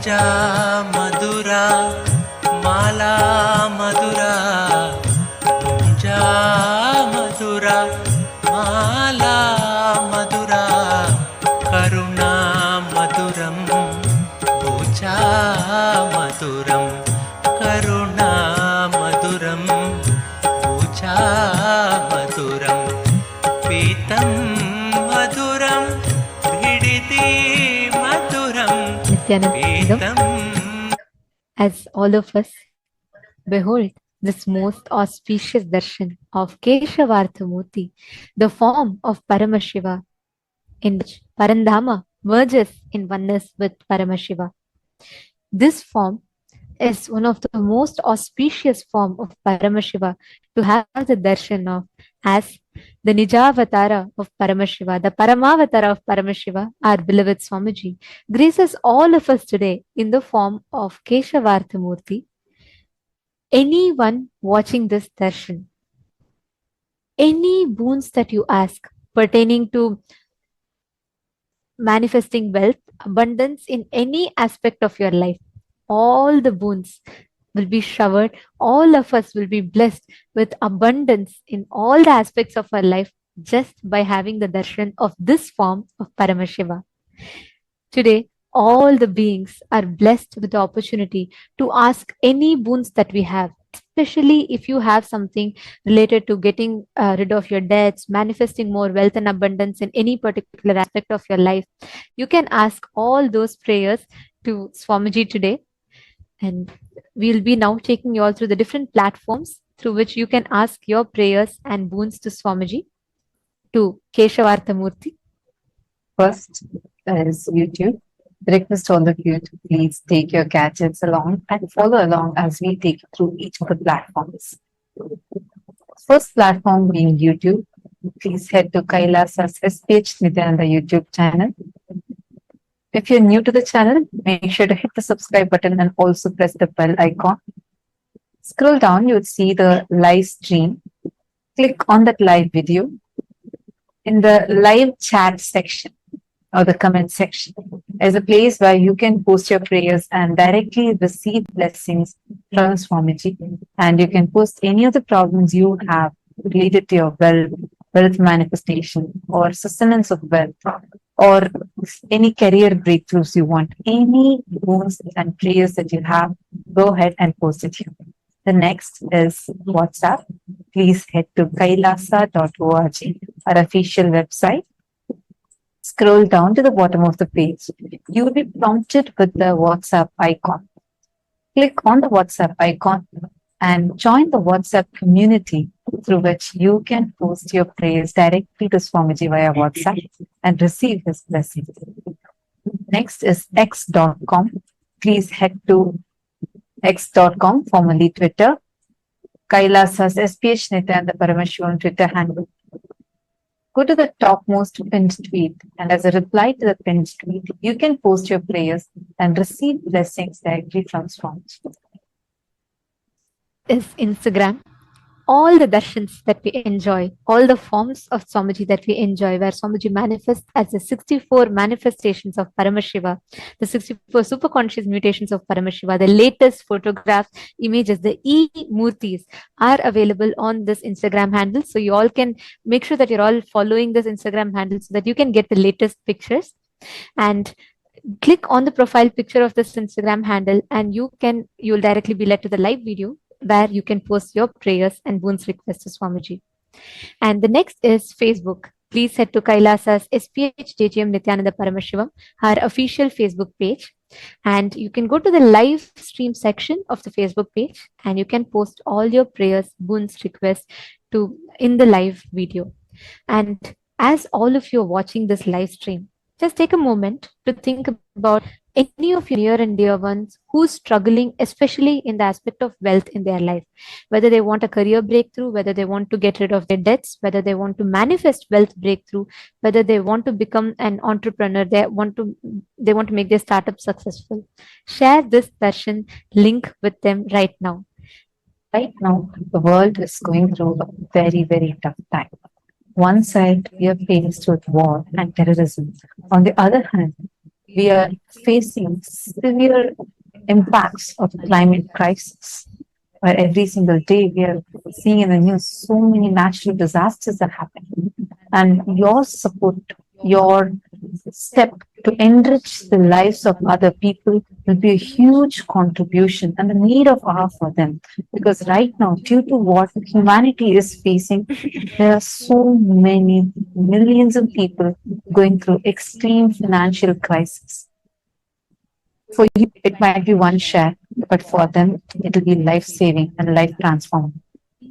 పూజా మధురా మాలా మధురా పూజా మధురా మాలా మధురా కరుణా మధురం పూజా మధురం కరుణా మధురం పూజా మధురం పీతం మధురం భిడితి మధురం Nithyananda, as all of us behold this most auspicious darshan of Keshavartha Murthy, the form of Paramashiva, in which Parandhama merges in oneness with Paramashiva. This form is one of the most auspicious form of Paramashiva to have the darshan of, as the Nijavatara of Paramashiva, the Paramavatara of Paramashiva, our beloved Swamiji, graces all of us today in the form of Keshavartha Murthy. Anyone watching this darshan, any boons that you ask pertaining to manifesting wealth, abundance in any aspect of your life, all the boons will be showered. All of us will be blessed with abundance in all the aspects of our life just by having the darshan of this form of Paramashiva. Today, all the beings are blessed with the opportunity to ask any boons that we have, especially if you have something related to getting rid of your debts, manifesting more wealth and abundance in any particular aspect of your life. You can ask all those prayers to Swamiji today. And we'll be now taking you all through the different platforms through which you can ask your prayers and boons to Swamiji, to Keshavartha Murthy. First is YouTube. Request all of you to please take your gadgets along and follow along as we take you through each of the platforms. First platform being YouTube. Please head to Kailasa's SPH Nithyananda YouTube channel. If you're new to the channel, make sure to hit the subscribe button and also press the bell icon. Scroll down, you would see the live stream. Click on that live video. In the live chat section or the comment section, there's a place where you can post your prayers and directly receive blessings from Swamiji. And you can post any of the problems you have related to your wealth manifestation or sustenance of wealth, or any career breakthroughs you want, any boons and prayers that you have, go ahead and post it here. The next is WhatsApp. Please head to kailasa.org, our official website. Scroll down to the bottom of the page. You will be prompted with the WhatsApp icon. Click on the WhatsApp icon and join the WhatsApp community through which you can post your prayers directly to Swamiji via WhatsApp and receive his blessings. Next is x.com. Please head to x.com, formerly Twitter, Kailasa's SPH Nithyananda Paramashivam Twitter handle. Go to the topmost pinned tweet, and as a reply to the pinned tweet, you can post your prayers and receive blessings directly from Swamiji. Is Instagram. All the darshans that we enjoy, all the forms of Swamiji that we enjoy, where Swamiji manifests as the 64 manifestations of Paramashiva, the 64 superconscious mutations of Paramashiva, the latest photographs, images, the e-murtis are available on this Instagram handle. So you all can make sure that you're all following this Instagram handle so that you can get the latest pictures. And click on the profile picture of this Instagram handle and you'll directly be led to the live video where you can post your prayers and boons requests to Swamiji. And the next is Facebook. Please head to Kailasa's SPH JGM Nithyananda Paramashivam, our official Facebook page. And you can go to the live stream section of the Facebook page and you can post all your prayers, boons, requests in the live video. And as all of you are watching this live stream, just take a moment to think about any of your near and dear ones who's struggling, especially in the aspect of wealth in their life, whether they want a career breakthrough, whether they want to get rid of their debts, whether they want to manifest wealth breakthrough, whether they want to become an entrepreneur, they want to make their startup successful. Share this darshan link with them right now. Right now, the world is going through a very, very tough time. One side, we are faced with war and terrorism. On the other hand, we we are facing severe impacts of climate crisis, where every single day we are seeing in the news so many natural disasters are happening. And your support, your step to enrich the lives of other people will be a huge contribution and a need of hour for them. Because right now, due to what humanity is facing, there are so many millions of people going through extreme financial crisis. For you, it might be one share, but for them, it will be life saving and life transforming.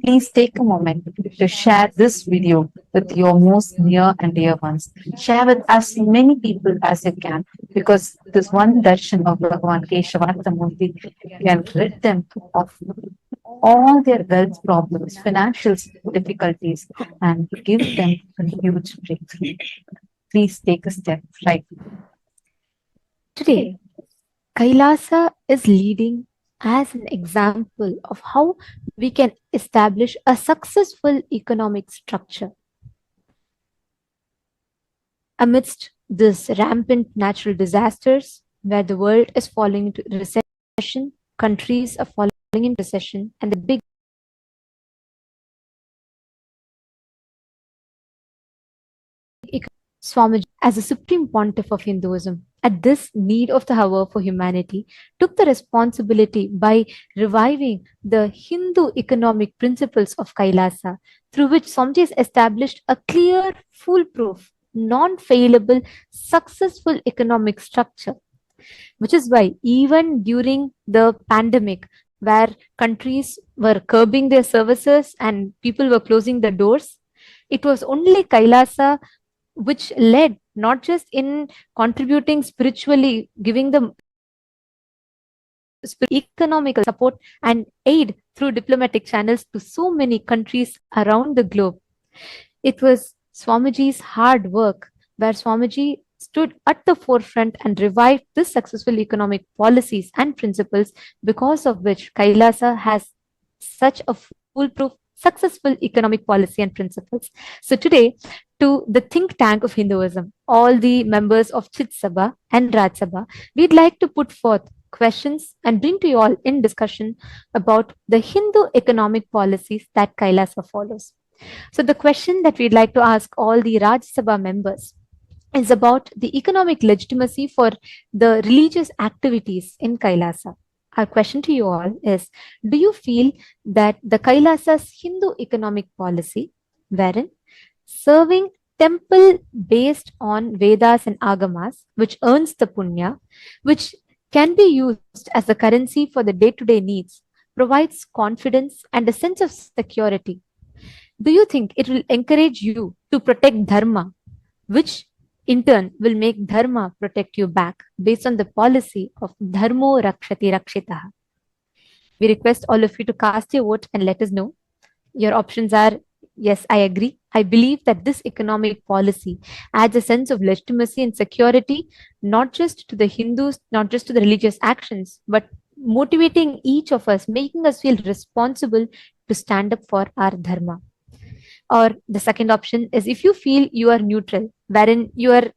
Please take a moment to share this video with your most near and dear ones. Share with as many people as you can, because this one darshan of Bhagavan Keshavartha Murthy can rid them of all their wealth problems, financial difficulties, and give them a huge breakthrough. Please take a step right now. Today, Kailasa is leading as an example of how we can establish a successful economic structure. Amidst this rampant natural disasters, where the world is falling into recession, countries are falling into recession, and the big Swamiji, as the supreme pontiff of Hinduism, at this need of the hour for humanity, took the responsibility by reviving the Hindu economic principles of Kailasa, through which Swamiji established a clear, foolproof, non-failable, successful economic structure. Which is why even during the pandemic, where countries were curbing their services and people were closing the doors, it was only Kailasa which led not just in contributing spiritually, giving them economical support and aid through diplomatic channels to so many countries around the globe. It was Swamiji's hard work where Swamiji stood at the forefront and revived this successful economic policies and principles, because of which Kailasa has such a foolproof, successful economic policy and principles. So today, to the think tank of Hinduism, all the members of Chit Sabha and Raj Sabha, we'd like to put forth questions and bring to you all in discussion about the Hindu economic policies that Kailasa follows. So the question that we'd like to ask all the Raj Sabha members is about the economic legitimacy for the religious activities in Kailasa. Our question to you all is, do you feel that the Kailasa's Hindu economic policy, wherein serving temple based on Vedas and Agamas, which earns the punya, which can be used as the currency for the day-to-day needs, provides confidence and a sense of security? Do you think it will encourage you to protect dharma, which in turn will make dharma protect you back based on the policy of dharmo rakshati rakshitah? We request all of you to cast your vote and let us know. Your options are: yes, I agree. I believe that this economic policy adds a sense of legitimacy and security, not just to the Hindus, not just to the religious actions, but motivating each of us, making us feel responsible to stand up for our dharma. Or the second option is, if you feel you are neutral, wherein you are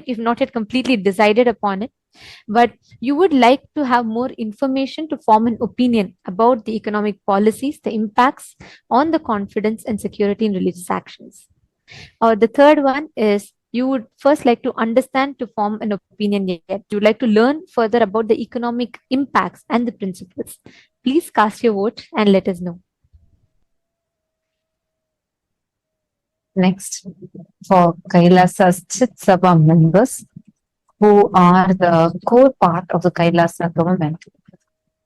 you've not yet completely decided upon it, but you would like to have more information to form an opinion about the economic policies, the impacts on the confidence and security in religious actions. Or the third one is, you would first like to understand to form an opinion yet. You would like to learn further about the economic impacts and the principles. Please cast your vote and let us know. Next, for Kailasa's Chit Sabha members, who are the core part of the Kailasa government,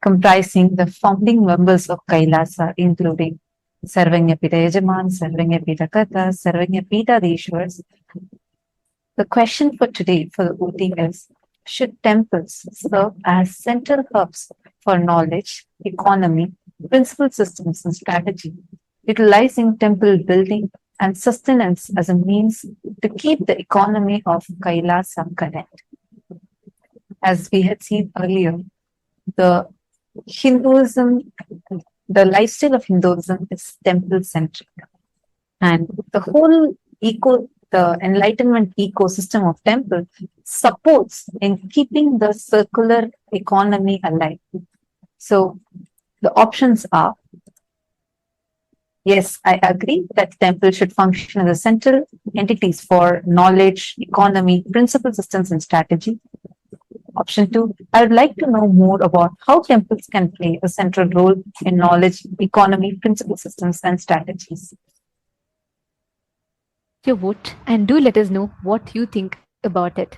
comprising the founding members of Kailasa, including Sarvanya Pita Yajaman, Sarvanya Pita Kata, Sarvanya Pita Deshwars. The question for today for the voting is, should temples serve as central hubs for knowledge, economy, principal systems and strategy, utilizing temple building and sustenance as a means to keep the economy of Kailasa current? As we had seen earlier, the Hinduism, the lifestyle of Hinduism is temple centric, and the whole the enlightenment ecosystem of temple supports in keeping the circular economy alive. So the options are: yes, I agree that temple should function as a central entities for knowledge, economy, principle systems, and strategy. Option 2, I would like to know more about how temples can play a central role in knowledge, economy, principle systems, and strategies. Your vote and do let us know what you think about it.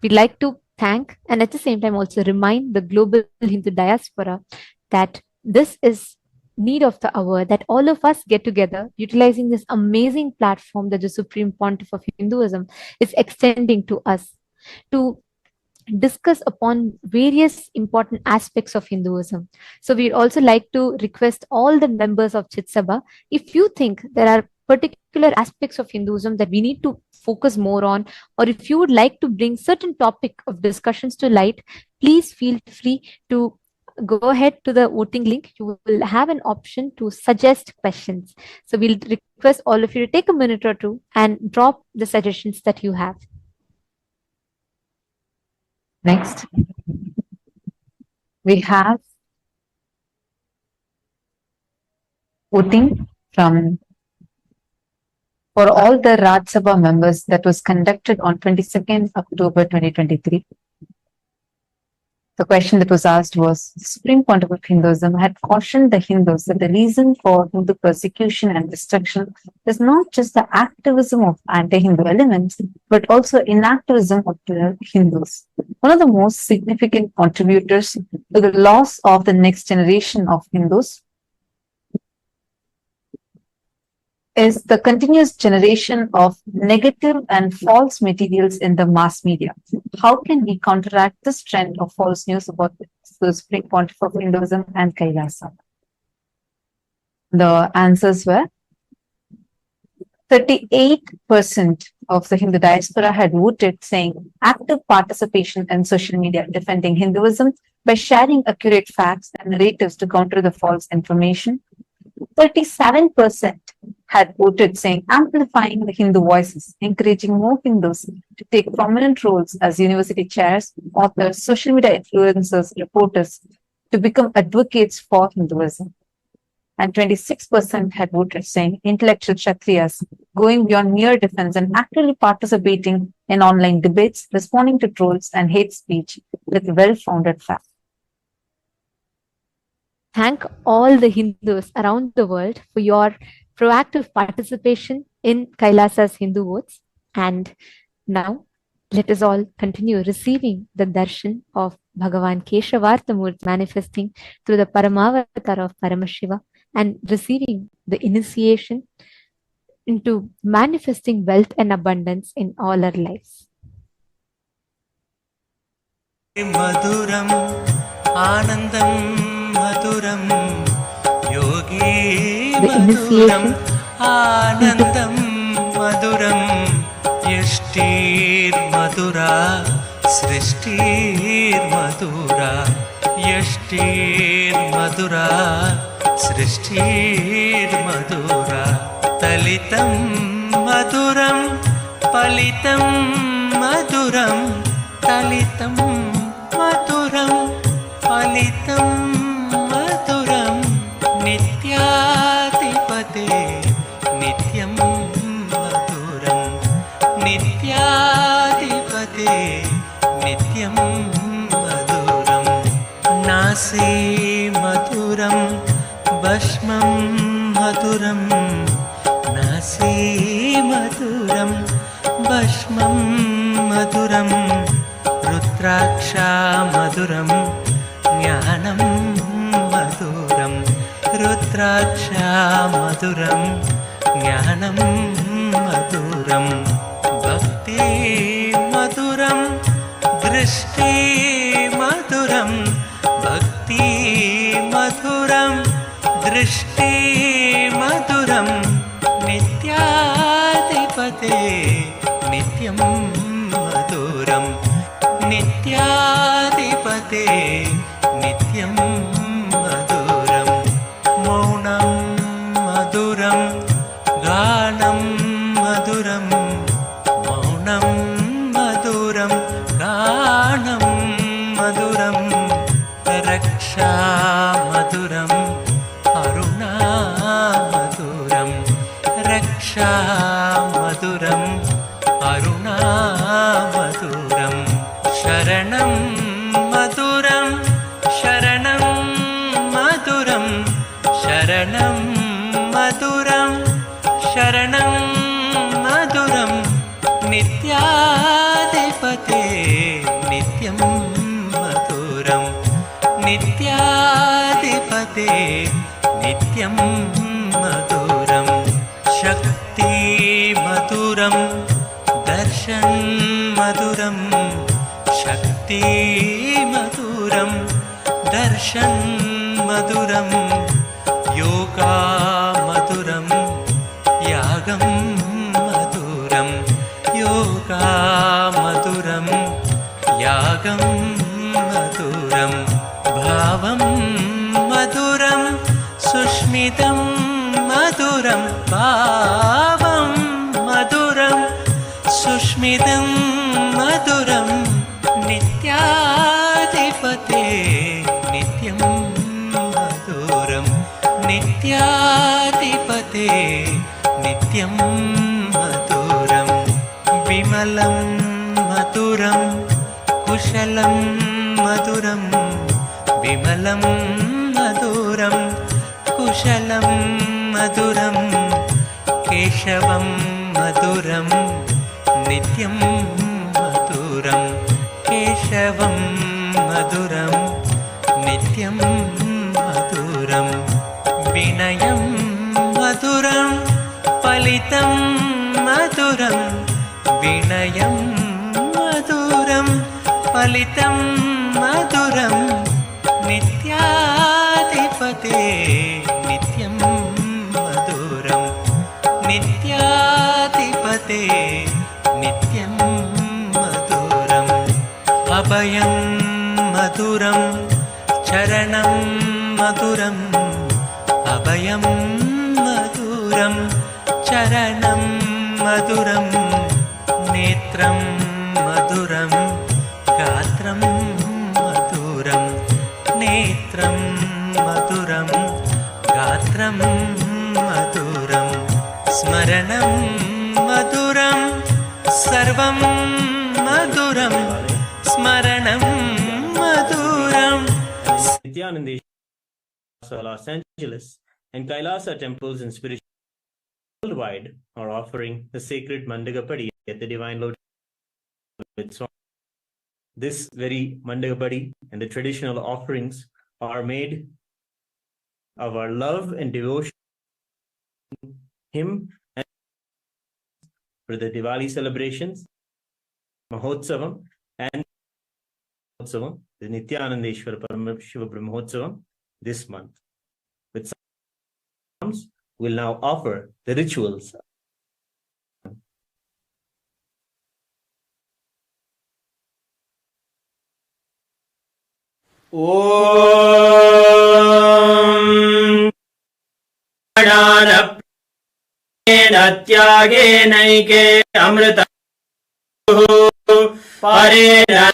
We'd like to thank and at the same time also remind the global Hindu diaspora that this is need of the hour, that all of us get together utilizing this amazing platform that the Supreme Pontiff of Hinduism is extending to us to discuss upon various important aspects of Hinduism. So we'd also like to request all the members of Chit Sabha, if you think there are particular aspects of Hinduism that we need to focus more on, or if you would like to bring certain topic of discussions to light, please feel free to go ahead to the voting link. You will have an option to suggest questions. So we'll request all of you to take a minute or two and drop the suggestions that you have. Next, we have voting for all the Raj Sabha members that was conducted on 22nd October 2023. The question that was asked was, the Supreme Pontiff of Hinduism had cautioned the Hindus that the reason for Hindu persecution and destruction is not just the activism of anti-Hindu elements, but also inactivism of the Hindus. One of the most significant contributors to the loss of the next generation of Hindus is the continuous generation of negative and false materials in the mass media. How can we counteract this trend of false news about the Supreme Pontiff of Hinduism and Kailasa? The answers were 38% of the Hindu diaspora had voted saying active participation in social media defending Hinduism by sharing accurate facts and narratives to counter the false information. 37% had voted saying amplifying the Hindu voices, encouraging more Hindus to take prominent roles as university chairs, authors, social media influencers, reporters, to become advocates for Hinduism. And 26% had voted saying intellectual Kshatriyas, going beyond mere defense and actively participating in online debates, responding to trolls and hate speech with well-founded facts. Thank all the Hindus around the world for your proactive participation in Kailasa's Hindu votes. And now let us all continue receiving the darshan of Bhagavan Keshavartha Murthy manifesting through the Paramavatar of Paramashiva and receiving the initiation into manifesting wealth and abundance in all our lives. Maduram Anandam Maduram Yogi Maduram Anandam Maduram Yashtir Madura Srishtir Madura Yashtir Madura Srishtir Madura Talitam Maduram Palitam Maduram Talitam Maduram Palitam Maduram Nityadipate Nityam Maduram Nityadipate Nityam Maduram Nasi Maduram Bhashmam Maduram Nasi Maduram Bhashmam Maduram Rudraksha Maduram Jnanam Maduram Rudraksha Maduram Jnanam Maduram Bhakti Maduram Drishti Maduram Bhakti Maduram Drishti Maduram Nityadipate Nityam Maduram Nityadipate Nityam Maduram Maunam Maduram Ganam Maduram रक्षा मधुरम् अरुणा मधुरम् रक्षा मधुरम् अरुणा मधुरम् शरणं मधुरम् शरणं मधुरम् शरणं मधुरम् शरणं मधुरम् नित्याधिपते नित्यं मधुरम् नित्याधिपते नित्यं मधुरम् शक्ति मधुरम् दर्शन मधुरम् शक्ति मधुरम् दर्शन मधुरम् योगा मधुरम् यागं मधुरम् योगा मधुरम् यागं मधुरम् भावं मधुरम् सुष्मितं मधुरम् भावं मधुरम् सुष्मितं मधुरम् नित्याधिपते नित्यं मधुरम् नित्याधिपते नित्यं मधुरम् विमलं मधुरम् कुशलं मधुरम् विमलं मधुरम् कुशलं मधुरम् केशवं मधुरम् नित्यं मधुरम् केशवं मधुरम् नित्यं मधुरम् विनयं मधुरम् फलितं मधुरम् विनयं मधुरम् फलितं मधुरम् नित्याधिपते नित्यं मधुरम् नित्याधिपते नित्यं मधुरम् अभयं मधुरम् चरणं मधुरम् अभयं मधुरम् चरणं मधुरम् नेत्रं मधुरम् गात्रं मधुरम् नेत्रं मधुरम् गात्रं मधुरम् स्मरणं मधुरम् सर्वं मधुरम् स्मरणं मधुरम् Nithyananda, Los Angeles, and Kailasa temples and spiritual worldwide are offering the sacred Mandagapadi at the Divine Lotus. This very Mandagapadi and the traditional offerings are made of our love and devotion to Him and for the Diwali celebrations, Mahotsavam, and Mahotsavam, the Nithyanandeshwara Paramashiva Brahmotsavam this month. With some, we'll now offer the rituals. Om Natyagenaike Amrita Parena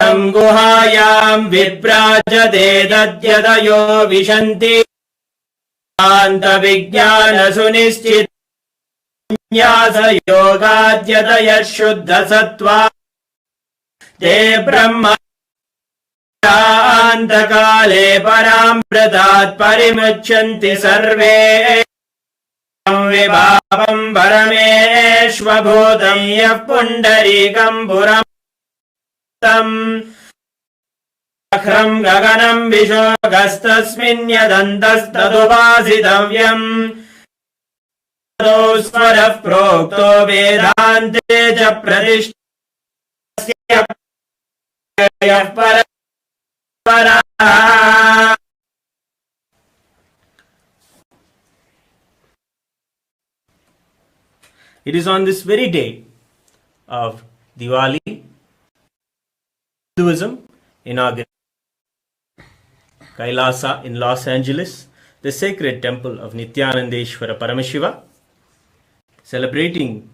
Guhayam Viprajade Dadyadayo Vishanti Anta Vijnana Sunischit Nyasa Yogadyadaya Shuddha Sattva Te Brahma Antakale Parampratat Parimuchanti Sarve Vibhavam Parameshvabhutam Yah Pundarikam Puram Akhram Gaganam Vishogastasmin Yadantastadupasitavyam Dosvarah Prokto Vedante Cha Pradishtasya Para. It is on this very day of Diwali, Hinduism inaugurated Kailasa in Los Angeles, the sacred temple of Nithyanandeshwara Paramashiva, celebrating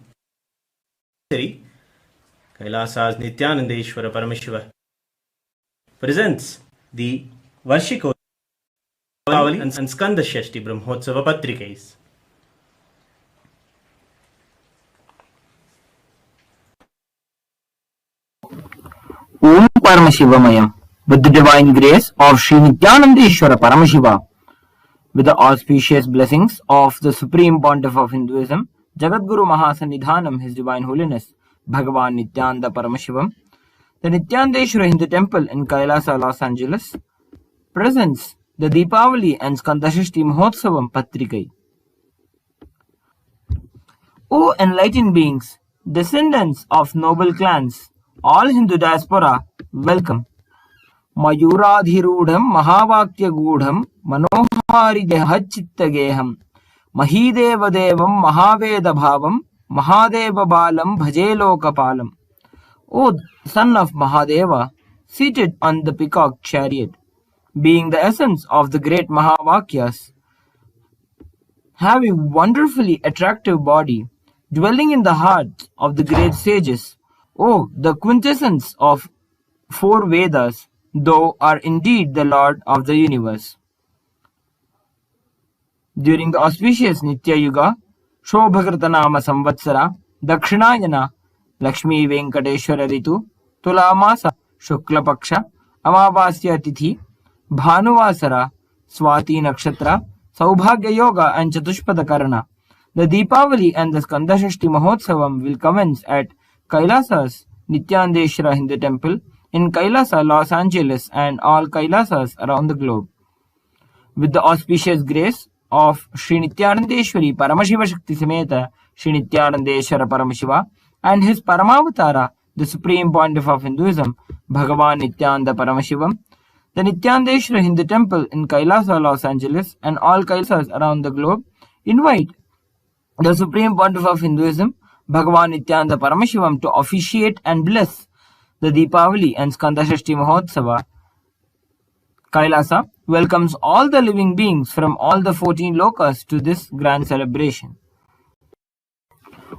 Kailasa's Nithyanandeshwara Paramashiva presents the Varshikotsavali and Skanda Shashti Brahmotsava Patrikais. Om Paramashivamayam, with the divine grace of Sri Nithyanandeshwara Paramashiva, with the auspicious blessings of the Supreme Pontiff of Hinduism, Jagadguru Mahasannidhanam, His Divine Holiness, Bhagavan Nithyananda Paramashivam, the Nithyanandeshwara Hindu Temple in Kailasa, Los Angeles, presents the Deepavali and Skandashashti Mahotsavam Patrikai. O enlightened beings, descendants of noble clans, all Hindu diaspora, welcome. Mayuradhirudham Mahavakyagudham Manoharidehachittageham Mahidevadevam Mahavedabhavam Mahadevabalam Bhajelokapalam. O son of Mahadeva, seated on the peacock chariot, being the essence of the great Mahavakyas, have a wonderfully attractive body, dwelling in the hearts of the great sages. O the quintessence of four Vedas, thou art indeed the Lord of the universe. During the auspicious Nitya Yuga, Shobhakritanama Samvatsara, Dakshinayana, Lakshmi Venkateshwara Ritu, Tulamasa, Shukla Paksha, Amavasya Tithi, Bhanuvasara, Swati Nakshatra, Saubhagya Yoga and Chatushpada Karana. The Deepavali and the Skandashashti Mahotsavam will commence at Kailasa's Nithyanandeshwara Hindu Temple in Kailasa, Los Angeles and all Kailasas around the globe. With the auspicious grace of Sri Nithyanandeshwari Paramashiva Shakti Sameta Sri Nithyanandeshwara Paramashiva and his Paramavatara, the Supreme Pontiff of Hinduism, Bhagavan Nithyananda Paramashivam, the Nithyanandeshwara Hindu Temple in Kailasa, Los Angeles and all Kailasas around the globe invite the Supreme Pontiff of Hinduism, Bhagavan Nithyananda Paramashivam, to officiate and bless the Deepavali and Skandashashti Mahotsava. Kailasa welcomes all the living beings from all the 14 lokas to this grand celebration.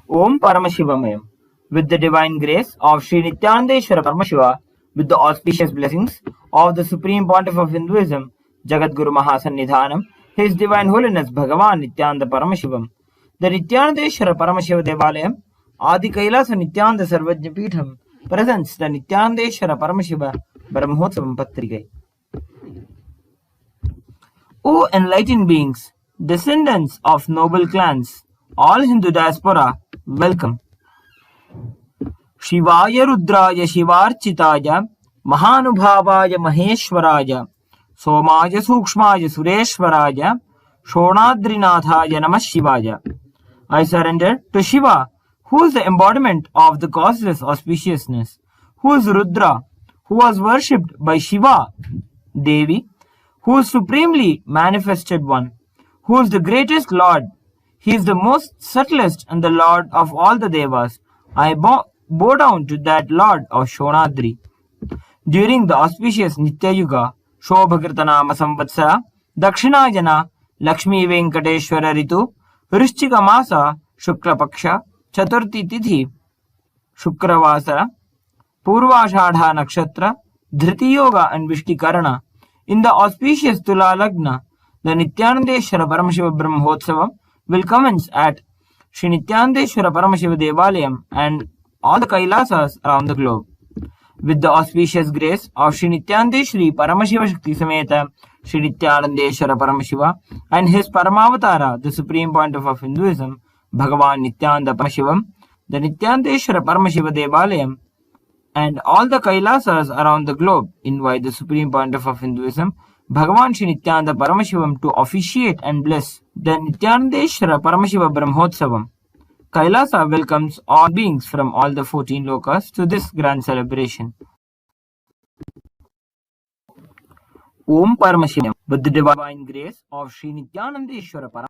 Om Paramashivamayam, with the divine grace of Sri Nithyanandeshwara Paramashiva, with the auspicious blessings of the Supreme Pontiff of Hinduism, Jagadguru Mahasannidhanam, His Divine Holiness Bhagavan Nithyananda Paramashivam, the Nithyanandeshwara Paramashiva Devalayam, Adi Kailasa Nithyananda Sarvajna Peetham, presents the Nithyanandeshwara Paramashiva Brahmotsavam Patrikai. O enlightened beings, descendants of noble clans, all Hindu diaspora, welcome. Shivaya Rudraya Shivarchitaya Mahanubhavaya Maheshwaraya Somaya Sukshmaya Sureshwaraya Shonadrinathaya Namah Shivaya. I surrender to Shiva, who is the embodiment of the causeless auspiciousness, who is Rudra, who was worshipped by Shiva, Devi, who is supremely manifested one, who is the greatest Lord. He is the most subtlest and the Lord of all the Devas. I bow down to that Lord of Shonadri. During the auspicious Nitya Yuga, Shobhakritanama Samvatsara, Dakshinayana, Lakshmi Venkateshwara Ritu, Vrishchika Masa, Shukla Paksha, Chaturthi Tithi, Shukravasara, Purvashadha Nakshatra, Dhriti Yoga and Vishtikarana. In the auspicious Tula Lagna, the Nithyanandeshwara Paramashiva Brahmotsavam will commence at Sri Nithyanandeshwara Paramashiva Devalayam and all the Kailasas around the globe. With the auspicious grace of Sri Nithyanandeshwari Paramashiva Shakti Sameta Sri Nithyanandeshwara Paramashiva and his Paramavatara, the Supreme Pontiff of Hinduism, Bhagavan Nithyananda Paramashivam, the Nithyanandeshwara Paramashiva Devalayam and all the Kailasas around the globe invite the Supreme Pontiff of Hinduism, Bhagavan Sri Nithyananda Paramashivam, to officiate and bless the Nithyanandeshwara Paramashiva Brahmotsavam. Kailasa welcomes all beings from all the 14 lokas to this grand celebration. Om Paramashivam, with the divine grace of Sri Nithyanandeshwara Paramashiva.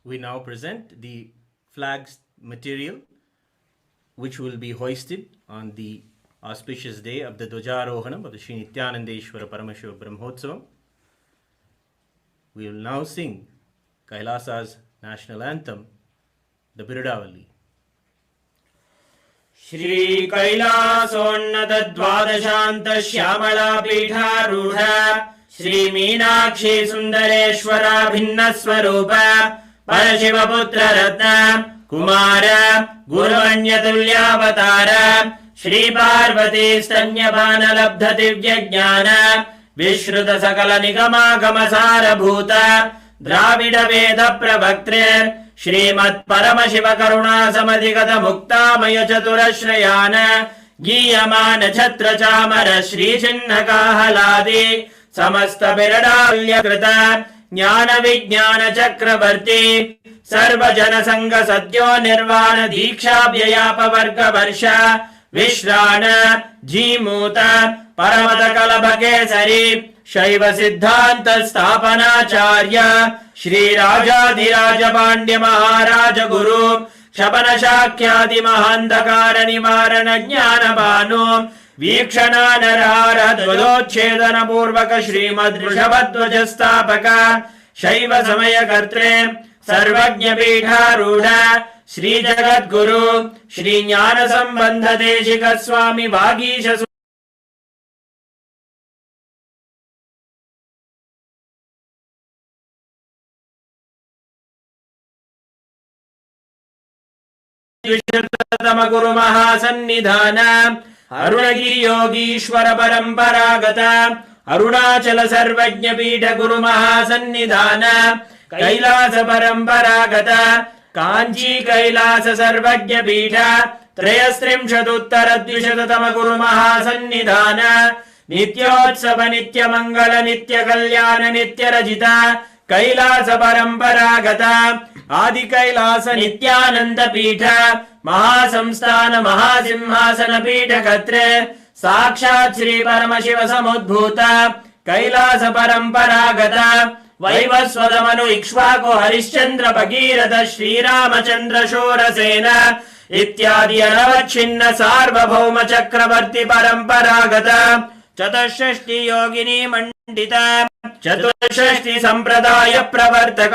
We now present the flag's material, which will be hoisted on the auspicious day of the Dwajarohanam of the Sri Nithyanandeshwara Paramashiva Brahmotsavam. We will now sing Kailasa's national anthem, the Biradavali. Shri कैलासोन्नत द्वादशान्त Shyamala पीठारूढ़ Shri Meenakshi सुंदरेश्वरा भिन्न स्वरूप परशिव पुत्र रत्न कुमार गुरुवण्य तुल्यावतार श्री पार्वती स्तन्यपान लब्ध दिव्य ज्ञान विश्रुत सकल निगमागम सारभूत द्राविड वेद प्रवक्त्रे श्रीमत् परमशिव करुणा समधिगत मुक्तामय चतुरश्रयान गीयमान छत्र चामर श्री चिन्ह काहलादि समस्त बिरडाल्य कृत ज्ञान विज्ञान चक्रवर्ती सर्वजन संग सद्यो निर्वाण दीक्षा व्ययाप वर्ग वर्ष विश्राण जीमूत परमत कलभ केसरी शैव सिद्धांत स्थापनाचार्य श्री राजाधिराज पांड्य महाराज गुरु क्षपन शाख्यादि महांधकार निवारण ज्ञान भानु वीक्षणा नरहार ध्वजोच्छेदन पूर्वक श्रीमद् वृषभध्वज स्थापक शैव समय कर्त्रे सर्वज्ञ पीठारूढ़ श्री जगद्गुरु श्री ज्ञान संबंध देशिक स्वामी वागीश द्विशततम गुरु महासन्निधान अरुणगिरि योगीश्वर परंपरागत अरुणाचल सर्वज्ञ पीठ गुरु महासन्निधान कैलास परंपरागत कांची कैलास सर्वज्ञ पीठ त्रयस्त्रिंशदुत्तर द्विशततम गुरु महासन्निधान नित्योत्सव नित्य मंगल नित्य कल्याण नित्य रजित कैलास परंपरागत आदि कैलास नित्यानंद पीठ महासंस्थान महासिंहासन पीठ कत्रे साक्षात् श्री परमशिव समुद्भूत कैलास परंपरागत वैवस्वतमनु इक्ष्वाकु हरिश्चंद्र भगीरथ श्रीरामचंद्र शूरसेन इत्यादि अनवच्छिन्न सार्वभौम चक्रवर्ती परंपरागत चतुष्षष्टि योगिनी मंडित चतुष्षष्टि संप्रदाय प्रवर्तक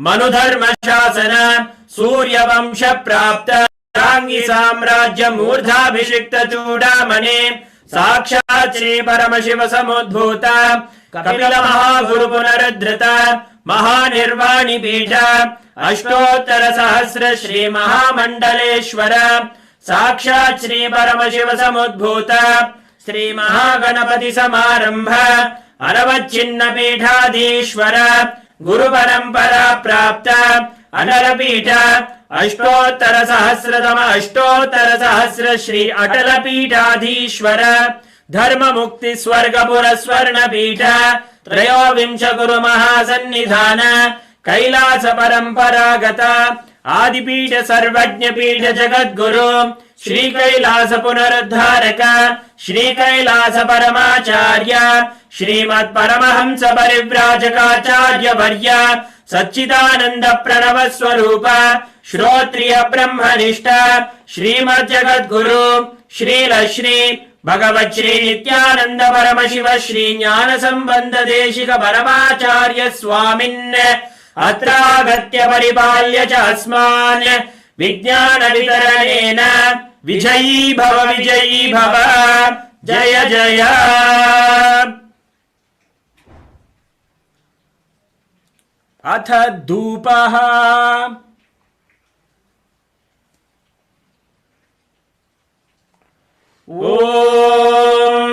मनुधर्म शासन सूर्यवंश प्राप्त रांगी साम्राज्य मूर्धाभिषिक्त चूड़ामणि साक्षात् श्री परमशिव समुद्भूत कपिल महागुरु पुनरुद्धृत महानिर्वाणि पीठ अष्टोत्तर सहस्र श्री महामंडलेश्वर साक्षात् श्री परमशिव समुद्भूत श्री महागणपति समारंभ अनवच्छिन्न पीठाधीश्वर गुरु परंपरा प्राप्त अनल पीठ अष्टोत्तर सहस्र श्री अटल पीठाधीश्वर धर्म मुक्ति स्वर्गपुर स्वर्ण पीठ त्रयोविंश गुरु महासन्निधान कैलास परंपरागत आदिपीठ सर्वज्ञ पीठ जगद्गुरु श्री कैलास पुनरुद्धारक श्री कैलास परमाचार्य श्रीमत् परमहंस परिव्राजकाचार्य वर्य सच्चिदानंद प्रणव स्वरूप श्रोत्रिय ब्रह्मनिष्ठ श्रीमद् जगद्गुरु श्रील श्री भगवत् श्री नित्यानंद परमशिव श्री ज्ञान संबंध देशिक परमाचार्य स्वामिन् अत्रागत्य परिपाल्य च अस्मान् विज्ञान वितरणेन विजयी भव जय जय। अथ धूपः ओम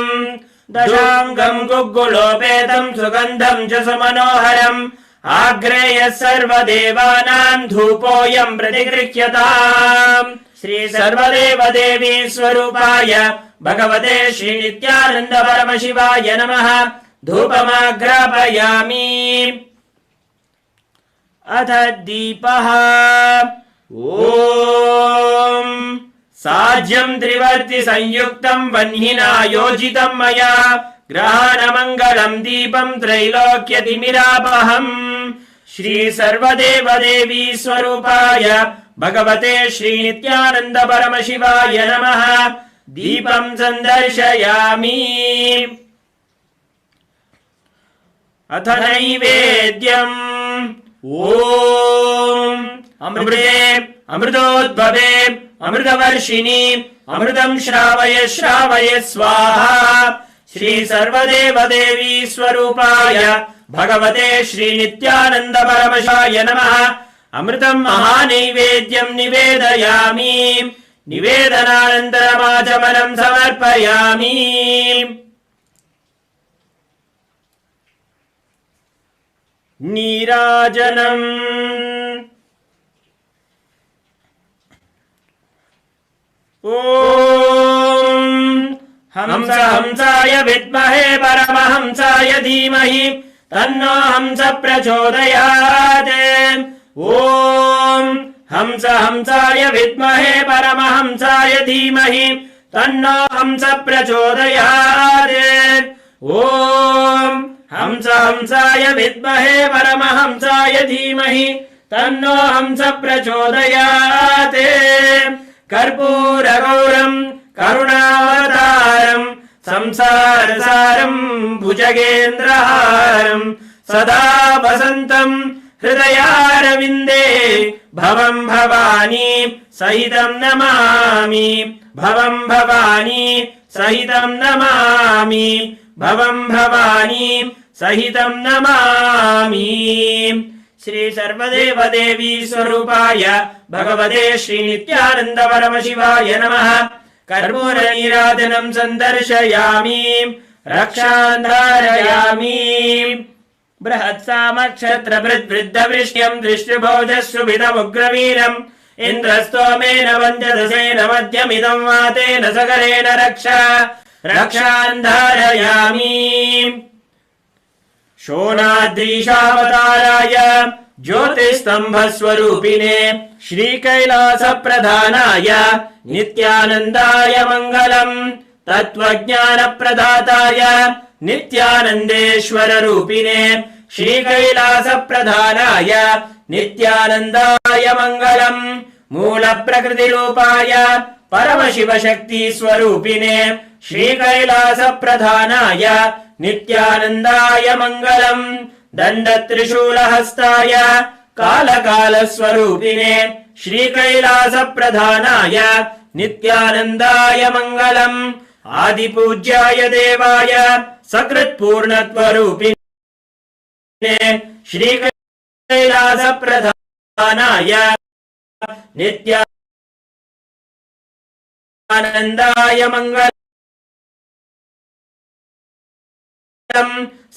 दशांगं गुग्गुलोपेतं सुगंधं च सुमनोहरम् आग्रेय सर्वदेवानां धूपोऽयं प्रतिगृह्यताम् श्री सर्वदेव देवी स्वरूपाय भगवते श्री नित्यानंद परमशिवाय नमः धूपमाग्रापयामि। अथ दीपः ओम साज्यं त्रिवर्ति संयुक्तं वह्निना योजितं मया ग्रहाणमंगलं दीपं त्रैलोक्यतिमिरापहम् श्री सर्वदेव देवी स्वरूपाय भगवते श्री नित्यानंद परमशिवाय नमः दीपं संदर्शयामि। अथ नैवेद्यम् ओम अमृते अमृतोद्भवे अमृतवर्षिणि अमृतं श्रावय श्रावय स्वाहा श्री सर्वदेवदेवी स्वरूपाय भगवते श्री नित्यानंद परमशिवाय नमः। अमृतं महानैवेद्यं निवेदयामि निवेदनानन्तरमाचमनं समर्पयामि। नीराजनम् ॐ हंस हंसाय विद्महे परमहंसाय धीमहि तन्नो हंस प्रचोदयात्। ॐ हंस हंसाय विद्महे परमहंसाय धीमहि तन्नो हंस प्रचोदयात्। ॐ हंस हंसाय विद्महे परमहंसाय धीमहि तन्नो हंस प्रचोदयात्। कर्पूरगौरं करुणावतारं संसारसारं भुजगेन्द्रहारं सदा वसन्तं हृदयारविन्दे भवं भवानी सहितं नमामि। भवं भवानी सहितं नमामि। भवं भवानी सहितं नमामि। श्री सर्वदेवदेवी स्वरूपाय भगवते श्री नित्यानंद परमशिवाय नमः। कर्पूरनीराजनं सन्दर्शयामि रक्षान् धारयामि। बृहत्सामक्षत्रभृद्वृद्धवृष्ट्यं दृष्टिभोजस्सुभिदमुग्रवीरम् इन्द्रस्तोमेन वन्द्यदसेन मध्यमिदं वातेन सकलेन रक्षान् धारयामि। शोणाद्रीशावताराय ज्योतिस्तम्भस्वरूपिणे श्रीकैलासप्रधानाय नित्यानन्दाय मङ्गलम्। तत्त्वज्ञानप्रदाताय नित्यानन्देश्वररूपिणे श्रीकैलासप्रधानाय नित्यानन्दाय मङ्गलम्। मूलप्रकृतिरूपाय परमशिवशक्तिस्वरूपिणे श्रीकैलासप्रधानाय नित्यानन्दाय मङ्गलम्। दण्डत्रिशूलहस्ताय कालकालस्वरूपिणे श्रीकैलासप्रधानाय नित्यानन्दाय मङ्गलम्। आदिपूज्याय देवाय सकृत्पूर्णत्वरूपिणे श्रीकैलासप्रधानाय नित्यानन्दाय मङ्गलम्।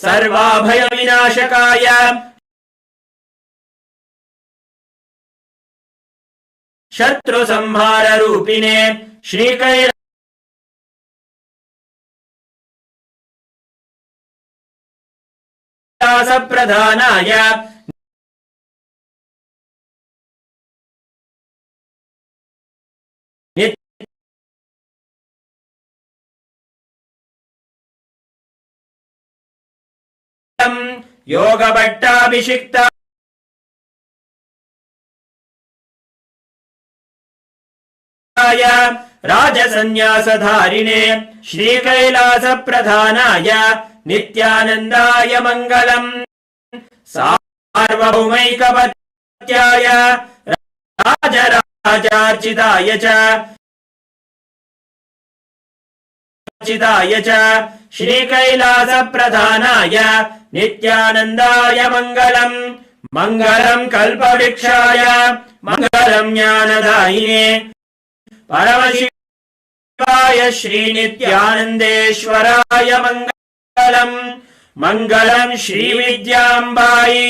सर्वाभयविनाशकाय शत्रुसंहाररूपिणे श्रीकैलासप्रधानाय योगभट्टाभिषिक्ता राजसन्न्यासधारिणे श्रीकैलासप्रधानाय नित्यानन्दाय मङ्गलम्। सार्वभौमैकपत्याय राजराजार्चिताय च श्रीकैलासप्रधानाय नित्यानन्दाय मङ्गलम्। मङ्गलं कल्पवृक्षाय मङ्गलं ज्ञानदायिने परमशिवाय श्रीनित्यानन्देश्वराय मङ्गलम्। मङ्गलं श्रीविद्याम्बायै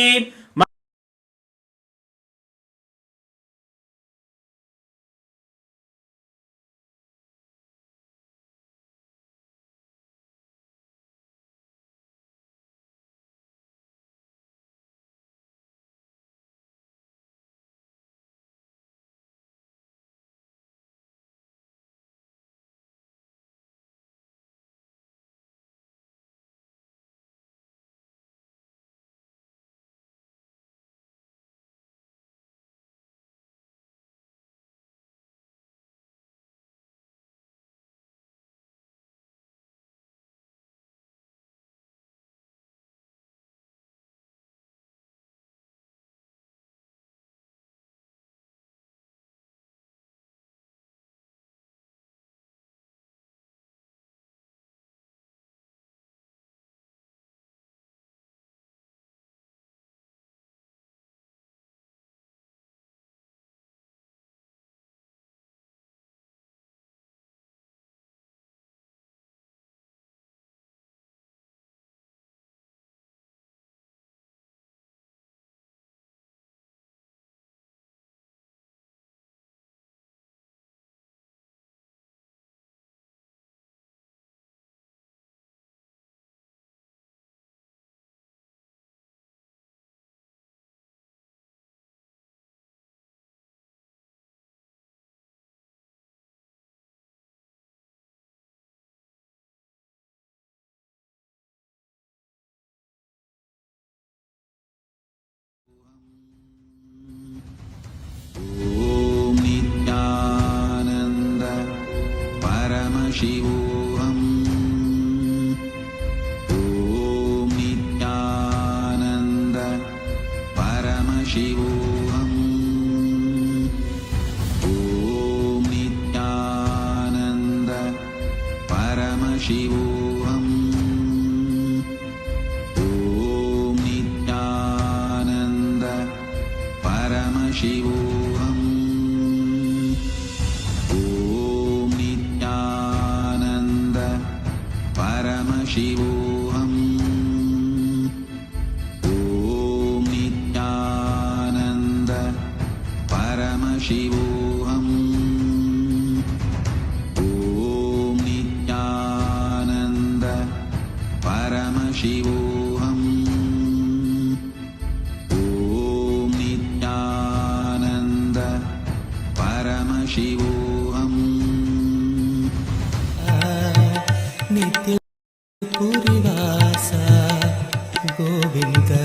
Paramashivam. Om Nithyananda Paramashivam. Om Nithyananda Paramashivam. Om Nithyananda Paramashivam. Om Nithyananda Paramashivam. Om Nithyananda Paramashivam. Om Nithyananda Paramashivam. Om Nithyananda Paramashivam. Nitya Purivasa Govinda.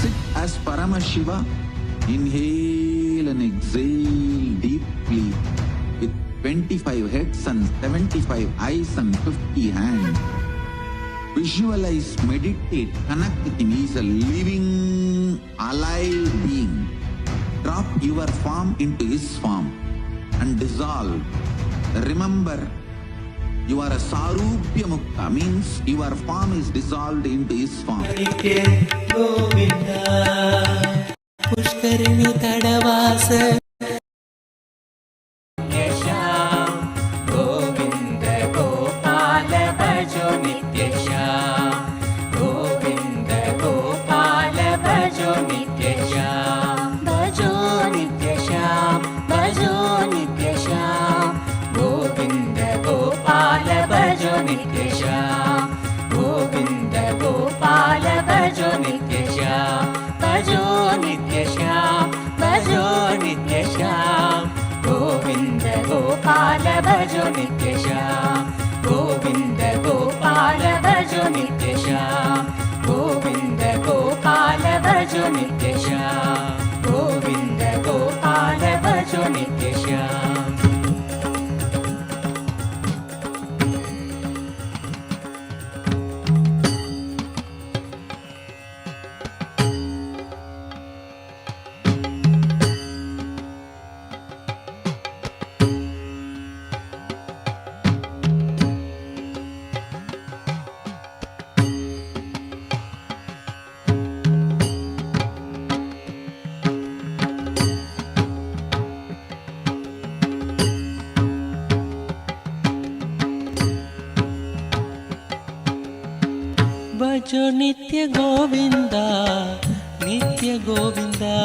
Sit as Paramashiva. Inhale and exhale deeply with 25 heads and 75 eyes and 50 hands. Visualize, meditate, connect with him. He is a living, alive being. Drop your form into his form and dissolve. Remember, you are a Sarupya Mukta, means your form is dissolved into his form. Nitya Govinda Pushkarini Tadavasa Nityasham Govinda Gopala Bhajo Nityasham Govinda Gopala Bhajo Nityasham Bhajo Nityasham Bhajo Nityasham Govinda Gopala Bhajo Nityasham Govinda Gopala Bhajo Nityasham Bhajo Nityasham Bhajo Nityasham Govinda Gopala Bhajo Nityasham Govinda Gopala Bhajo Nityasham Govinda Gopala Bhajo Nityasham Govinda Gopala Bhajo Nityasham. Bhajo Nitya Govinda, Nitya Govinda.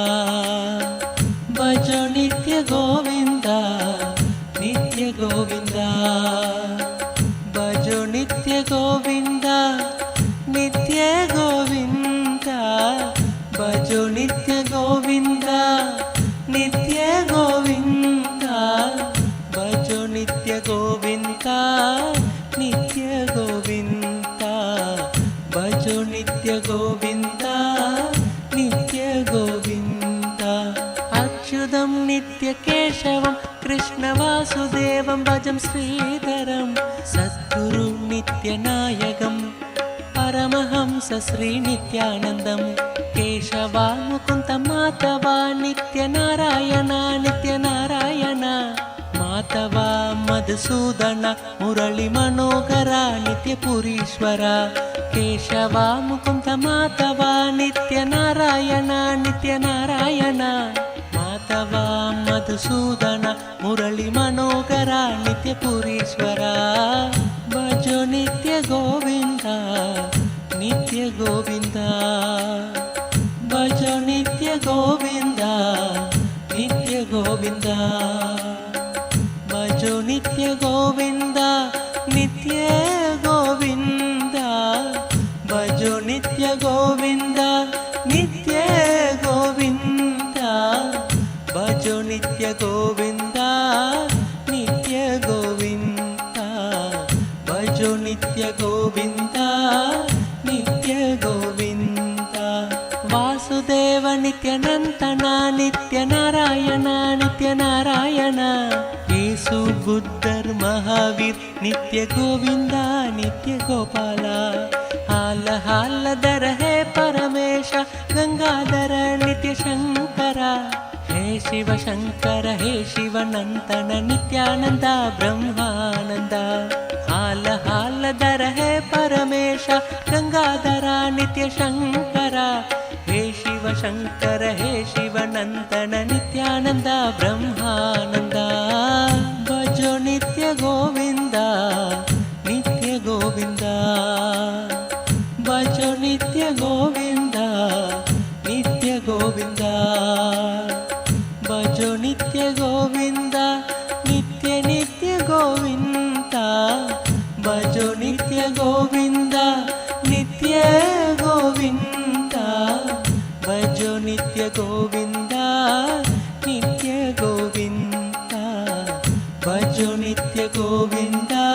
Bhajo Nitya Govinda, Nitya Govinda. Bhajo Nitya Govinda, Nitya Govinda. Bhajo Nitya Govinda, Nitya Govinda. Bhajo Nitya Govinda, Nitya Govinda. Bhajo Nitya Govinda, Nitya Govinda. Achyudam Nitya Keshavam Krishna Vasudevam Bhajam Sridharam Sadguru Nitya Nayagam Paramahamsa Sri Nithyanandam Keshava Mukunda Matava Nitya Narayana Nitya Narayana Matava Madhusudana Murali Manogara Nitya Purishwara Keshava Mukunda Matava Nitya Narayana Nitya Narayana Matava Madhusudana Murali Manogara Nitya Purishwara Bhajo Nitya Govinda Nitya Govinda Bhajo Nitya Govinda Nitya Govinda Bhajo Nitya Govinda Nitya Govinda Bhajo Nitya Govinda Nitya Govinda nitya govinda, nitya govinda. Bhajo nitya govinda, nitya govinda. Vasudeva nityanantana, nitya narayana, nitya narayana. Yesu Buddhar Mahavir, nitya govinda, nitya gopala. Hala hala dara hai paramesha, Gangadhara nitya shankara. He Shiva Shankara, He Shiva Nantana, Nithyananda, Brahmananda. Hala hala dara hai paramesha, Gangadhara nitya shankara. He Shiva Shankara, He Shiva Nantana, Nithyananda, Brahmananda. Bhajo nitya govinda, nitya govinda. Bhajo nitya govinda, nitya govinda. Bhajo nitya govinda, nitya nitya govinda. Bhajo nitya govinda, nitya govinda. Bhajo nitya govinda, nitya govinda. Bhajo nitya govinda,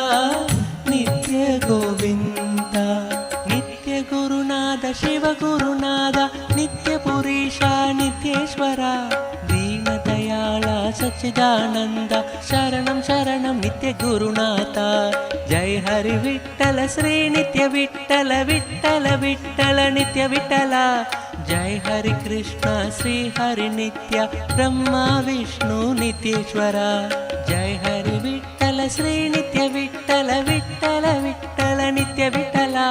nitya govinda. Nitya Gurunada, Shiva Gurunada, Nitya Purisha, Nityeshwara. Deena Dayala, Sachidananda, Sharanam Sharanam, Nitya Gurunata. Jai Hari Vittala, Sri Nitya Vittala, Vittala Vittala, Nitya Vittala. Jai Hari Krishna, Sri Hari Nitya, Brahma Vishnu Nityeshwara. Jai Hari Vittala, Sri Nitya Vittala, Vittala Vittala, Nitya Vittala.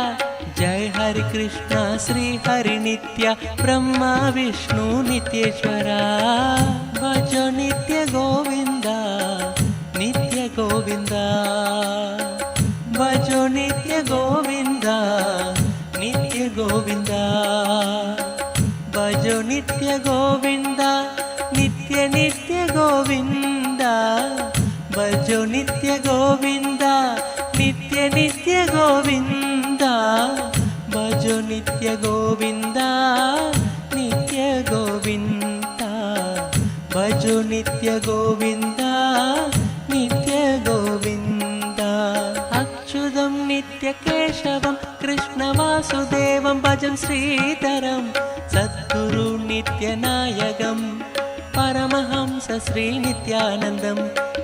Jai Hari Krishna, Sri Hari Nitya, Brahma Vishnu Nityeshwara. Bhajo nitya govinda, nitya govinda. Bhajo nitya govinda, nitya govinda. Bhajo nitya govinda, nitya nitya govinda. Bhajo nitya govinda, nitya nitya govinda. Bhajo nitya govinda, nitya govinda. Bhajo nitya govinda, nitya govinda. Achyudam nitya keshavam, Krishna Vasudevam, bhajan Sridharam. Sadguru Nityanayagam, Paramahamsa Sri Nithyanandam.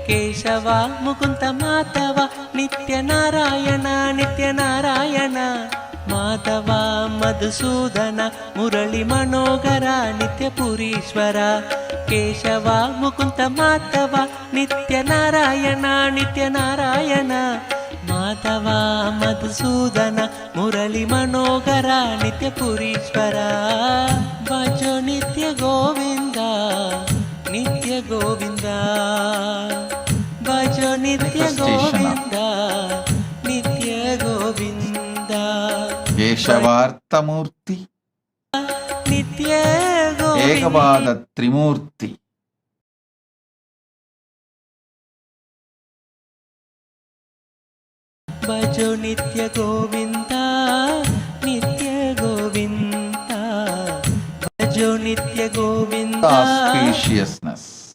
Keshava Mukunda Madhava, Nitya Narayana, Nitya Narayana. Madhava Madhusudana, Murali Manogara, Nitya Purishwara. Keshava Mukunda Madhava, Nitya Narayana, Nitya Narayana. Madhava Madhusudana, Murali Manogara, Nitya Purishwara. Bhajo nitya govinda, nitya govinda. Bhajo nitya govinda, nitya govinda. Keshavartha Murthy, Nitya govinda. Ekavada Trimurti. Bhajo nitya govinda, nitya govinda. Bhajo nitya govinda. Auspiciousness.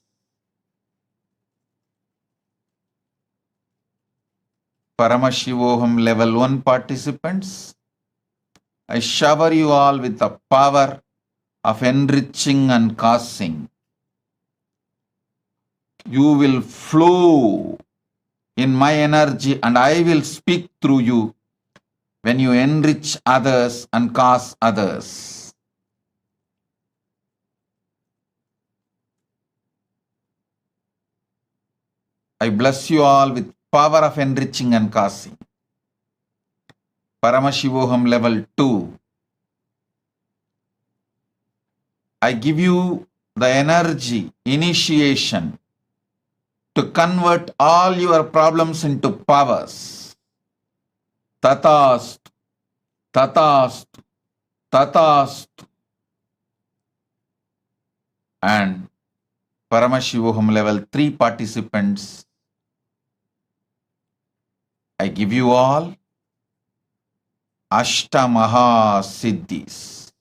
Paramashivoham level 1 participants, I shower you all with the power of enriching and causing. You will flow in my energy and I will speak through you when you enrich others and cause others. I bless you all with power of enriching and causing. Paramashivoham level 2. I give you the energy, initiation to convert all your problems into powers. Tatastu, tatastu, tatastu. And Paramashivoham level 3 participants, I give you all Ashtamaha Siddhis.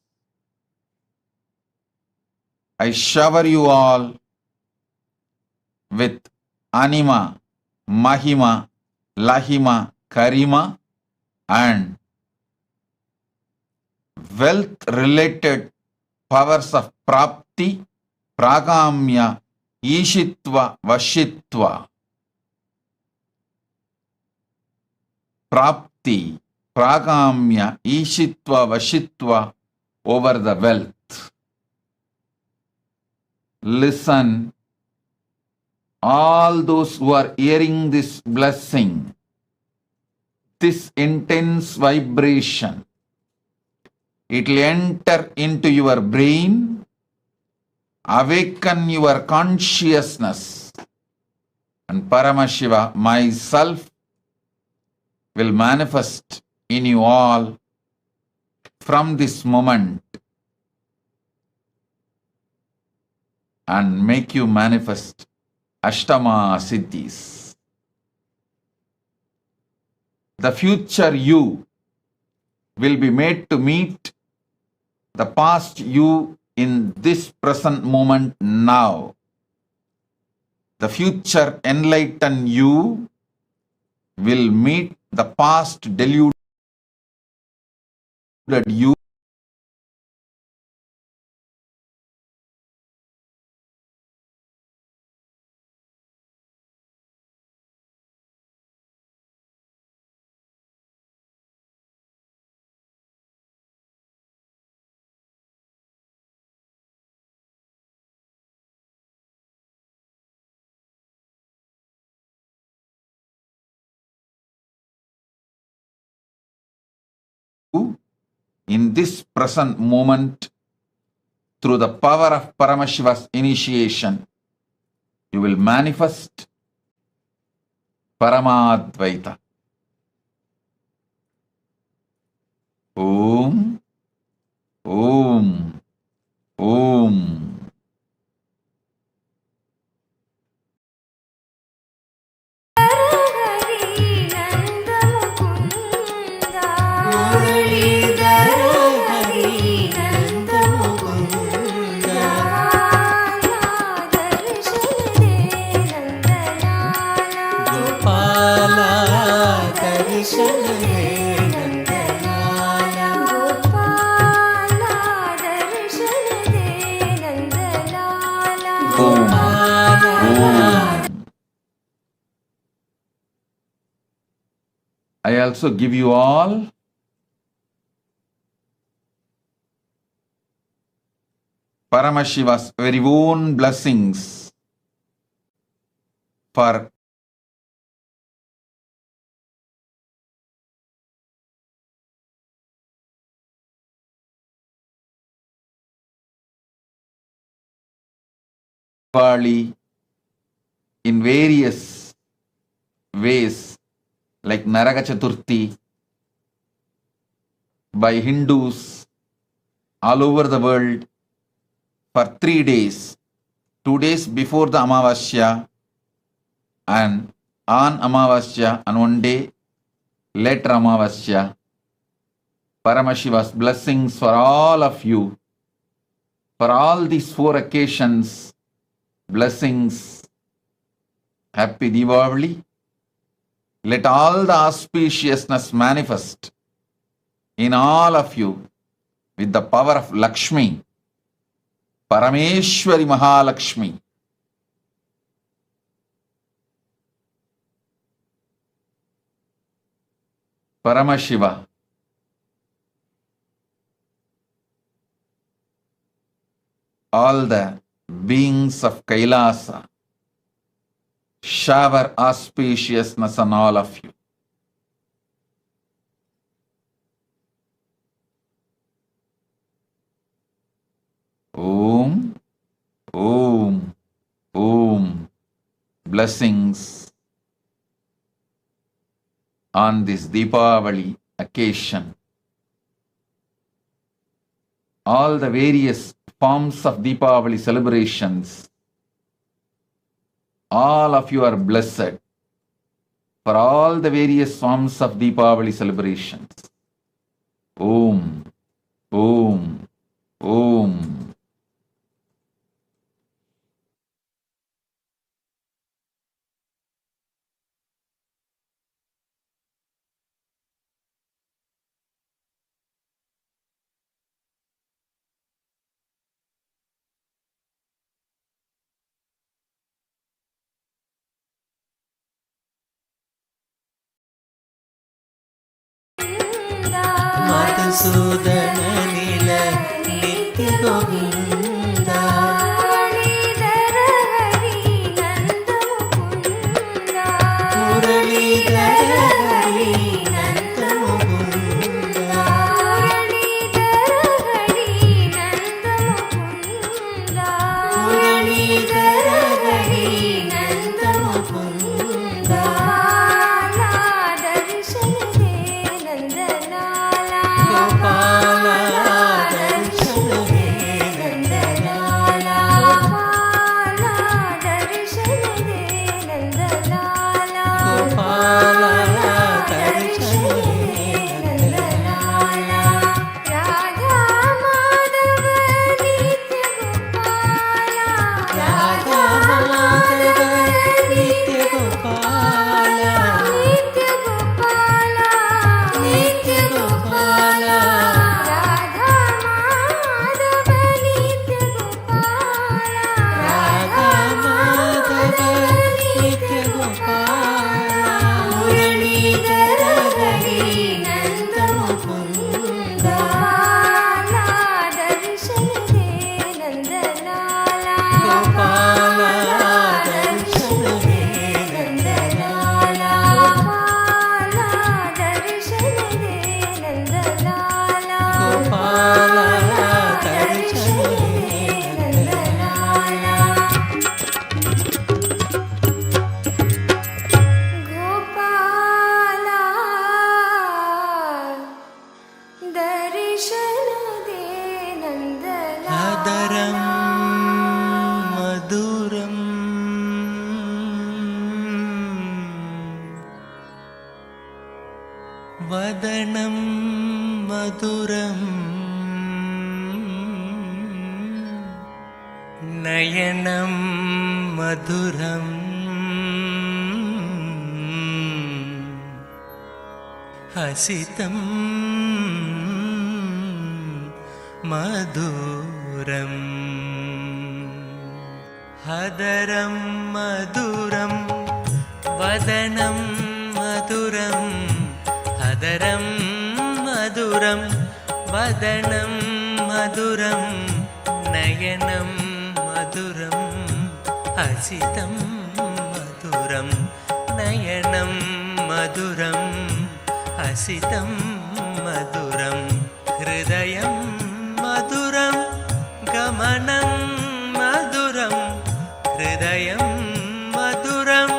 I shower you all with Anima, Mahima, Lahima, Karima and wealth related powers of Prapti, Pragamya, Ishitva, Vashitva. Prapti, Pragamya, Ishitva, Vashitva over the wealth. Listen, all those who are hearing this blessing, this intense vibration, it will enter into your brain, awaken your consciousness, and Paramashiva, myself, will manifest in you all from this moment and make you manifest Ashtama Siddhis. The future you will be made to meet the past you in this present moment now. The future enlightened you will meet the past deluded you. In this present moment, through the power of Paramashiva's initiation, you will manifest Paramadvaita. Om, Om, Om. I also give you all Paramashiva's very own blessings for Diwali in various ways, like Naraka Chaturthi, by Hindus all over the world for 3 days, 2 days before the Amavasya and on Amavasya and 1 day later Amavasya. Paramashiva's blessings for all of you. For all these 4 occasions, blessings. Happy Diwali. Let all the auspiciousness manifest in all of you with the power of Lakshmi, Parameshwari Mahalakshmi. Paramashiva, all the beings of Kailasa, shower auspiciousness on all of you. Om, Om, Om. Blessings on this Deepavali occasion. All the various forms of Deepavali celebrations, all of you are blessed for all the various forms of Deepavali celebrations. Om, Om, Om. Madhusudana నిల నిత్య గోవింద మురళీధర హరి నంద ముకుంద మురళీధర హరి నంద ముకుంద గోపాల దర్శన హే నందలాల గోపాల దర్శన హే నందలాల రాధా మాధవ నిత్య గోపాల నిత్య గోపాల రాధా మాధవ నిత్య గోపాల మురళీధర హరి నంద ముకుంద గోపాల దర్శన హే నందలాల గోపాల దర్శన హే నందలాల ఆదరం మధురం వదనం మధురం నయనం మధురం హసితం మధురం హదరం మధురం వదనం మధురం హదరం మధురం వదనం మధురం నయనం మధురం హసితం మధురం నయనం మధురం హసితం మధురం హృదయం మధురం గమనం మధురం హృదయం మధురం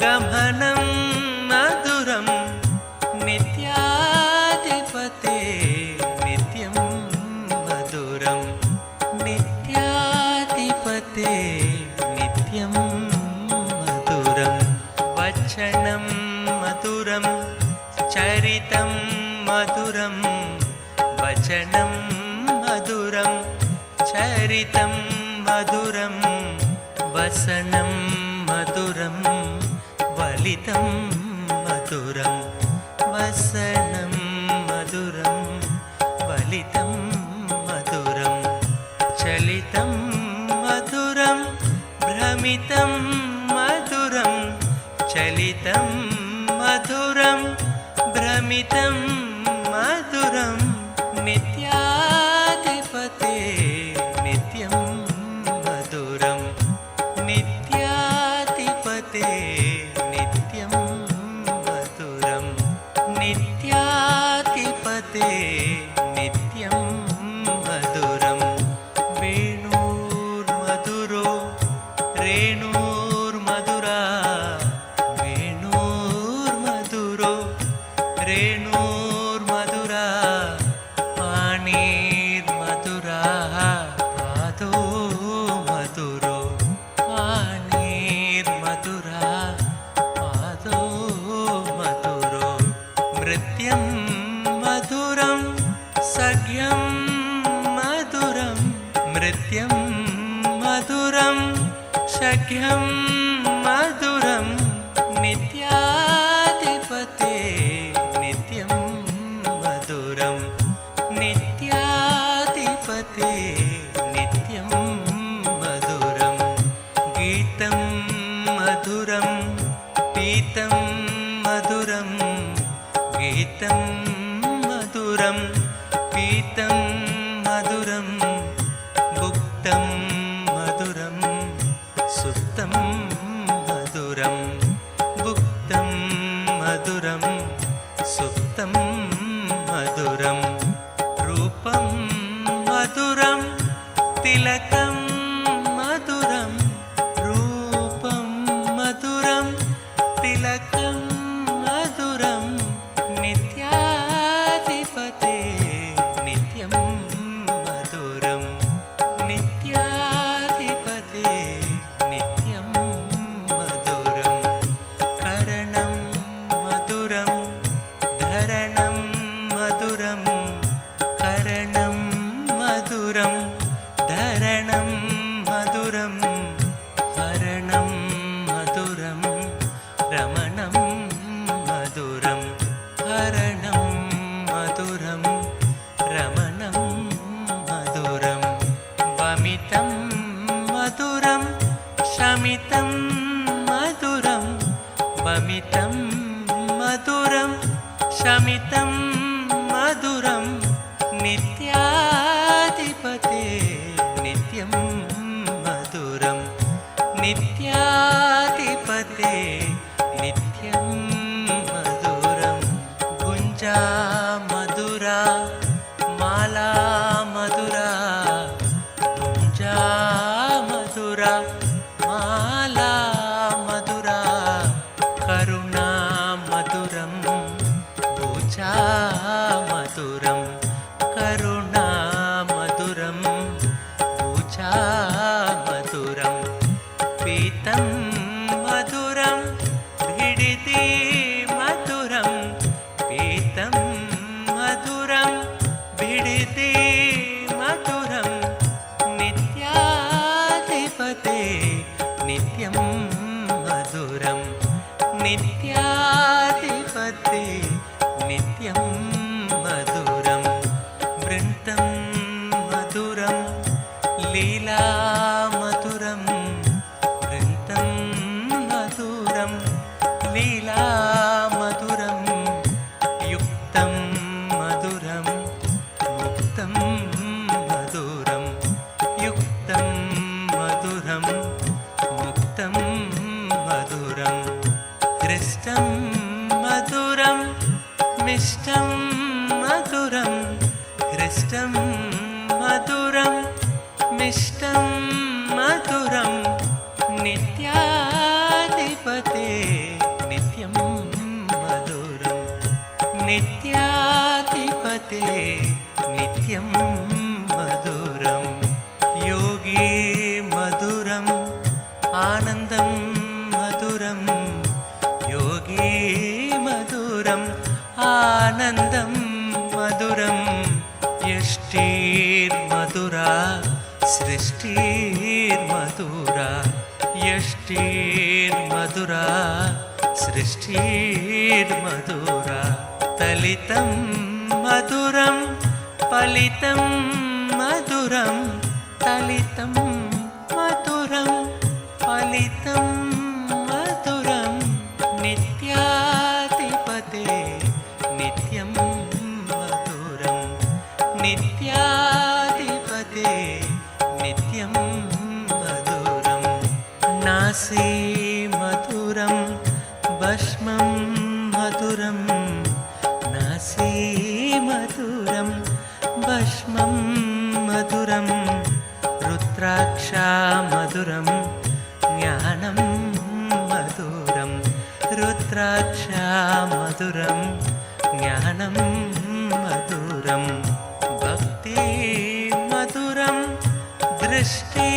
గమనం మధురం నిత్యాధిపతే నిత్యం మధురం నిత్యాధిపతే నిత్యం మధురం వచనం మధురం చరితం మధురం వచనం మధురం చరితం మధురం వసనం మధురం వలితం మధురం వసనం మధురం వలితం మధురం చలితం మధురం భ్రమితం మధురం చలితం మధురం భ్రమితం మధురం నిత్యాధిపతే నిత్యం మధురం నిత్యాధిపతే నిత్యం మధురం నిత్యాధిపతే నిత్యం మధురం వేణుర్మధురో రేణుర్మధురా వేణుర్మధురో రేణుర్మధురా పాణిర్మధురా పాదో మధురో పాణిర్మధురా పాదో మధురో నృత్యం మధురం సఖ్యం మధురం నృత్యం మధురం సఖ్యం మధురం నిత్యాధిపతే నిత్యం మధురం నిత్యాధిపతే నిత్యం మధురం గీతం మధురం పీతం మధురం గీతం మధురం మధురం శమితం మధురం వమితం మధురం శమితం మధురం నిత్యాధిపతే నిత్యం మధురం నిత్యాధిపతే నిత్యం మధురం గుంజా మధురా మాలా మధురా గుంజా మధురా మాలా మధురా కరుణా మధురం పూజా మధురం కరుణా మధురం పూజా మధురం పీతం మధురం భిడితి మధురం పీతం మధురం భిడితి మధురం నిత్యాధిపతే నిత్యం మధురం నిత్యాధిపతే నిత్యం మధురం వృంతం మధురం లీలా మధురం వృంతం మధురం లీలా మధురం యుక్తం మధురం ముక్తం మధురం యుక్తం మధురం ముక్తం మధురం హృష్టం మధురం మిష్టం మధురం హృష్టం మధురం మిష్టం మధురం నిత్యాధిపతే నిత్యం మధురం నిత్యాధిపతే నిత్యం మధురం యోగి మధురం ఆనందం మధురం యోగి మధురం ఆనందం మధురం యష్టిర్మధురా సృష్టిర్మధురా యష్టిర్మధురా సృష్టిర్మధురా తలితం మధురం ఫలితం మధురం తలితం మధురం ఫలితం మధురం నిత్యాధిపతే నిత్యం మధురం నిత్యాధిపతే నిత్యం మధురం నాసి మధురం భస్మం మధురం నాసి మధురం భస్మం మధురం రుద్రాక్ష మధురం జ్ఞానం మధురం రుద్రాక్ష మధురం జ్ఞానం మధురం భక్తి మధురం దృష్టి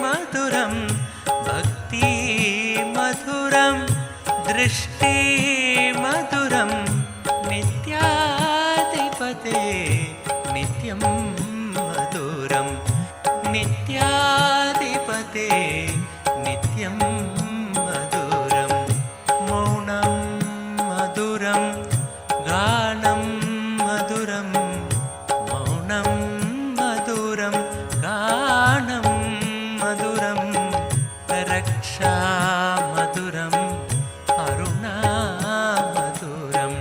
మధురం భక్తి మధురం దృష్టి మధురం నిత్యాధిపతే నిత్యం మధురం నిత్యాధిపతే నిత్యం మధురం మౌనం మధురం గానం మధురం మౌనం మధురం గానం మధురం రక్షా మధురం అరుణా మధురం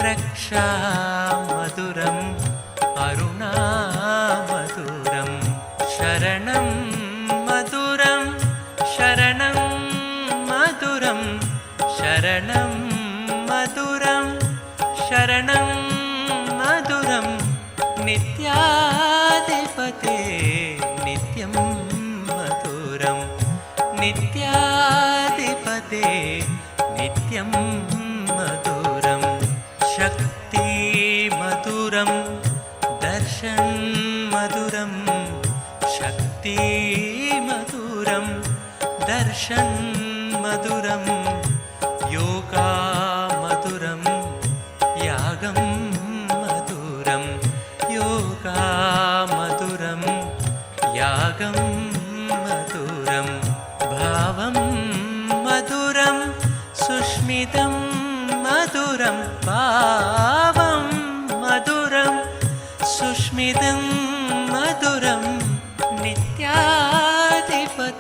రక్షా మధురం అరుణా మధురం శరణం మధురం శరణం మధురం శరణం మధురం శరణం మధురం నిత్యాధిపతే నిత్యం మధురం నిత్యాధిపతే నిత్యం మధురం శక్తి మధురం దర్శన్ మధురం శక్తి మధురం దర్శన్ మధురం యోగా మధురం యాగం మధురం యోగా మధురం యాగం మధురం భావం మధురం సుష్మితం మధురం భావం మధురం సుష్మితం మధురం నిత్యాధిపతి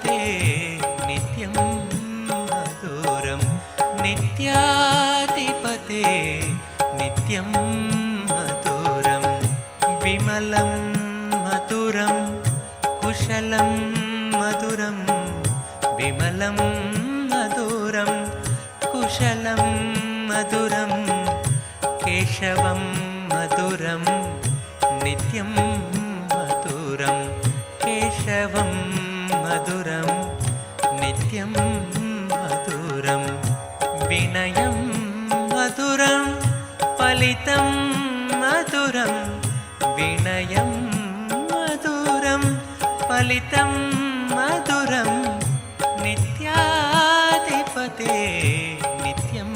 मधुरं विमलं मधुरं कुशलं मधुरं केशवं मधुरं नित्यं मधुरं केशवं मधुरं नित्यं मधुरं विनयं मधुरं फलितं मधुरं विनयं मधुरं फलितं मधुरं नित्याधिपते नित्यं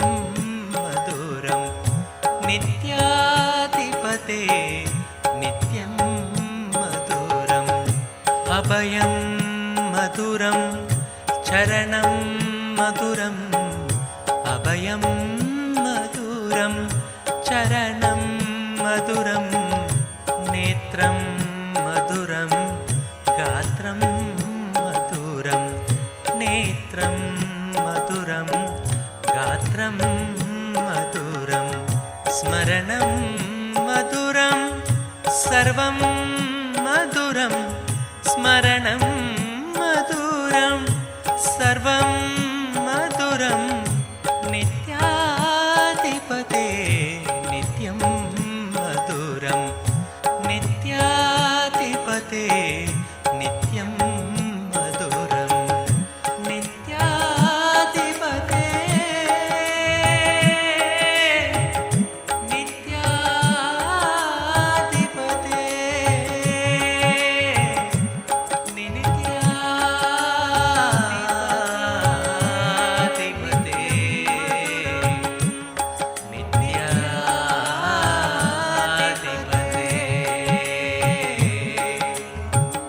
मधुरं नित्याधिपते नित्यं मधुरम् अभयं मधुरं चरणं मधुरम् अभयं मधुरं चरणं मधुरं नेत्रं मधुरं गात्रं मधुरं नेत्रं मधुरं गात्रं मधुरं स्मरणं मधुरं सर्वं मधुरं स्मरणं मधुरं सर्वं मधुरं नित्याधिपते नित्यं मधुरं नित्याधिपते नित्यं मधुरं नित्याधिपते नित्याधिपते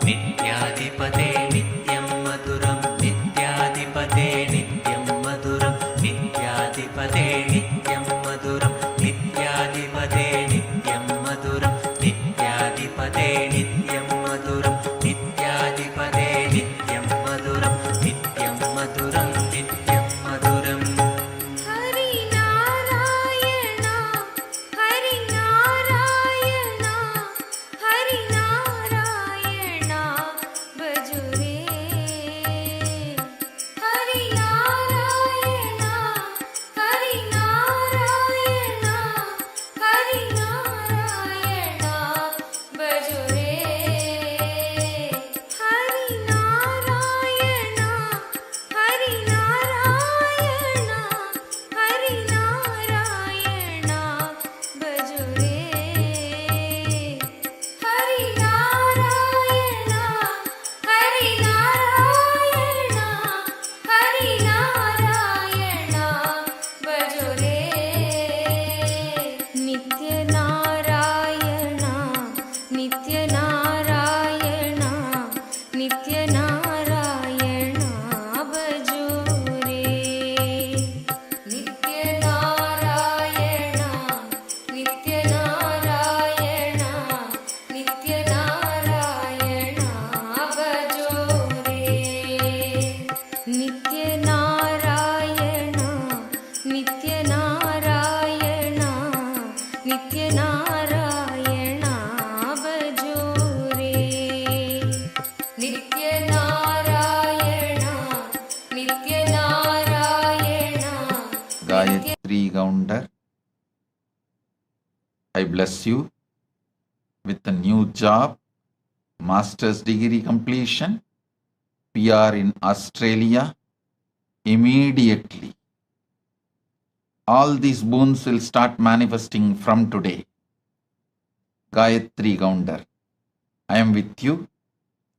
नित्याधिपते नित्यं मधुरं नित्याधिपते नित्यं मधुरं नित्याधिपते नित्यं मधुरं नित्याधिपते नित्यं मधुरं नित्याधिपते नित्यं मधुरं नित्याधिपते नित्यं मधुरं नित्यं मधुरं नित्यं मधुरम् हरि नारायण हरि नारायण हरि नारायण भजुरे हरि नारायण हरि नारायण हरि नारायण भजुरे हरि नारायण हरि नारायण हरि नारायण भजुरे हरि नारायण हरि नारायण हरि नारायण भजुरे नित्य नारायण नित्य नारायण नित्य नारायण भजुरे नित्य नारायण नित्य नारायण नित्य नारायण भजुरे नित्य नारायण नित्य नारायण नित्य नारायण भजुरे नित्य नारायण नित्य Narayan Gayatri Gounder, I bless you with a new job, master's degree completion, PR in Australia immediately. All these boons will start manifesting from today. Gayatri Gounder, I am with you,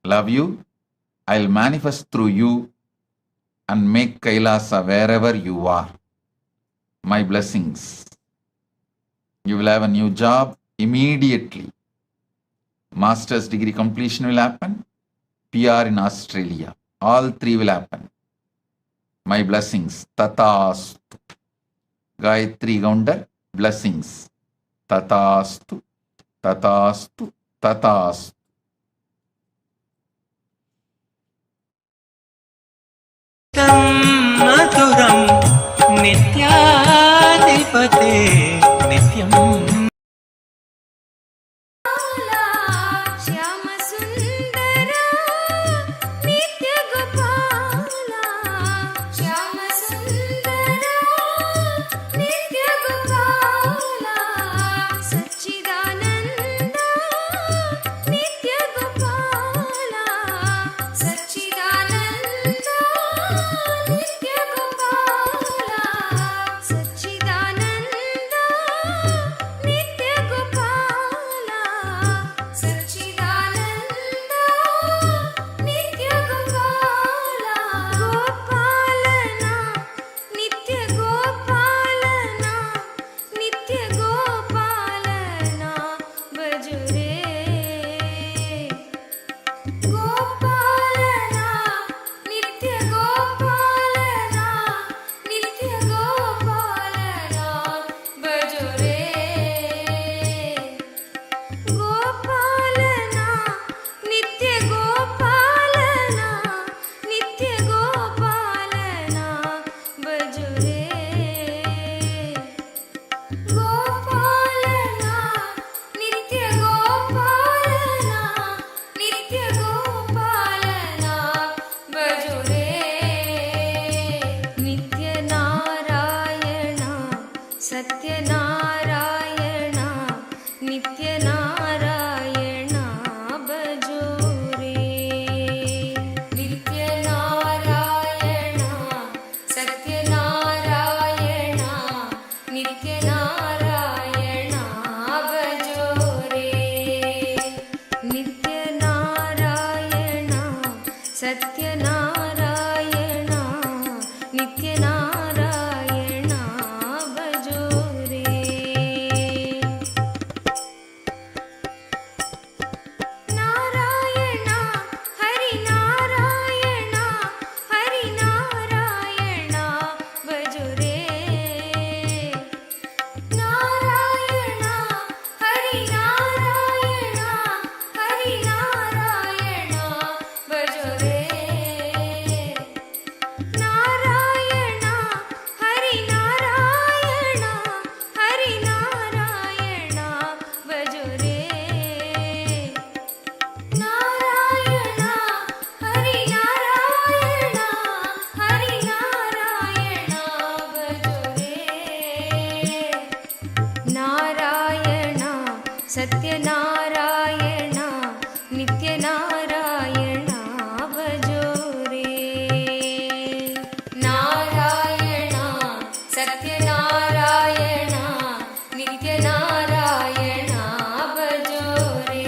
love you, I'll manifest through you and make Kailasa wherever you are. My blessings. You will have a new job immediately. Master's degree completion will happen. PR in Australia. All three will happen. My blessings. Tatastu. Gayatri Gounder, blessings. Tatastu. Tatastu. Tatastu. मधुरं नित्याधिपते नित्यं श्याम सुंदरा नित्य सत्यनारायण नित्यनारायण भजो रे नारायण हरिनारायण हरिनारायण भजो रे नारायण हरिनारायण हरिनारायण भजो रे नारायण हरिनारायण हरिनारायण भजो रे नारायण हरिनारायण हरिनारायण भजो रे नारायण सत्यनारायण नित्यनारायण भजो रे नारायण सत्यनारायण नित्यनारायण भजो रे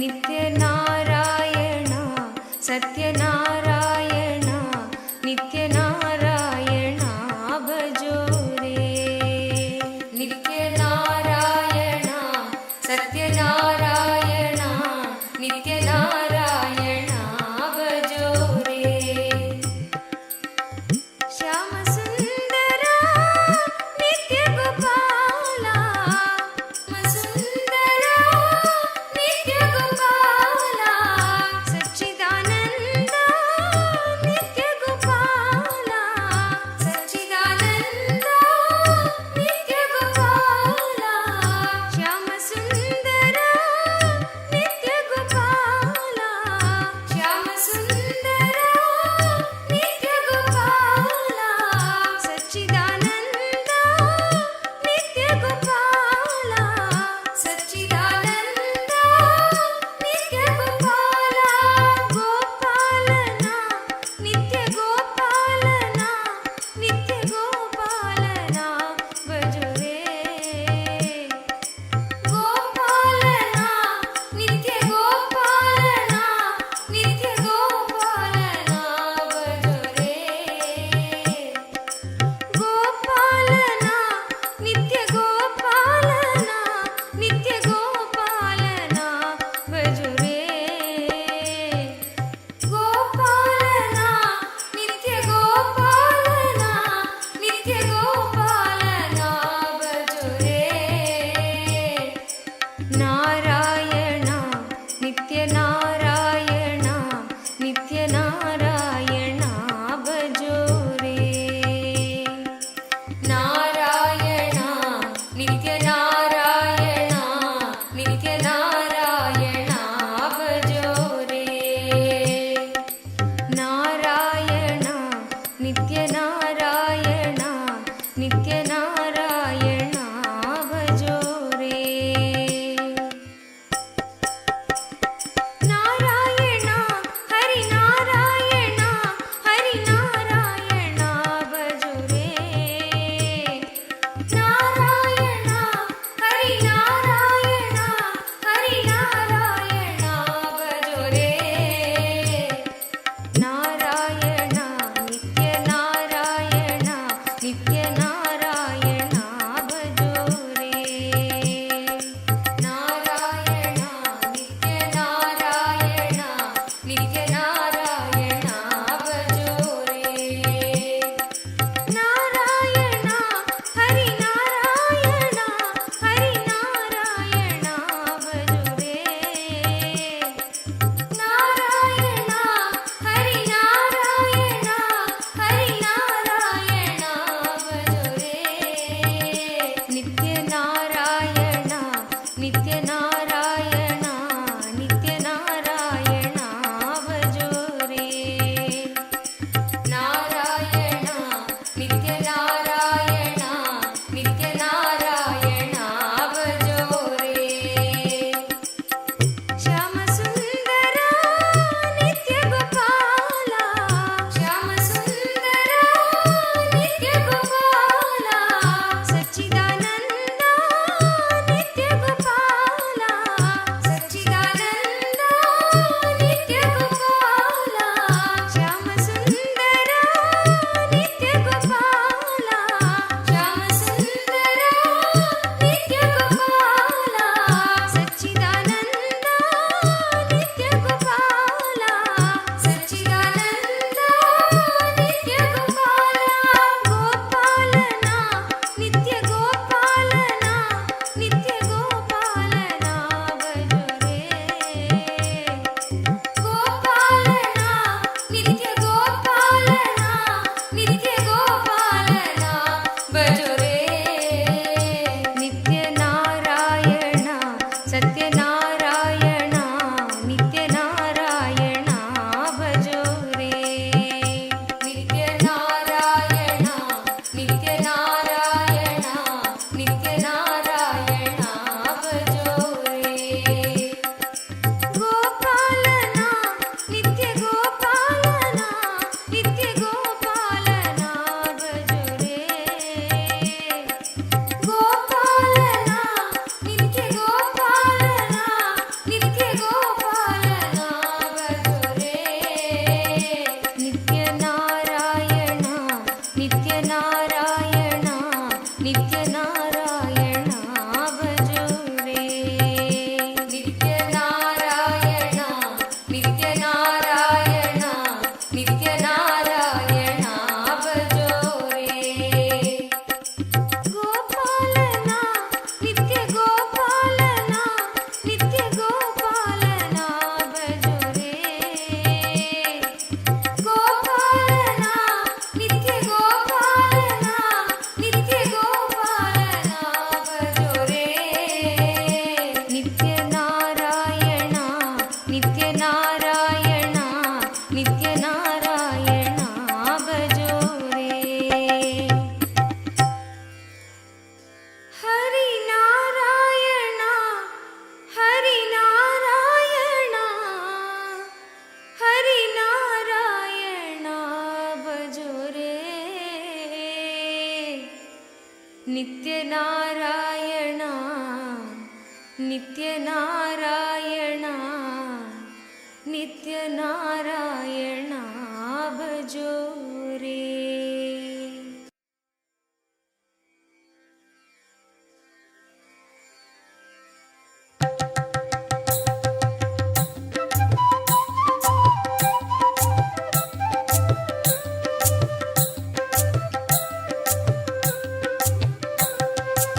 नित्यनारायण सत्यनारायण नित्यनारायण भजो रे नित्यनारायण सत्यनारायण नित्यनारायण भजो रे श्याम सुंदर नित्य गोपाला सुंदर नित्य गोपाला सच्चिदानंद ನಿತ್ಯನಾರಾಯಣ ನಿತ್ಯನಾರಾಯಣ ನಿತ್ಯನಾರಾಯಣ ಭಜೋ ರೇ.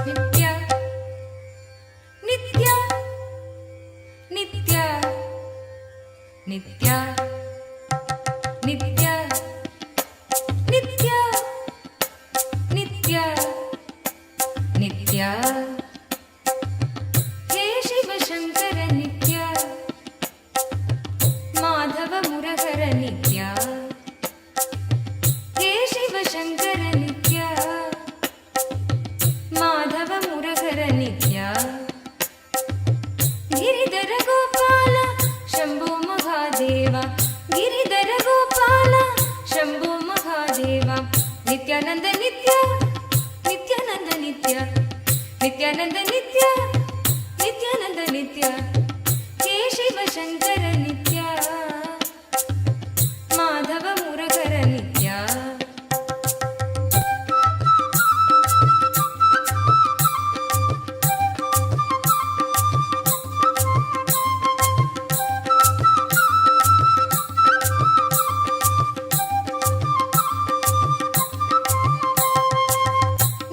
ನಿತ್ಯ ನಿತ್ಯ ನಿತ್ಯ ನಿತ್ಯ ನಿತ್ಯ ಹೇ ಶಿವಶಂಕರ ನಿತ್ಯ ಮಾಧವ ಮುರಹರ ನಿತ್ಯ ಹೇ ಶಿವಶಂಕರ ನಿತ್ಯ ಮಾಧವ ಮುರಹರ ನಿತ್ಯ ಗಿರಿಧರ ಗೋಪಾಲ ಶಂಭೋ ಮಹಾದೇವ ಗಿರಿಧರ ಗೋಪಾಲ ಶಂಭೋ ಮಹಾದೇವ ನಿತ್ಯಾನಂದ ನಿತ್ಯ ನಿತ್ಯಾನಂದ ನಿತ್ಯ ನಿತ್ಯಾನಂದ ನಿತ್ಯ ನಿತ್ಯಾನಂದ ನಿತ್ಯ ಹೇ ಶಿವಶಂಕರ ನಿತ್ಯ ಮಾಧವ ಮುರಹರ ನಿತ್ಯ.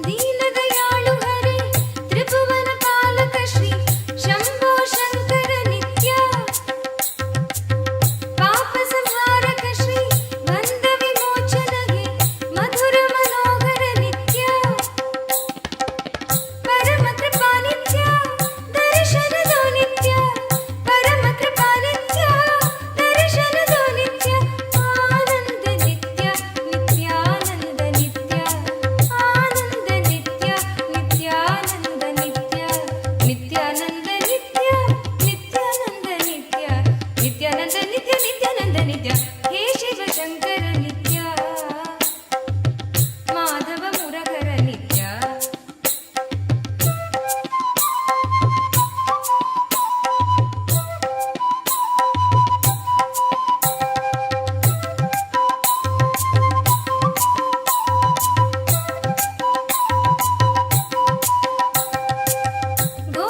ದೀನದಯಾಳು ಹರಿ ತ್ರಿಭುವನ ಪಾಲಕ ಶ್ರೀ ಶಂಭೋ ಶಂಕರ ನಿತ್ಯ ಪಾಪ ಸಂಹಾರಕ ಶ್ರೀ ಬಂಧ ವಿಮೋಚನಗೆ ಮಧುರ ಮನೋಹರ ನಿತ್ಯ ಪರಮ ಕೃಪಾ ನಿತ್ಯ ದರ್ಶನದೋ ನಿತ್ಯ ಪರಮ ಕೃಪಾ ನಿತ್ಯ ದರ್ಶನದೋ ನಿತ್ಯ ಆನಂದ ನಿತ್ಯ ನಿತ್ಯಾನಂದ ನಿತ್ಯ ಆನಂದ ನಿತ್ಯ ನಿತ್ಯಾನಂದ ನಿತ್ಯ ನಿತ್ಯಾನಂದ ನಿತ್ಯ ನಿತ್ಯಾನಂದ ನಿತ್ಯ ನಿತ್ಯಾನಂದ ನಿತ್ಯ ನಿತ್ಯಾನಂದ ನಿತ್ಯ ಹೇ ಶಿವಶಂಕರ ನಿತ್ಯ ಮಾಧವ ಮುರಹರ ನಿತ್ಯ.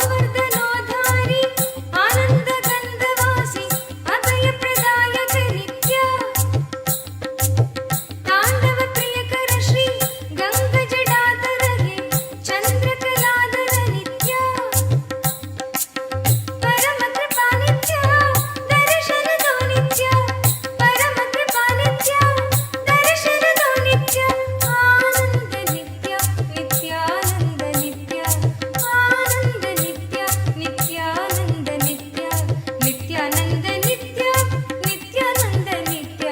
ಗೋವರ್ಧನೋದ್ಧಾರಿ ಆನಂದ ಗಂಧವಾಸಿ ಅಭಯ ಪ್ರದಾಯಕ ನಿತ್ಯ ತಾಂಡವ ಪ್ರಿಯಕರ ಶ್ರೀ ಗಂಗ ಜಡಾಧರಗೆ ಚಂದ್ರಕಲಾಧರ ನಿತ್ಯ ಪರಮ ಕೃಪಾ ನಿತ್ಯ ದರ್ಶನದೋ ನಿತ್ಯ ಪರಮ ಕೃಪಾ ನಿತ್ಯ ದರ್ಶನದೋ ನಿತ್ಯ ಆನಂದ ನಿತ್ಯ ನಿತ್ಯಾನಂದ ನಿತ್ಯ ಆನಂದ ನಿತ್ಯ ನಿತ್ಯಾನಂದ ನಿತ್ಯ ನಿತ್ಯಾನಂದ ನಿತ್ಯ ನಿತ್ಯಾನಂದ ನಿತ್ಯ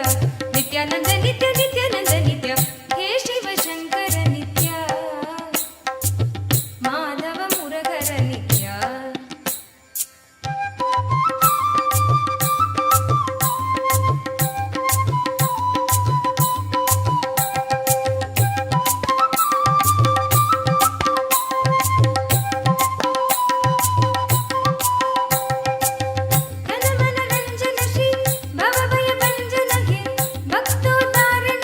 ನಿತ್ಯಾನಂದ ನಿತ್ಯ ನಿತ್ಯಾನಂದ ನಿತ್ಯ ಹೇ ಶಿವಶಂಕರ ನಿತ್ಯ ಮಾಧವ ಮುರಹರ ನಿತ್ಯ. ಘನ ಮನರಂಜನ ಶ್ರೀ ಭವ ಭಯ ಭಂಜನಗೆ ಭಕ್ತೋದ್ಧಾರಣ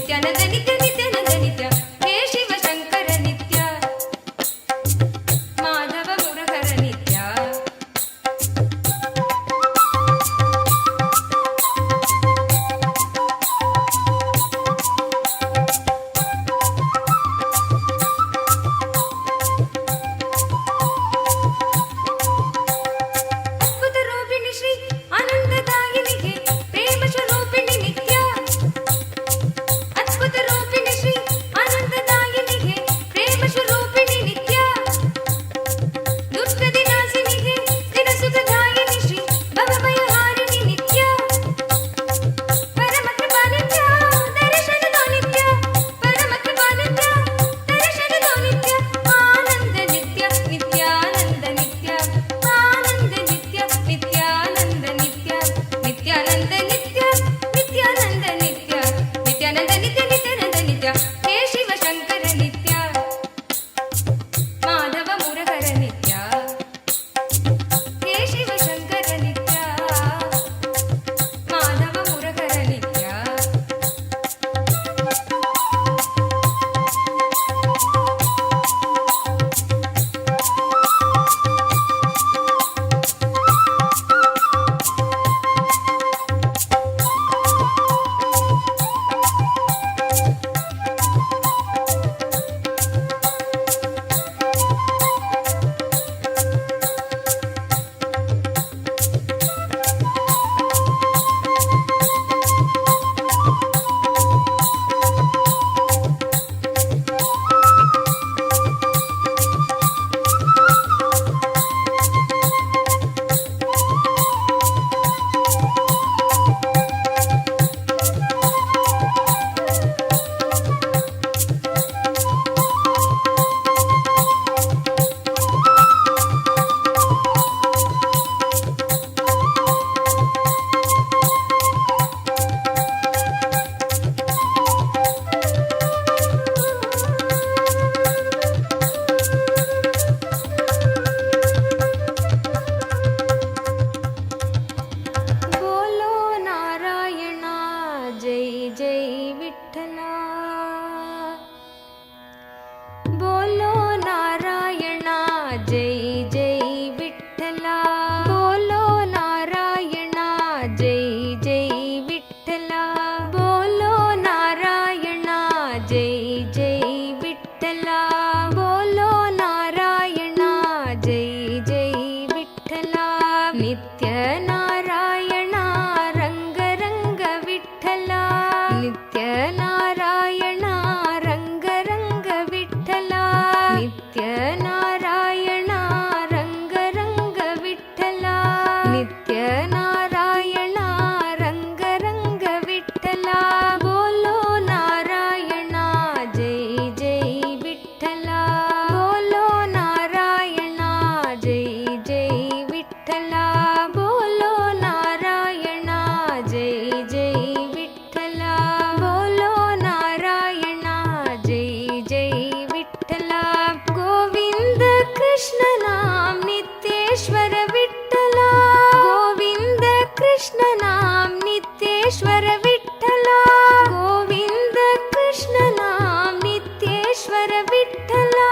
नित्यानन्द नित्य नित्यानन्द नित्य हे शिव शङ्कर नित्य माधव मुरहर नित्य अद्भुत रूपिणि श्री आनन्ददायिनिगे प्रेम स्वरूपिणि नित्य अद्भुत रूपिणि श्री आनन्ददायिनिगे प्रेम स्वरूपिणि नित्य दुष्टदिनाशिनिगे स्थिरसुखदायिनि श्री भवभयहारिणि नित्य परमकृपा नित्य दर्शन दो नित्य परमकृपा नित्य दर्शन दो नित्य आनन्द नित्य नित्यानन्द नित्य आनन्द नित्य नित्यानन्द नित्य नित्यानन्द नित्य नित्यानन्द नित्य नित्यानन्द नित्य नित्यानन्द नित्य हे शिव शङ्कर नित्य माधव मुरहर नित्य हे शिव शङ्कर नित्य माधव मुरहर नित्य बोलो नारायणा जय जय विठ्ठला बोलो नारायणा जय जय विठ्ठला बोलो नारायणा जय जय विठ्ठला बोलो नारायणा जय जय विठ्ठला बोलो नारायणा जय जय विठ्ठला नित्य नारायणा रंग रंग विठ्ठला नित्य नारायणा रंग रंग विठ्ठला नित्य नारायणा रंग रंग विठ्ठला नित्य नारायणा रंग रंग विठ्ठला बोलो नारायणा जय जय विठ्ठला बोलो नारायणा जय जय विठ्ठला बोलो नारायणा जय जय विठ्ठला बोलो नारायणा जय जय विठ्ठला गोविंद कृष्ण नाम नित्येश्वर विठ्ठला गोविंद कृष्ण नाम नित्येश्वर विठ्ठला गोविंद कृष्ण नाम नित्येश्वर विठ्ठला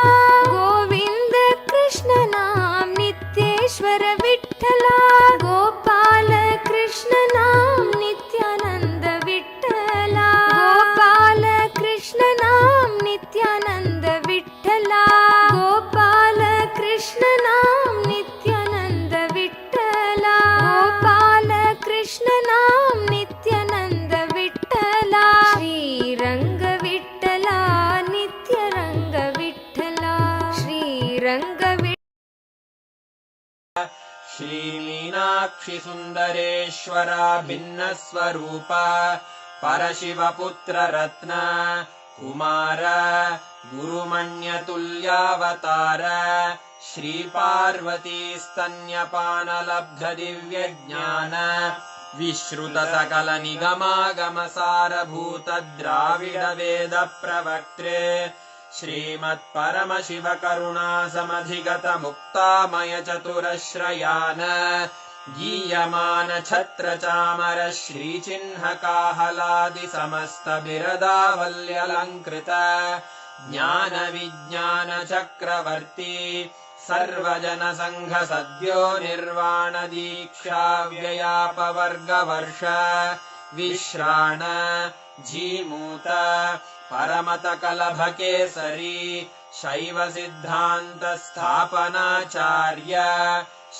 गोविंद कृष्ण नाम नित्येश्वर विठ्ठला गोपाल कृष्ण नाम नित्यानंद विठ्ठला गोपाल कृष्ण नाम नित्यानंद विठ्ठला गोपाल कृष्ण नाम नित्यानंद विठ्ठला गोपाल कृष्ण नाम नित्यानंद विठ्ठला श्रीरंग विठ्ठला नित्य रंग विठ्ठला श्रीरंग श्रीमीनाक्षि सुन्दरेश्वरा भिन्नस्वरूप परशिवपुत्र रत्न कुमार गुरुमण्यतुल्यावतार श्रीपार्वती स्तन्यपानलब्ध दिव्यज्ञान विश्रुत सकल निगमागमसारभूत द्राविड वेद प्रवक्त्रे श्रीमत् परमशिव करुणा समधिगत मुक्तामय चतुरश्रयान गीयमान छत्र चामर श्रीचिह्न काहलादि समस्त बिरदावल्यलङ्कृत ज्ञान विज्ञान चक्रवर्ती सर्वजन संघ सद्यो निर्वाण दीक्षा व्ययापवर्गवर्ष विश्राण जीमूत परमत कलभ केसरी शैव सिद्धान्त स्थापनाचार्य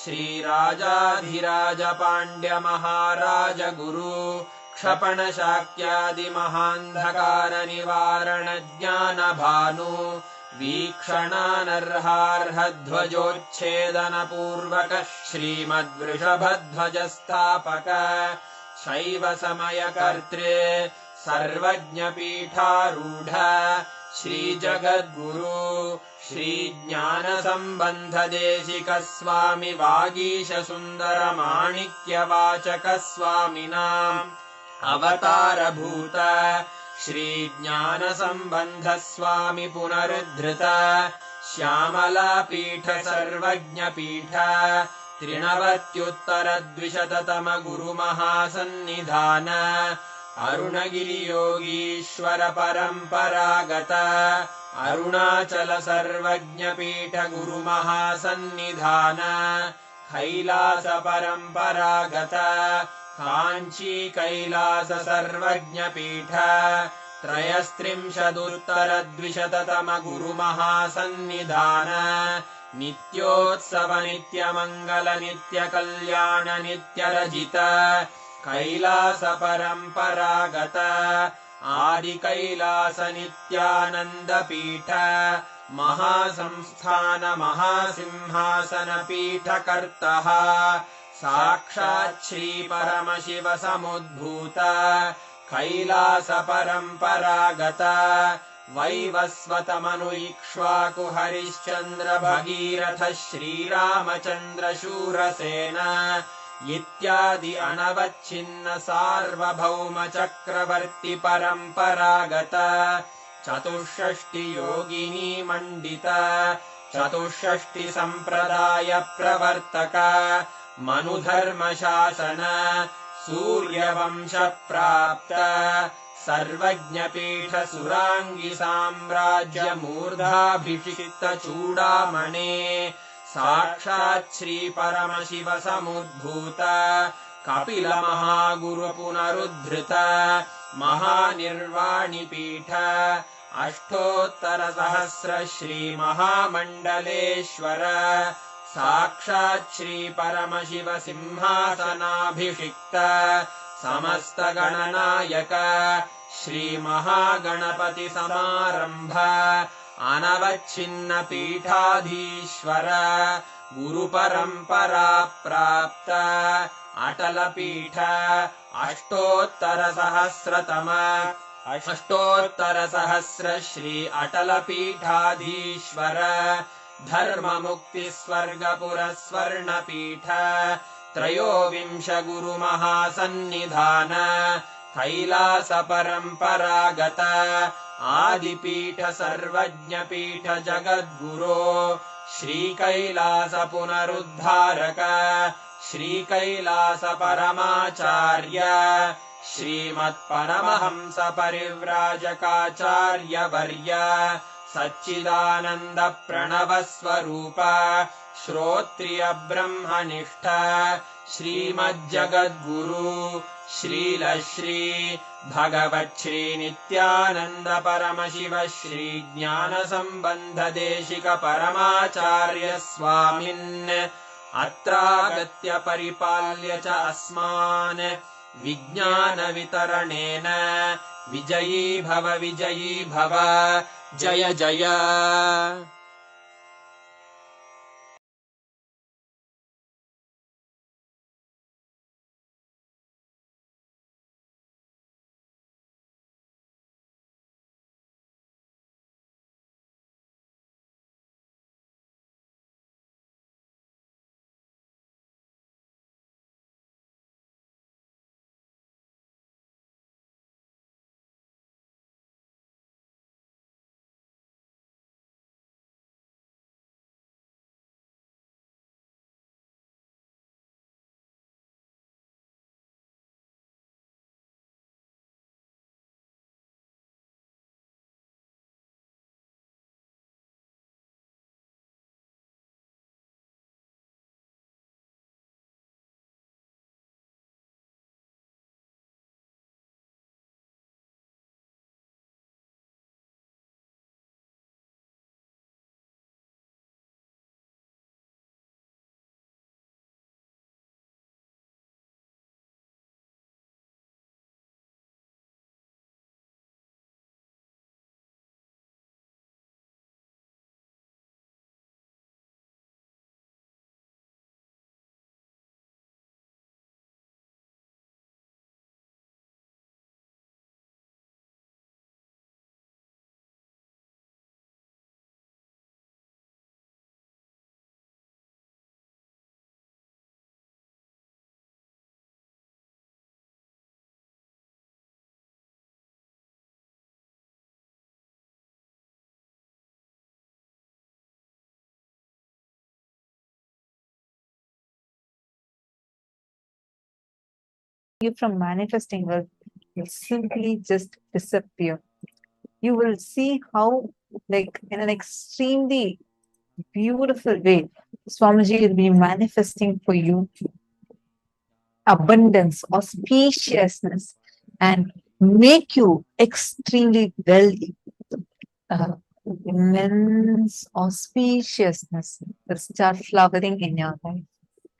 श्रीराजाधिराज पाण्ड्य महाराज गुरु क्षपण शाक्यादि महान्धकार निवारण ज्ञान भानु वीक्षणानर्हार्हध्वजोच्छेदन पूर्वक श्रीमद्वृषभध्वज स्थापक शैव समय कर्तृ सर्वज्ञ पीठारूढ श्री जगद्गुरु श्री ज्ञान संबंध देशिक स्वामी वागीश सुंदर माणिक्य वाचक स्वामिनाम् अवतार भूत श्री ज्ञान संबंध स्वामी पुनरुद्धृत श्यामला पीठ सर्वज्ञ पीठ त्रिनवत्युत्तर द्विशततम गुरु महासन्निधान अरुणगिरि योगीश्वर परम्परागत अरुणाचल सर्वज्ञ पीठ गुरु महासन्निधान कैलास परम्परागत काञ्ची कैलास सर्वज्ञ पीठ त्रयस्त्रिंशदुत्तर द्विशततम गुरु महासन्निधान नित्योत्सव नित्य मंगल नित्य कल्याण नित्य रजित कैलास परम्परागत आदि कैलास नित्यानंद पीठ महासंस्थान महासिंहासन पीठ कर्तः साक्षात् श्री परमशिव समुद्भूत कैलास परम्परागत वैवस्वत मनु इक्ष्वाकु हरिश्चंद्र भगीरथ श्रीरामचंद्र शूरसेन इत्यादि अनवच्छिन्न सार्वभौम चक्रवर्ति परम्परागत चतुष्षष्टि योगिनी मंडित चतुष्षष्टि संप्रदाय प्रवर्तक मनुधर्म शासन सूर्यवंश प्राप्त सर्वज्ञ पीठ सुरांगी साम्राज्य मूर्धाभिषिक्त चूडामणे साक्षात् श्री परमशिव समुद्भूत कपिल महागुरु पुनरुद्धृत महानिर्वाणि पीठ अष्टोत्तर सहस्र श्री महामण्डलेश्वर साक्षात् श्री परमशिव सिंहासनाभिषिक्त समस्त गणनायक श्री महागणपति समारंभ अनवच्छिन्न पीठाधीश्वर गुरु परंपरा प्राप्त अटल पीठ अष्टोत्तर सहस्र श्री अटल पीठाधीश्वर धर्म मुक्ति स्वर्गपुर स्वर्ण पीठ त्रयोविंश गुरु महासन्निधान कैलास परम्परागत आदिपीठ सर्वज्ञ पीठ जगद्गुरो श्री कैलास पुनरुद्धारक श्री कैलास परमाचार्य श्रीमत्परमहंस परिव्राजकाचार्य वर्य सच्चिदानंद प्रणव स्वरूप श्रोत्रिय ब्रह्मनिष्ठ श्रीमज्जगद्गुरु श्रील श्री भगवच्छ्री नित्यानंद परमशिव श्री ज्ञान संबंध देशिक परमाचार्य स्वामिन् अत्रागत्य परिपाल्य च अस्मान् विज्ञान वितरणेन विजयी भव जय जय। you from manifesting wealth will simply just disappear. You will see how, like, in an extremely beautiful way, Swamiji will be manifesting for you abundance, auspiciousness, and make you extremely wealthy. Immense auspiciousness will start flowering in your life,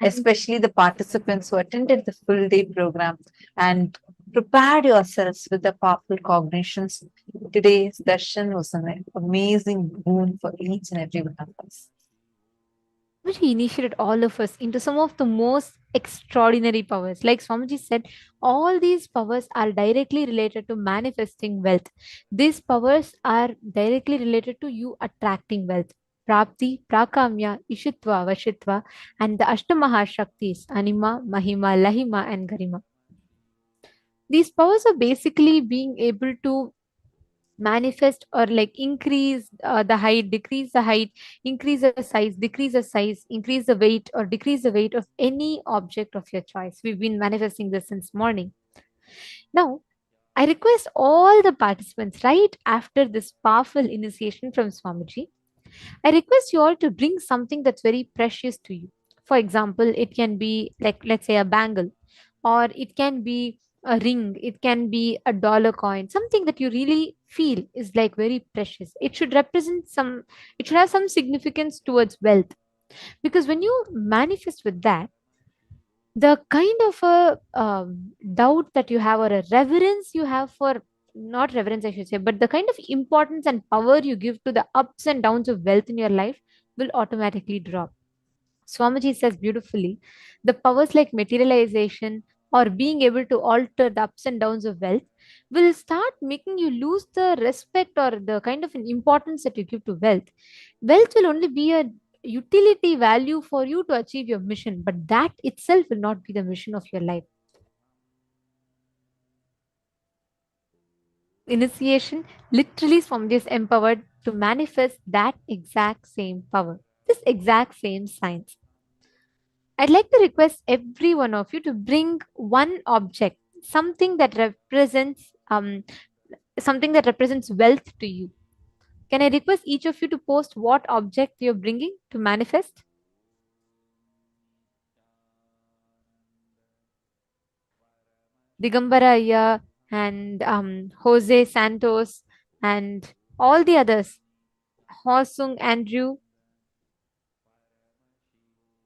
especially the participants who attended the full day program and prepared yourselves with the powerful cognitions. Today's darshan was an amazing boon for each and every one of us. Swamiji initiated all of us into some of the most extraordinary powers. Like Swamiji said, all these powers are directly related to manifesting wealth. These powers are directly related to you attracting wealth. Prapti, Prakamya, Ishitva, Vashitva, and the Ashtamaha Shaktis, Anima, Mahima, Lahima, and Garima. These powers are basically being able to manifest or like increase the height, decrease the height, increase the size, decrease the size, increase the weight or decrease the weight of any object of your choice. We've been manifesting this since morning. Now, I request all the participants right after this powerful initiation from Swamiji, I request you all to bring something that's very precious to you. For example, it can be like, let's say, a bangle, or it can be a ring, it can be a dollar coin, something that you really feel is like very precious. It should represent some, it should have some significance towards wealth. Because when you manifest with that, the kind of a doubt that you have or a reverence you have for, not reverence I should say, but the kind of importance and power you give to the ups and downs of wealth in your life will automatically drop. Swamiji says beautifully, the powers like materialization or being able to alter the ups and downs of wealth will start making you lose the respect or the kind of an importance that you give to wealth. Wealth will only be a utility value for you to achieve your mission, but that itself will not be the mission of your life. Initiation literally Swamiji is empowered to manifest that exact same power, this exact same science. I'd like to request every one of you to bring one object, something that represents wealth to you. Can I request each of you to post what object you're bringing to manifest? Digambara Ayya and Jose Santos and all the others. Hosung Andrew.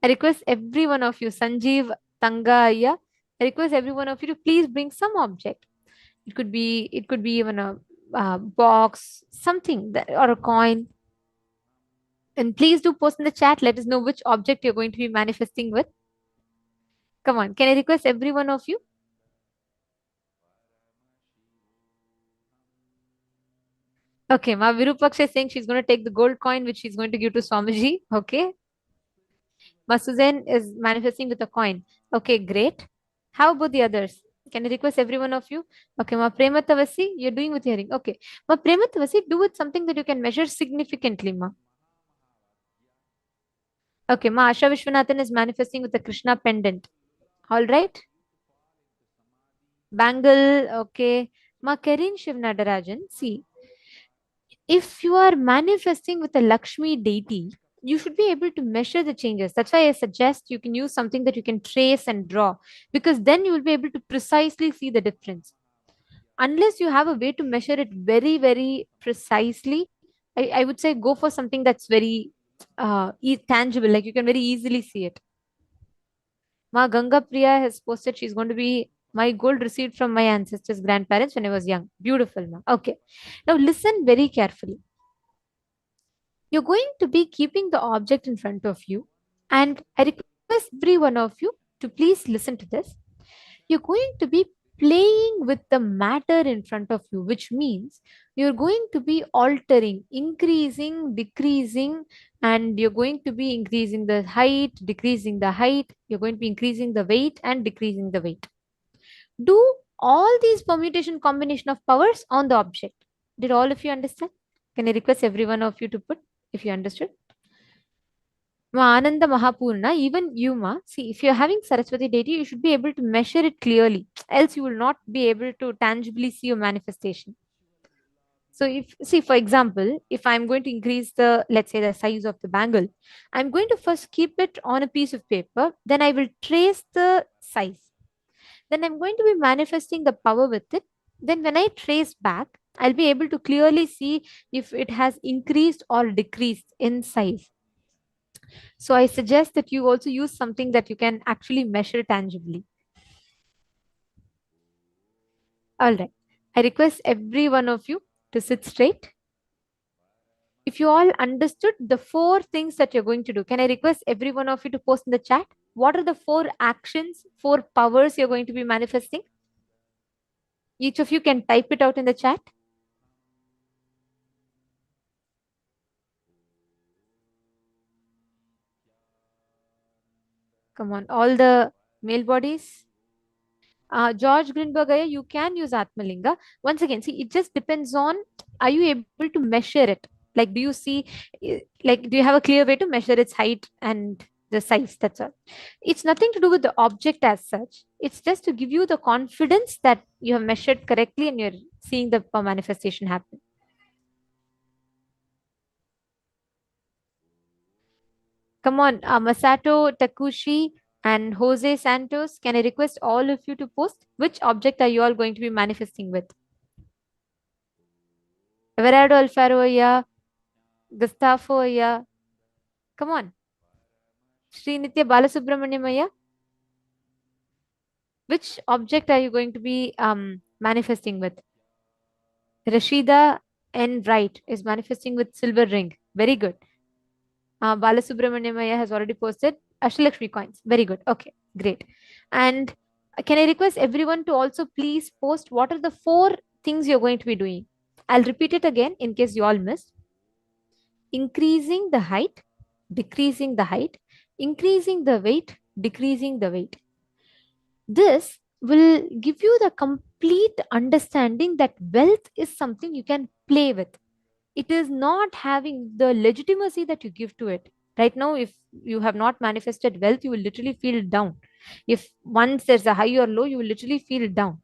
I request every one of you, Sanjeev Tanga Ayya. I request every one of you to please bring some object. It could be even a box, something that, or a coin. And please do post in the chat. Let us know which object you're going to be manifesting with. Come on, can I request every one of you? Okay, Ma Virupaksha is saying she's going to take the gold coin, which she's going to give to Swamiji. Okay. Ma Suzanne is manifesting with a coin. Okay, great. How about the others? Can I request every one of you? Okay, Ma Prematavasi, you're doing with hearing. Okay. Ma Prematavasi, do with something that you can measure significantly, Ma. Okay, Ma Asha Vishwanathan is manifesting with a Krishna pendant. All right. Bangle, okay. Ma Karin Shivnadarajan, see, if you are manifesting with a Lakshmi deity, you should be able to measure the changes. That's why I suggest you can use something that you can trace and draw, because then you will be able to precisely see the difference. Unless you have a way to measure it very, very precisely, I would say go for something that's very tangible, like you can very easily see it. Ma Ganga Priya has posted she's going to be my gold received from my ancestors' grandparents when I was young. Beautiful, ma. Okay. Now listen very carefully. You're going to be keeping the object in front of you, and I request every one of you to please listen to this. You're going to be playing with the matter in front of you, which means you're going to be altering, increasing, decreasing, and you're going to be increasing the height, decreasing the height, you're going to be increasing the weight and decreasing the weight. Do all these permutation combination of powers on the object. Did all of you understand? Can I request every one of you to put if you understood? Ananda Mahapurna, even you, Ma, see, if you're having Saraswati deity, you should be able to measure it clearly. Else, you will not be able to tangibly see your manifestation. So, if, see, for example, if I'm going to increase the, let's say, the size of the bangle, I'm going to first keep it on a piece of paper, then I will trace the size. Then I'm going to be manifesting the power with it. Then, when I trace back, I'll be able to clearly see if it has increased or decreased in size. So I suggest that you also use something that you can actually measure tangibly. All right. I request every one of you to sit straight. If you all understood the 4 things that you're going to do, can I request every one of you to post in the chat? What are the 4 actions, 4 powers you're going to be manifesting? Each of you can type it out in the chat. Come on, all the male bodies. George Greenberg, you can use Atmalinga. Once again, see, it just depends on, are you able to measure it? Like, do you see, like, do you have a clear way to measure its height and the size? That's all. It's nothing to do with the object as such. It's just to give you the confidence that you have measured correctly and you're seeing the manifestation happen. Come on, Masato Takushi and Jose Santos, can I request all of you to post? Which object are you all going to be manifesting with? Everardo Alfaro, Gustavo, come on. Srinitya Balasubramanyam, which object are you going to be manifesting with? Rashida N. Wright is manifesting with silver ring. Very good. Balasubramanyam has already posted Ashtalakshmi coins. Very good. Okay, great. And can I request everyone to also please post what are the 4 things you're going to be doing? I'll repeat it again in case you all missed. Increasing the height, decreasing the height, increasing the weight, decreasing the weight. This will give you the complete understanding that wealth is something you can play with. It is not having the legitimacy that you give to it. Right now, if you have not manifested wealth, you will literally feel down. If once there's a high or low, you will literally feel down.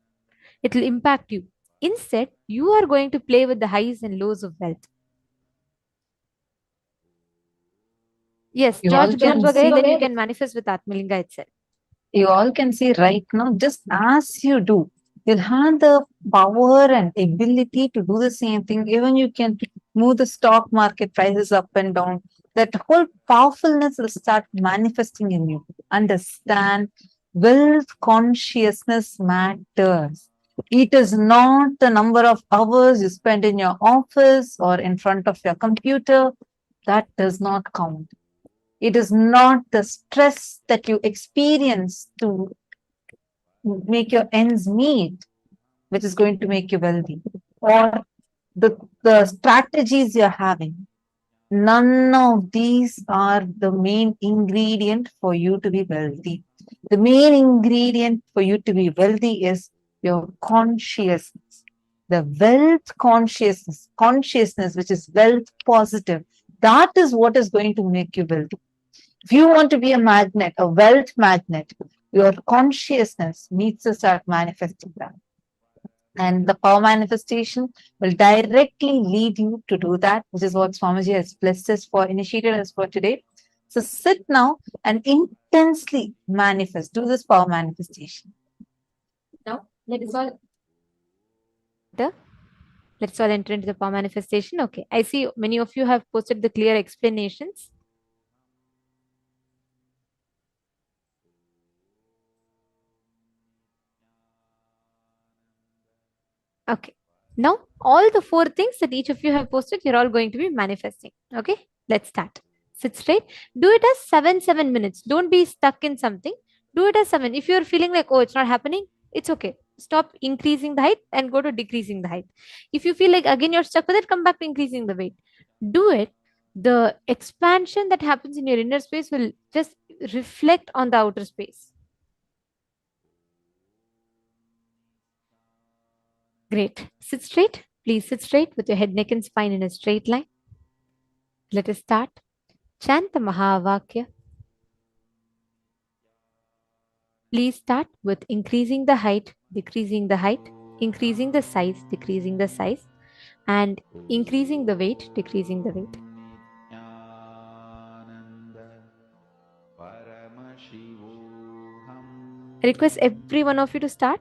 It will impact you. Instead, you are going to play with the highs and lows of wealth. Yes, You all George can Greenberg, see- then you can manifest with Atmalinga itself. You all can see right now, just as you do, you'll have the power and ability to do the same thing. Even you can move the stock market prices up and down. That whole powerfulness will start manifesting in you. Understand, wealth consciousness matters. It is not the number of hours you spend in your office or in front of your computer. That does not count. It is not the stress that you experience to make your ends meet, which is going to make you wealthy, or the strategies you're having. None of these are the main ingredient for you to be wealthy. The main ingredient for you to be wealthy is your consciousness. The wealth consciousness, which is wealth positive, that is what is going to make you wealthy. If you want to be a magnet, a wealth magnet, your consciousness needs to start manifesting that. And the power manifestation will directly lead you to do that, which is what Swamiji has blessed us for, initiated us for today. So sit now and intensely manifest, do this power manifestation. Now, let us all Let's all enter into the power manifestation. Okay, I see many of you have posted the clear explanations. Okay, now all the 4 things that each of you have posted, you're all going to be manifesting. Okay, let's start. Sit straight. Do it as 7 minutes. Don't be stuck in something. Do it as 7. If you're feeling like, oh, it's not happening, it's okay. Stop increasing the height and go to decreasing the height. If you feel like again you're stuck with it, come back to increasing the weight. Do it. The expansion that happens in your inner space will just reflect on the outer space. Great. Sit straight. Please sit straight with your head, neck, and spine in a straight line. Let us start. Chant the Mahavakya. Please start with increasing the height, decreasing the height, increasing the size, decreasing the size, and increasing the weight, decreasing the weight. I request every one of you to start.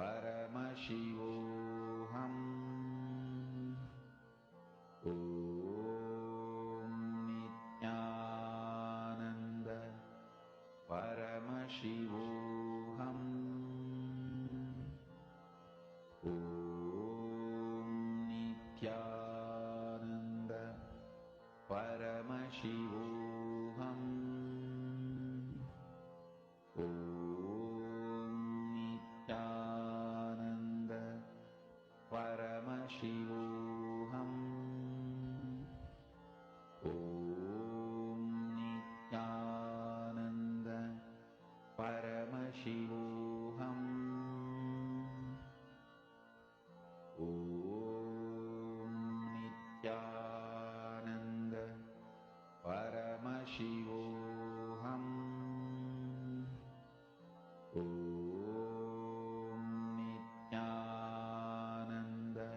Paramashivoham. Om Nithyananda Paramashivoham. Om Nithyananda Paramashivoham. Om Nithyananda Paramashivoham. Om Nithyananda Paramashivoham. Om Nithyananda Paramashivoham. Om Nithyananda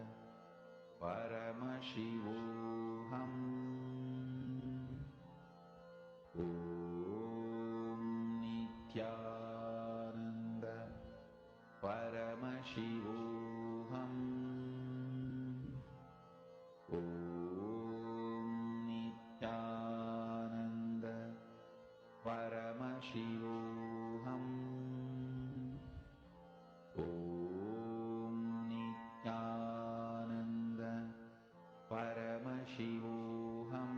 Paramashivoham. Om Nithyananda Paramashivoham. Om Nithyananda Paramashivoham.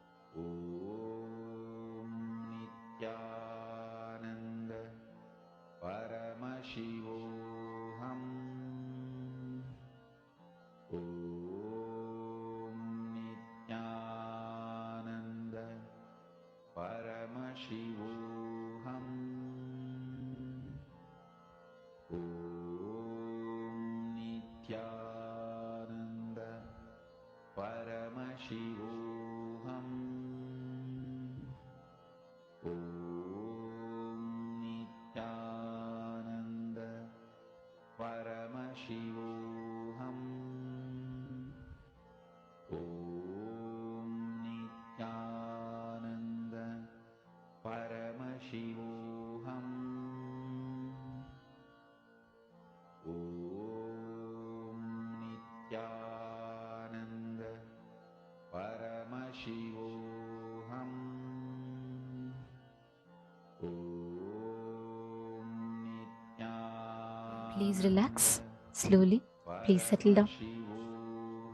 Om Nithyananda Paramashivoham. Om Nithyananda Paramashivoham. Om Nithyananda Paramashivoham. Om Nithyananda Paramashivoham. Om Nithyananda Paramashivoham. Om Nithyananda Paramashivoham. Om Nithyananda Paramashivoham. Om Nithyananda Please relax slowly. Please settle down.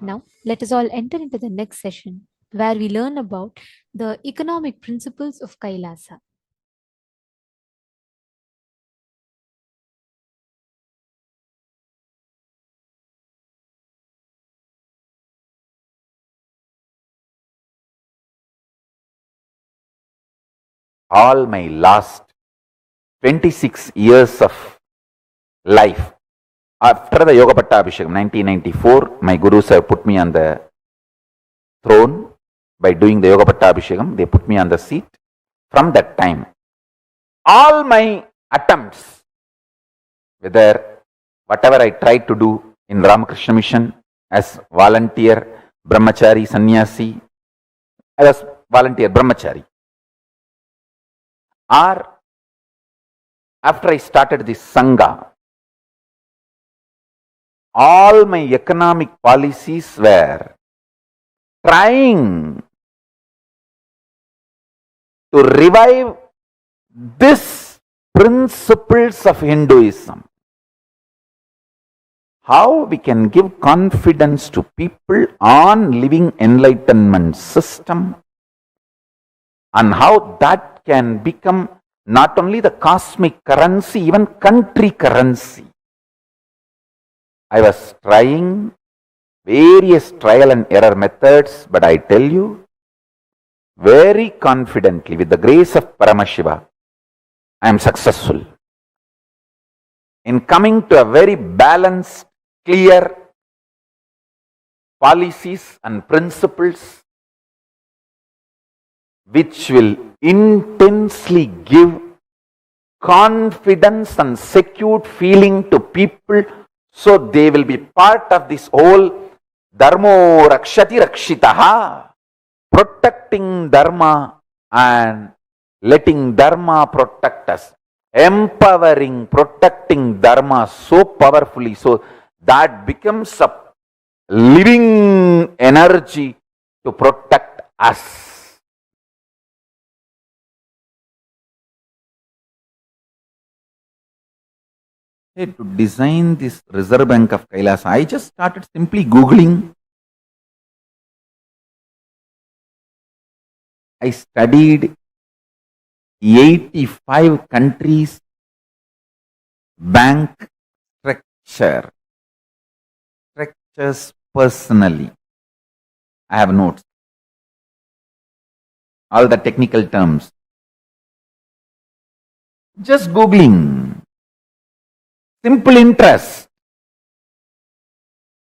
Now, let us all enter into the next session where we learn about the economic principles of Kailasa. All my last 26 years of life, after the Yoga Pattabhishekam 1994, my gurus have put me on the throne. By doing the Yoga Pattabhishekam, they put me on the seat. From that time, all my attempts, whatever I tried to do in Ramakrishna Mission as volunteer, brahmachari, sannyasi, I was volunteer brahmachari. Or after I started this Sangha, all my economic policies were trying to revive these principles of Hinduism. How we can give confidence to people on living enlightenment system, and how that can become not only the cosmic currency, even country currency. I was trying various trial and error methods, but I tell you, very confidently, with the grace of Paramashiva, I am successful in coming to a very balanced, clear policies and principles which will intensely give confidence and secured feeling to people, so they will be part of this whole Dharmo Rakshati Rakshitaha, protecting Dharma and letting Dharma protect us. empowering, protecting dharma so powerfully, so that becomes a living energy to protect us. Hey, to design this Reserve Bank of Kailasa, I just started simply Googling. I studied 85 countries' bank structures personally. I have notes, all the technical terms. Just Googling, simple interest,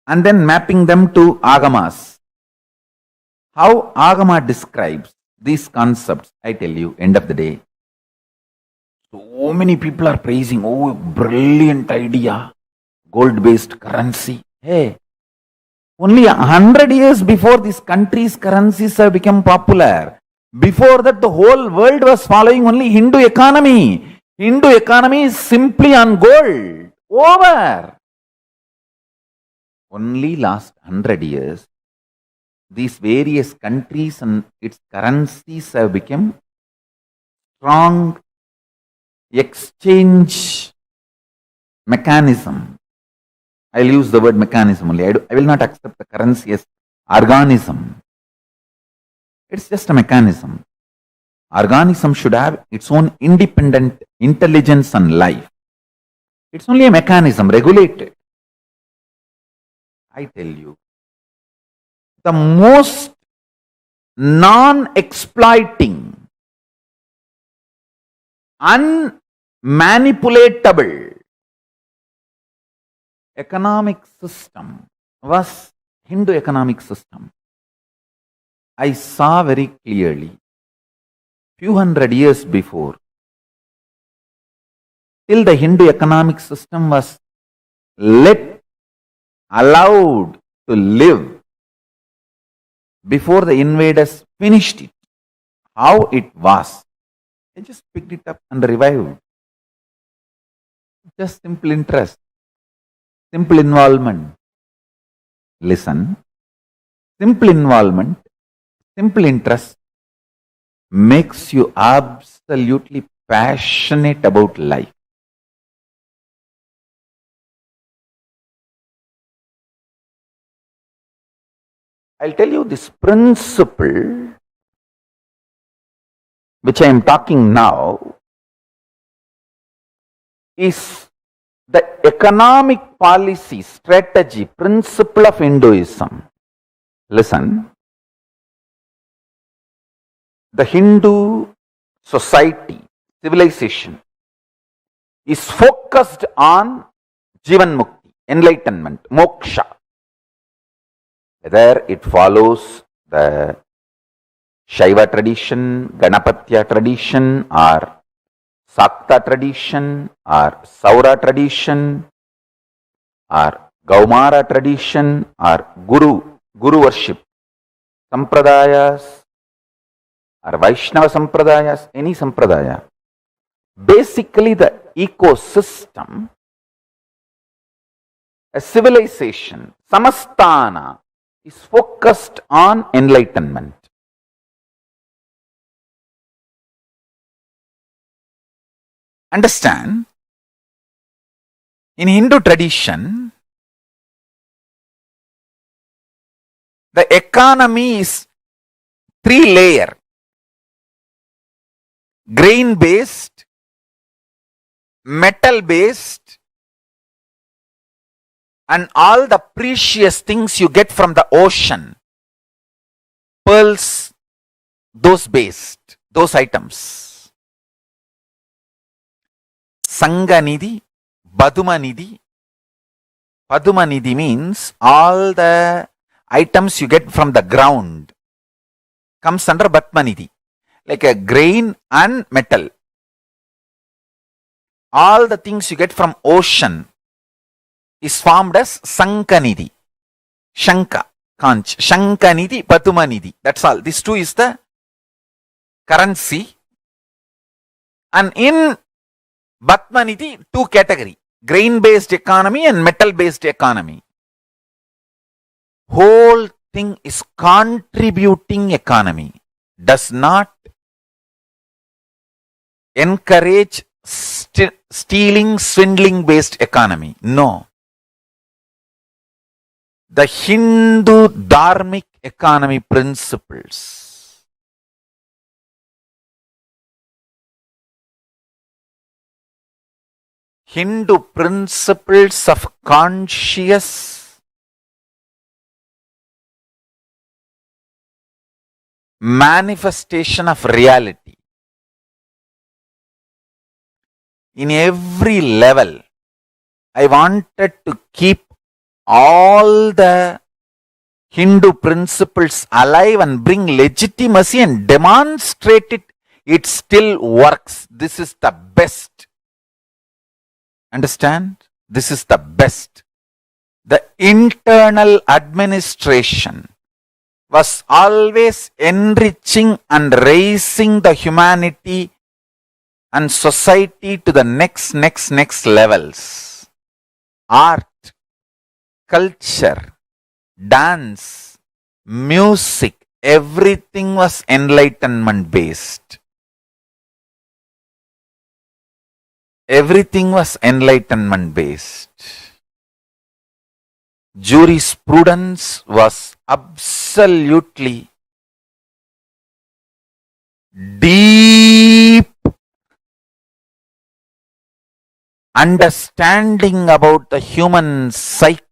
and then mapping them to Agamas. How Agama describes these concepts, I tell you, end of the day. So many people are praising, oh, brilliant idea, gold-based currency. Hey, only 100 years before this country's currencies have become popular. Before that, the whole world was following only Hindu economy. Hindu economy is simply on gold. Over. Only last 100 years, these various countries and its currencies have become strong exchange mechanism. I'll use the word mechanism only. I will not accept the currency as organism. It's just a mechanism. Organism should have its own independent intelligence and life. It's only a mechanism, regulated. I tell you, the most non-exploiting, unmanipulatable economic system was Hindu economic system. I saw very clearly, few hundred years before, till the Hindu economic system was allowed to live, before the invaders finished it, how it was. I just picked it up and revived. Just simple interest, simple involvement. Listen, simple involvement, simple interest makes you absolutely passionate about life. I'll tell you this principle which I am talking now is the economic policy, strategy, principle of Hinduism. Listen, the Hindu society, civilization is focused on Jivan Mukti, enlightenment, moksha. Whether it follows the Shaiva tradition, Ganapatya tradition, or Sakta tradition, or Saura tradition, or Gaumara tradition, or Guru worship, Sampradayas, or Vaishnava Sampradayas, any Sampradaya. Basically, the ecosystem, a civilization, Samastana, is focused on enlightenment. Understand, in Hindu tradition, the economy is 3-layer: grain-based, metal-based, and all the precious things you get from the ocean, pearls, those items. Sanganidhi, Badumanidhi. Padumanidhi means all the items you get from the ground comes under Batmanidhi, like a grain and metal. All the things you get from ocean is formed as Sankanidhi. Shanka, Kanch. Shankanidhi, Padumanidhi. That's all. This two is the currency. And in Batmaniti, two category, grain-based economy and metal-based economy. Whole thing is contributing economy, does not encourage stealing, swindling-based economy. No. The Hindu dharmic economy principles. Hindu principles of conscious manifestation of reality. In every level, I wanted to keep all the Hindu principles alive and bring legitimacy and demonstrate it. It still works. This is the best. Understand? This is the best. The internal administration was always enriching and raising the humanity and society to the next levels. Art, culture, dance, music, everything was enlightenment based. Everything was enlightenment based. Jurisprudence was absolutely deep understanding about the human psyche,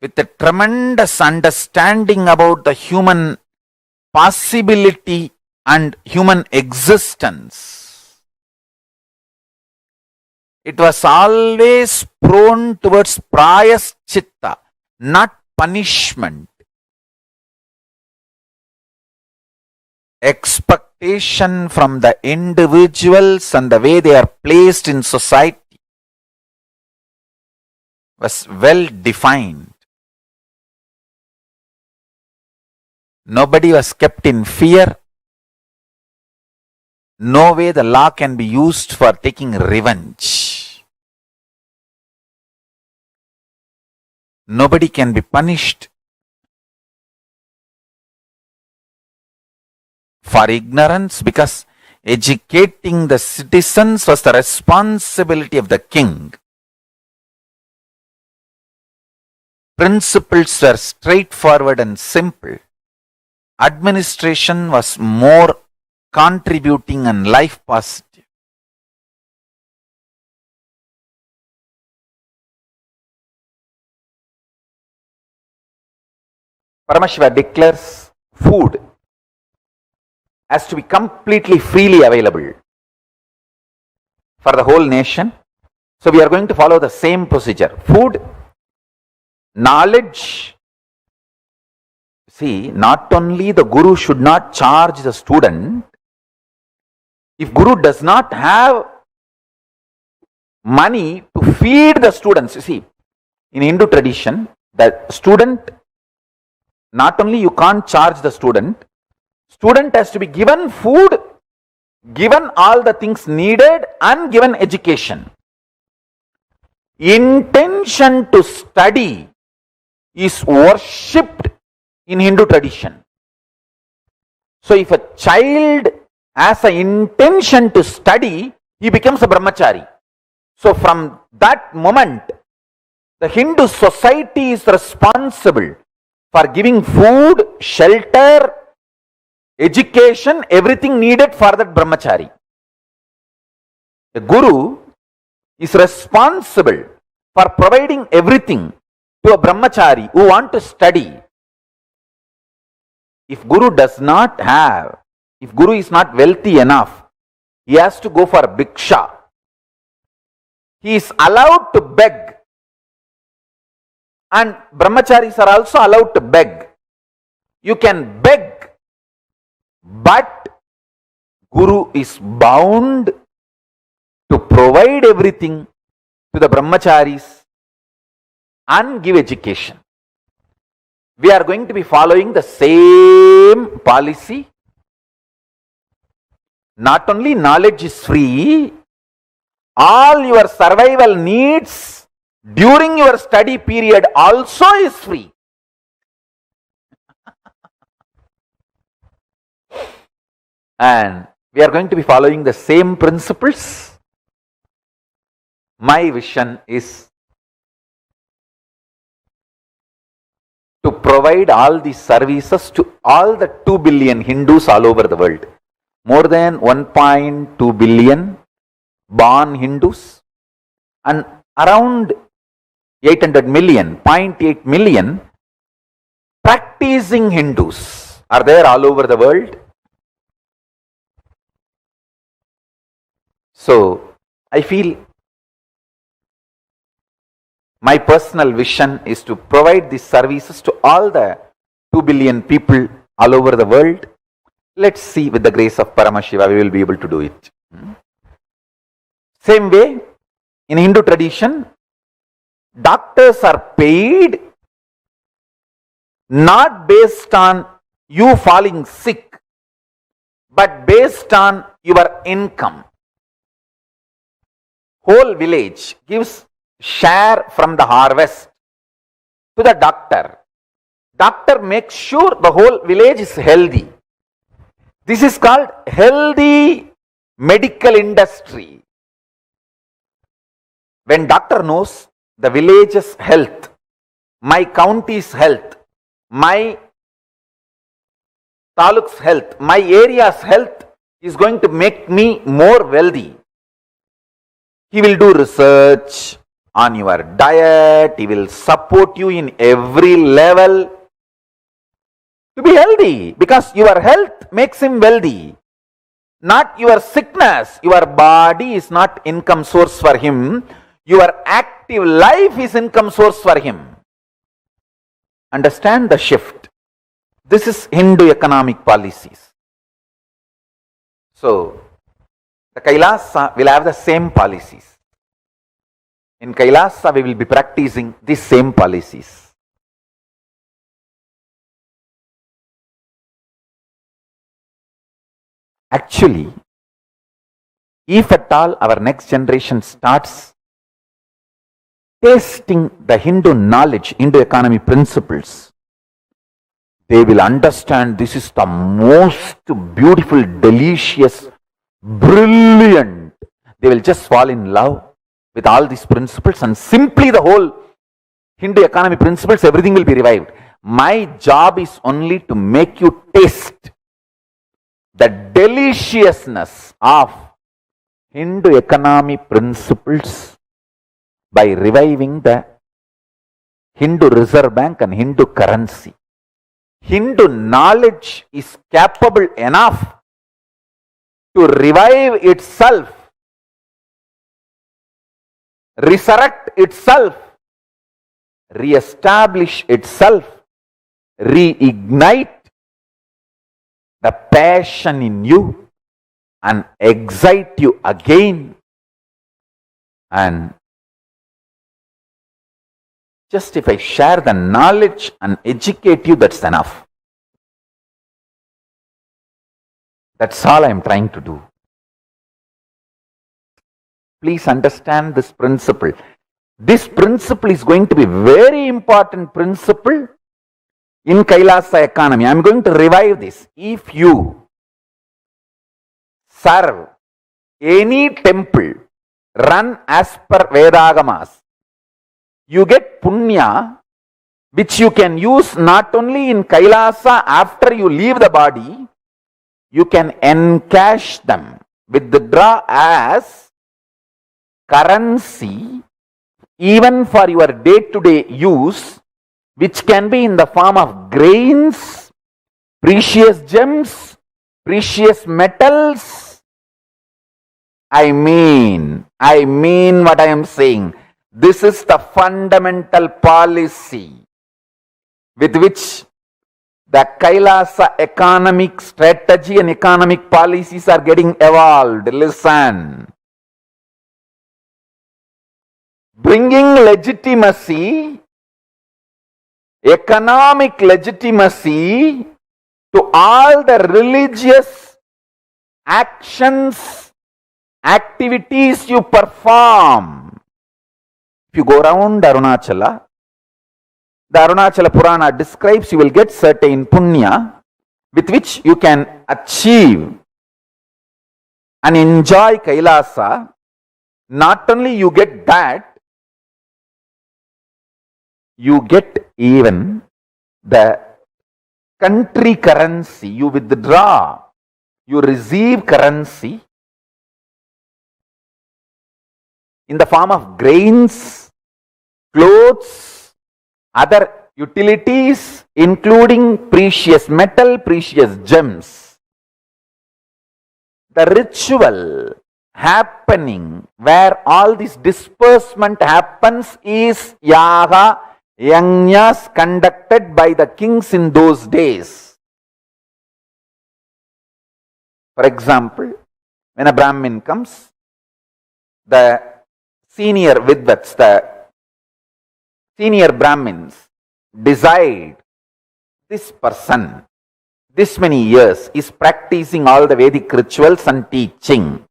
with a tremendous understanding about the human possibility and human existence. It was always prone towards prayaschitta, not punishment. Expectation from the individuals and the way they are placed in society was well defined. Nobody was kept in fear. No way the law can be used for taking revenge. Nobody can be punished for ignorance, because educating the citizens was the responsibility of the king. Principles were straightforward and simple. Administration was more contributing and life positive. Paramashiva declares food has to be completely freely available for the whole nation. So we are going to follow the same procedure. Food, knowledge. See, not only the guru should not charge the student. If guru does not have money to feed the students, you see, in Hindu tradition, the student, not only you can't charge the student has to be given food, given all the things needed, and given education. Intention to study is worshipped in Hindu tradition. So if a child has an intention to study, he becomes a brahmachari. So from that moment, the Hindu society is responsible for giving food, shelter, education, everything needed for that brahmachari. The guru is responsible for providing everything to a brahmachari who want to study. If guru does not have, if guru is not wealthy enough, he has to go for bhiksha. He is allowed to beg. And brahmacharis are also allowed to beg. You can beg, but guru is bound to provide everything to the brahmacharis and give education. We are going to be following the same policy not only knowledge is free, all your survival needs during your study period also is free. And we are going to be following the same principles. My vision is to provide all these services to all the 2 billion Hindus all over the world. More than 1.2 billion born Hindus and around 800 million, 0.8 million practicing Hindus are there all over the world. So, I feel my personal vision is to provide these services to all the 2 billion people all over the world. Let's see, with the grace of Paramashiva, we will be able to do it. Same way, in Hindu tradition, doctors are paid not based on you falling sick, but based on your income. Whole village gives share from the harvest to the doctor. Doctor makes sure the whole village is healthy. This is called healthy medical industry. When doctor knows the village's health, my county's health, my taluk's health, my area's health is going to make me more wealthy. He will do research on your diet. He will support you in every level to be healthy, because your health makes him wealthy, not your sickness. Your body is not income source for him. Your active life is income source for him. Understand the shift. This is Hindu economic policies. So, the Kailasa will have the same policies. In Kailasa, we will be practicing these same policies. Actually, if at all our next generation starts tasting the Hindu knowledge, Hindu economy principles, they will understand this is the most beautiful, delicious, brilliant. They will just fall in love with all these principles, and simply the whole Hindu economy principles, everything will be revived. My job is only to make you taste the deliciousness of Hindu economy principles by reviving the Hindu Reserve Bank and Hindu currency. Hindu knowledge is capable enough to revive itself, resurrect itself, re-establish itself, reignite the passion in you and excite you again. And just if I share the knowledge and educate you, that's enough. That's all I am trying to do. Please understand this principle. This principle is going to be very important principle in Kailasa economy. I am going to revive this. If you serve any temple run as per Vedagamas, you get punya, which you can use not only in Kailasa after you leave the body, you can encash them, withdraw as currency even for your day-to-day use, which can be in the form of grains, precious gems, precious metals. I mean what I am saying. This is the fundamental policy with which the Kailasa economic strategy and economic policies are getting evolved. Listen. Bringing legitimacy, economic legitimacy to all the religious actions, activities you perform. If you go around Arunachala, the Arunachala Purana describes you will get certain punya with which you can achieve and enjoy Kailasa. Not only you get that, you get even the country currency. You withdraw, you receive currency in the form of grains, clothes, other utilities, including precious metal, precious gems. The ritual happening where all this disbursement happens is yaga, yajnas conducted by the kings in those days. For example, when a Brahmin comes, the senior Vidvats, the senior Brahmins decide this person, this many years, is practicing all the Vedic rituals and teaching.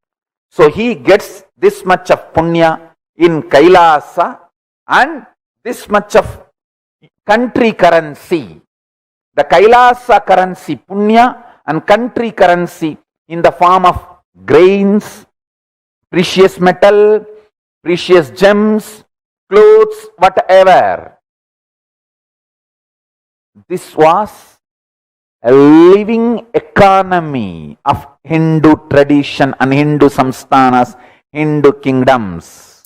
So he gets this much of punya in Kailasa and this much of country currency. The Kailasa currency punya and country currency in the form of grains, precious metal, precious gems, clothes, whatever. This was a living economy of Hindu tradition and Hindu samsthanas, Hindu kingdoms.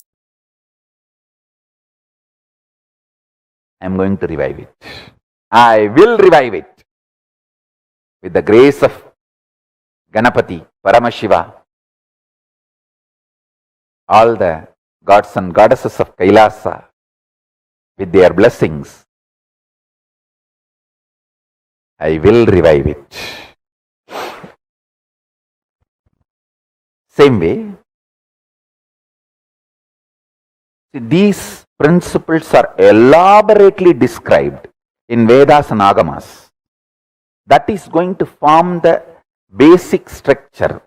I am going to revive it. I will revive it with the grace of Ganapati, Paramashiva, all the gods and goddesses of Kailasa, with their blessings. I will revive it. Same way, these principles are elaborately described in Vedas and Agamas. That is going to form the basic structure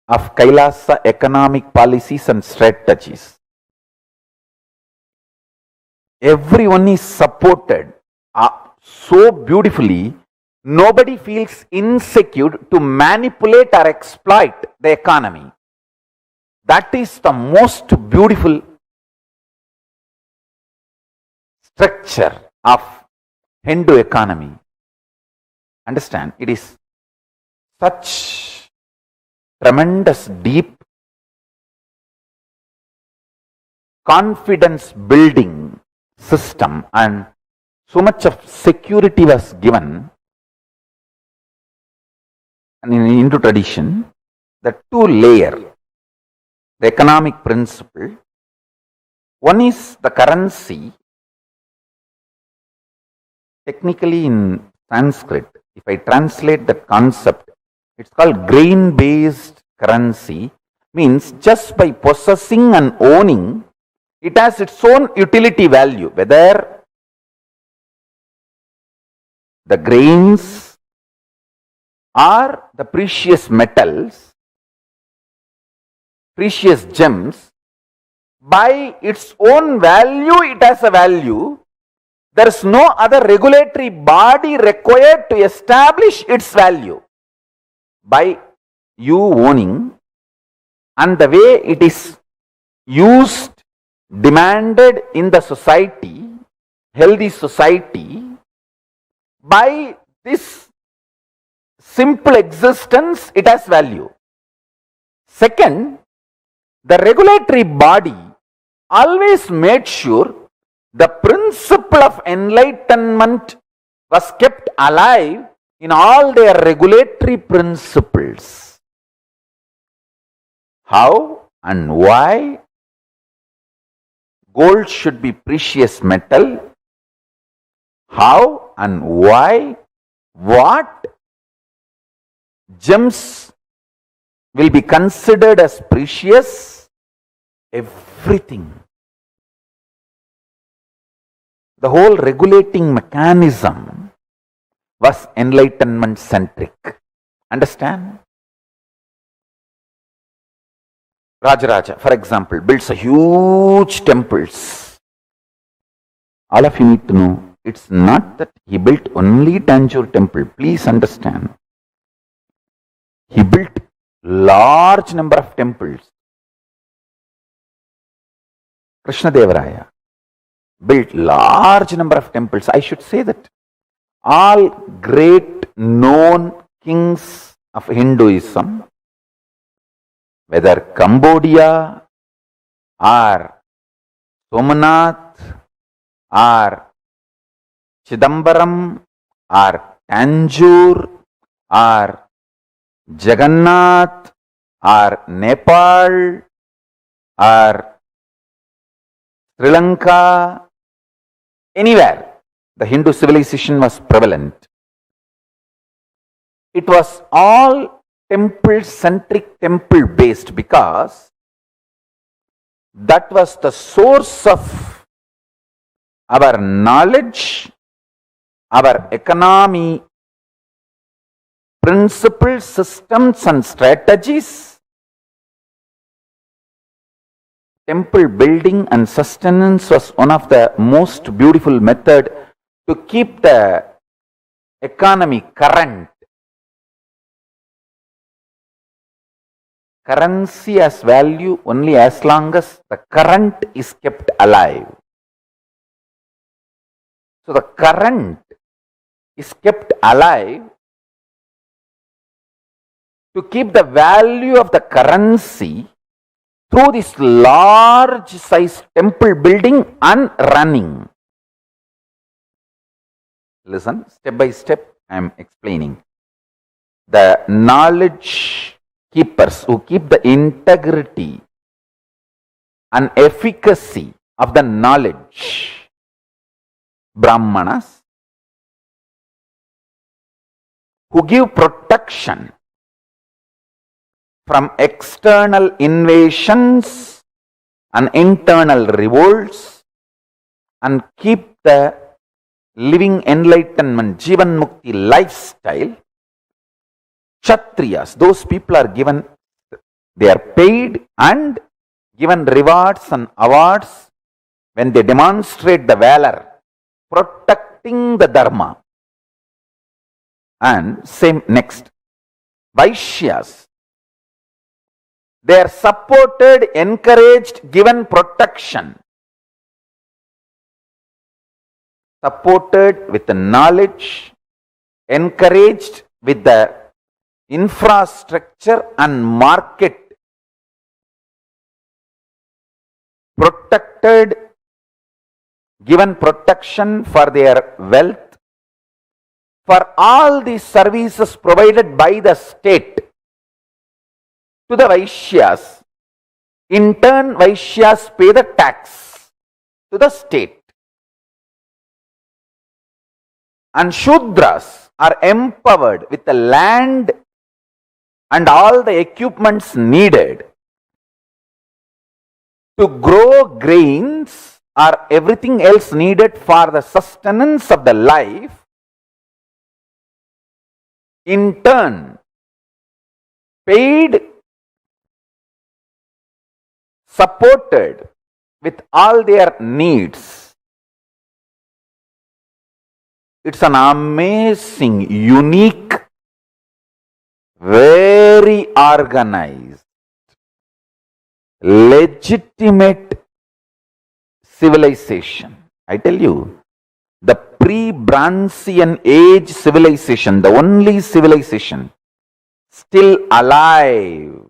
of Kailasa economic policies and strategies. Everyone is supported so beautifully. Nobody feels insecure to manipulate or exploit the economy. That is the most beautiful structure of Hindu economy. Understand, it is such tremendous, deep confidence building system, and so much of security was given. And in Hindu tradition, the two layer, the economic principle, one is the currency. Technically in Sanskrit, if I translate that concept, it's called grain-based currency. Means just by possessing and owning, it has its own utility value, whether the grains or the precious metals, precious gems. By its own value, it has a value. There is no other regulatory body required to establish its value. By you owning and the way it is used, demanded in the society, healthy society, by this simple existence, it has value. Second, the regulatory body always made sure the principle of enlightenment was kept alive in all their regulatory principles. How and why gold should be precious metal? How and why? What gems will be considered as precious? Everything. The whole regulating mechanism was enlightenment centric. Understand? Rajaraja, for example, builds a huge temples. All of you need to know, it's not that he built only Tanjore temple. Please understand. He built large number of temples. Krishnadevaraya built large number of temples. I should say that all great known kings of Hinduism, whether Cambodia or Somanath or Chidambaram or Tanjore or Jagannath or Nepal or Sri Lanka, anywhere the Hindu civilization was prevalent. It was all temple-centric, temple-based, because that was the source of our knowledge, our economy, principles, systems and strategies. Temple building and sustenance was one of the most beautiful method to keep the economy current. Currency has value only as long as the current is kept alive. So the current is kept alive to keep the value of the currency through this large size temple building and running. Listen, step by step I am explaining. The knowledge keepers who keep the integrity and efficacy of the knowledge, Brahmanas, who give protection from external invasions and internal revolts and keep the living enlightenment, Jivan Mukti lifestyle. Kshatriyas, those people are given, they are paid and given rewards and awards when they demonstrate the valor, protecting the Dharma. And same next, Vaishyas, they are supported, encouraged, given protection. Supported with the knowledge, encouraged with the infrastructure and market, protected, given protection for their wealth, for all these services provided by the state to the Vaishyas. In turn, Vaishyas pay the tax to the state. And Shudras are empowered with the land and all the equipments needed to grow grains or everything else needed for the sustenance of the life. In turn, paid, supported with all their needs. It's an amazing, unique, very organized, legitimate civilization. I tell you, the pre-Bronzean age civilization, the only civilization still alive.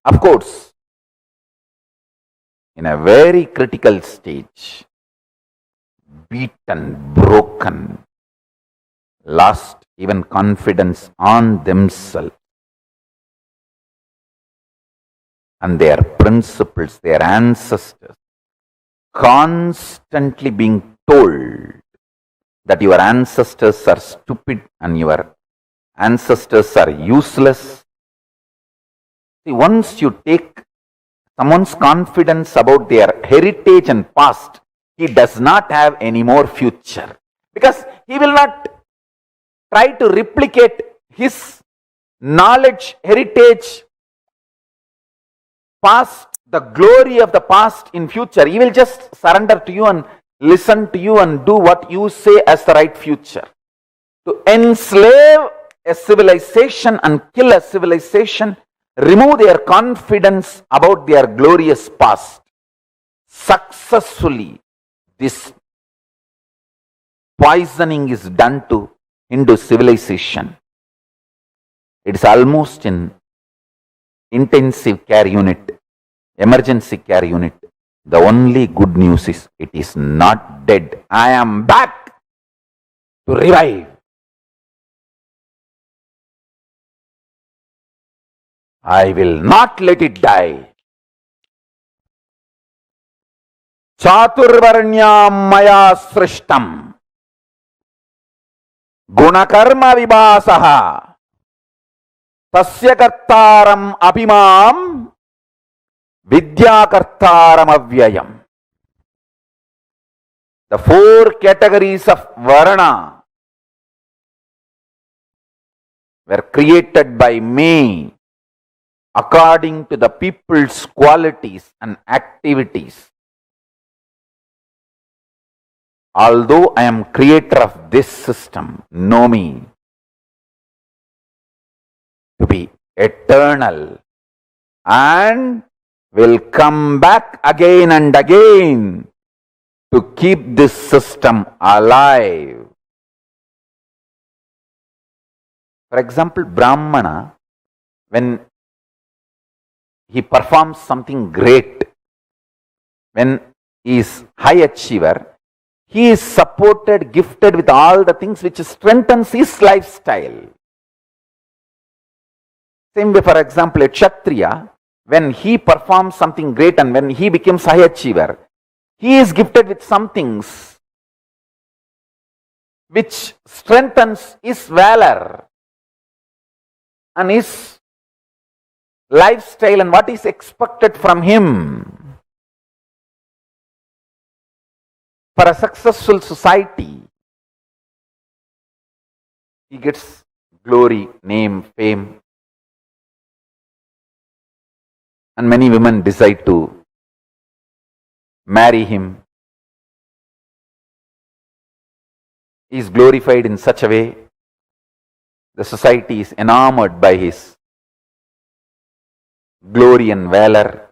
Of course, in a very critical stage, beaten, broken, lost even confidence on themselves and their principles, their ancestors, constantly being told that your ancestors are stupid and your ancestors are useless. See, once you take someone's confidence about their heritage and past, he does not have any more future, because he will not try to replicate his knowledge, heritage, past, the glory of the past in future. He will just surrender to you and listen to you and do what you say as the right future. To enslave a civilization and kill a civilization, remove their confidence about their glorious past. Successfully, this poisoning is done to Hindu civilization. It is almost in intensive care unit, emergency care unit. The only good news is it is not dead. I am back to revive. I will not let it die. Chaturvarnyam maya srishtam gunakarma vibasaha tasya kartaram abhimam vidyakartaram avyayam. The four categories of varna were created by me according to the people's qualities and activities. Although I am creator of this system, know me to be eternal and will come back again and again to keep this system alive. For example, Brahmana, when he performs something great, when he is high achiever, he is supported, gifted with all the things which strengthens his lifestyle. Same way, for example, a Kshatriya, when he performs something great and when he becomes high achiever, he is gifted with some things which strengthens his valor and his lifestyle and what is expected from him. For a successful society, he gets glory, name, fame. And many women decide to marry him. He is glorified in such a way, the society is enamored by his glory and valor.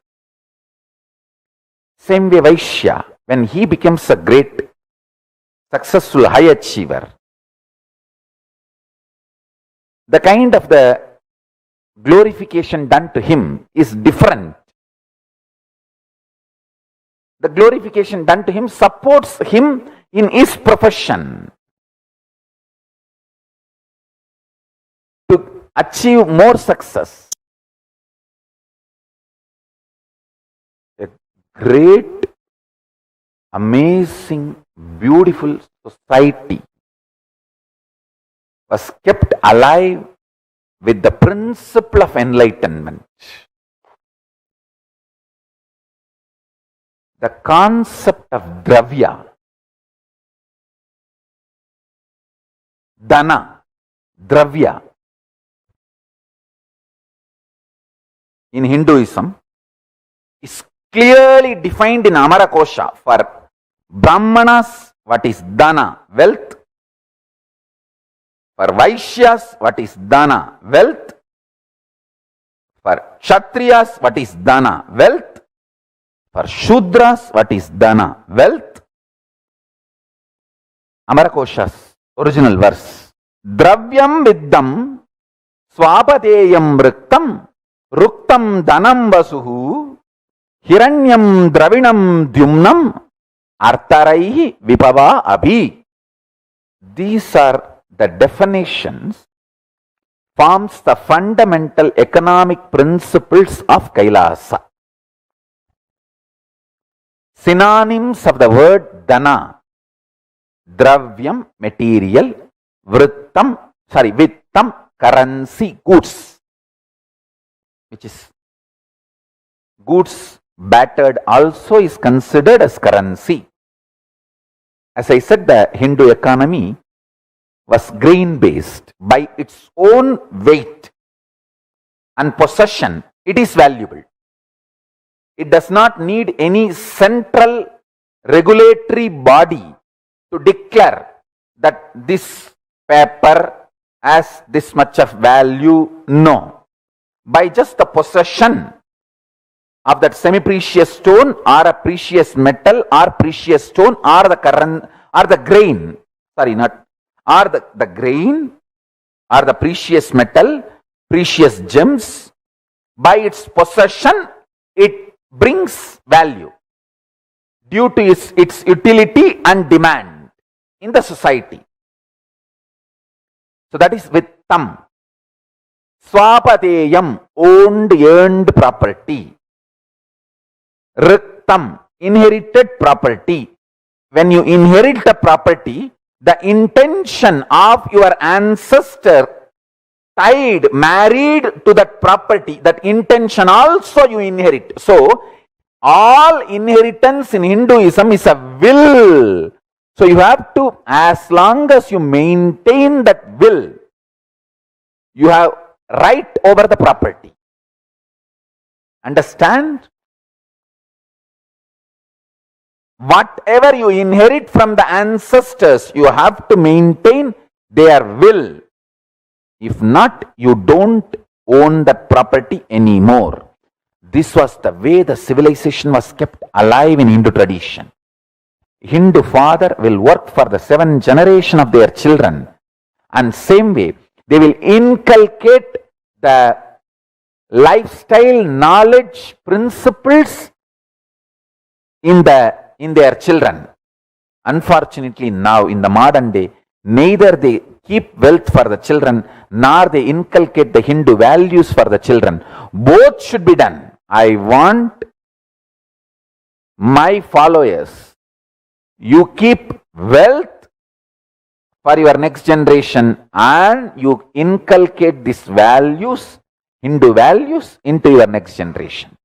Same way, Vaishya, when he becomes a great, successful, high achiever, the kind of the glorification done to him is different. The glorification done to him supports him in his profession to achieve more success. A great, amazing, beautiful society was kept alive with the principle of enlightenment. The concept of dravya, dana, dravya, in Hinduism is clearly defined in Amarakosha. For Brahmanas, what is dana? Wealth. For Vaishyas, what is dana? Wealth. For Kshatriyas, what is dana? Wealth. For Shudras, what is dana? Wealth. Amarakosha's original verse. Dravyam viddam swapadeyam vriktam ruktam danam vasuhu hiranyam dravinam dyumnam artaraihi vipava abhi. These are the definitions, forms the fundamental economic principles of Kailasa. Synonyms of the word dana: dravyam, material; vittam, currency, goods, which is goods battered also is considered as currency. As I said, the Hindu economy was grain based. By its own weight and possession, it is valuable. It does not need any central regulatory body to declare that this paper has this much of value. No. By just the possession of that semi-precious stone or a precious metal or precious stone or the current or the grain, sorry, not, or the grain or the precious metal, precious gems, by its possession, it brings value due to its utility and demand in the society. So that is vittam. Swapadeyam, owned, earned property. Riktam, inherited property. When you inherit the property, the intention of your ancestor tied, married to that property, that intention also you inherit. So, all inheritance in Hinduism is a will. So, you have to, as long as you maintain that will, you have right over the property. Understand? Whatever you inherit from the ancestors, you have to maintain their will. If not, you don't own that property anymore. This was the way the civilization was kept alive in Hindu tradition. Hindu father will work for the 7th generation of their children, and same way they will inculcate the lifestyle, knowledge, principles in their children. Unfortunately, now in the modern day, neither they keep wealth for the children nor they inculcate the Hindu values for the children. Both should be done. I want my followers, you keep wealth for your next generation and you inculcate these values, Hindu values, into your next generation.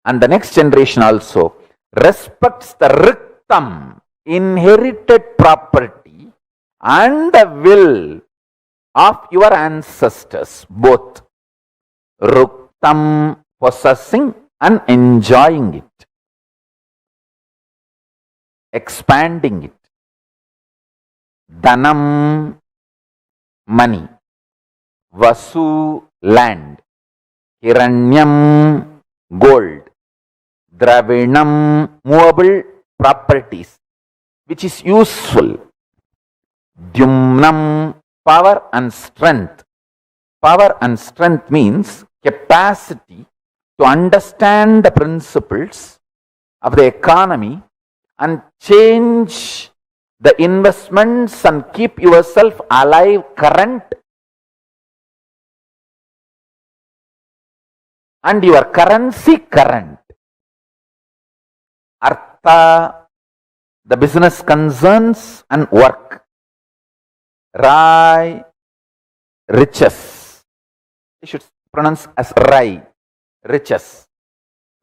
And the next generation also respects the riktam, inherited property, and the will of your ancestors, both. Ruktam, possessing and enjoying it, expanding it. Dhanam, money. Vasu, land. Hiranyam, gold. Dravinam, movable properties, which is useful. Dyumnam, power and strength. Power and strength means capacity to understand the principles of the economy and change the investments and keep yourself alive, current, and your currency current. Artha, the business concerns and work. Rai, riches. You should pronounce as Rai, riches.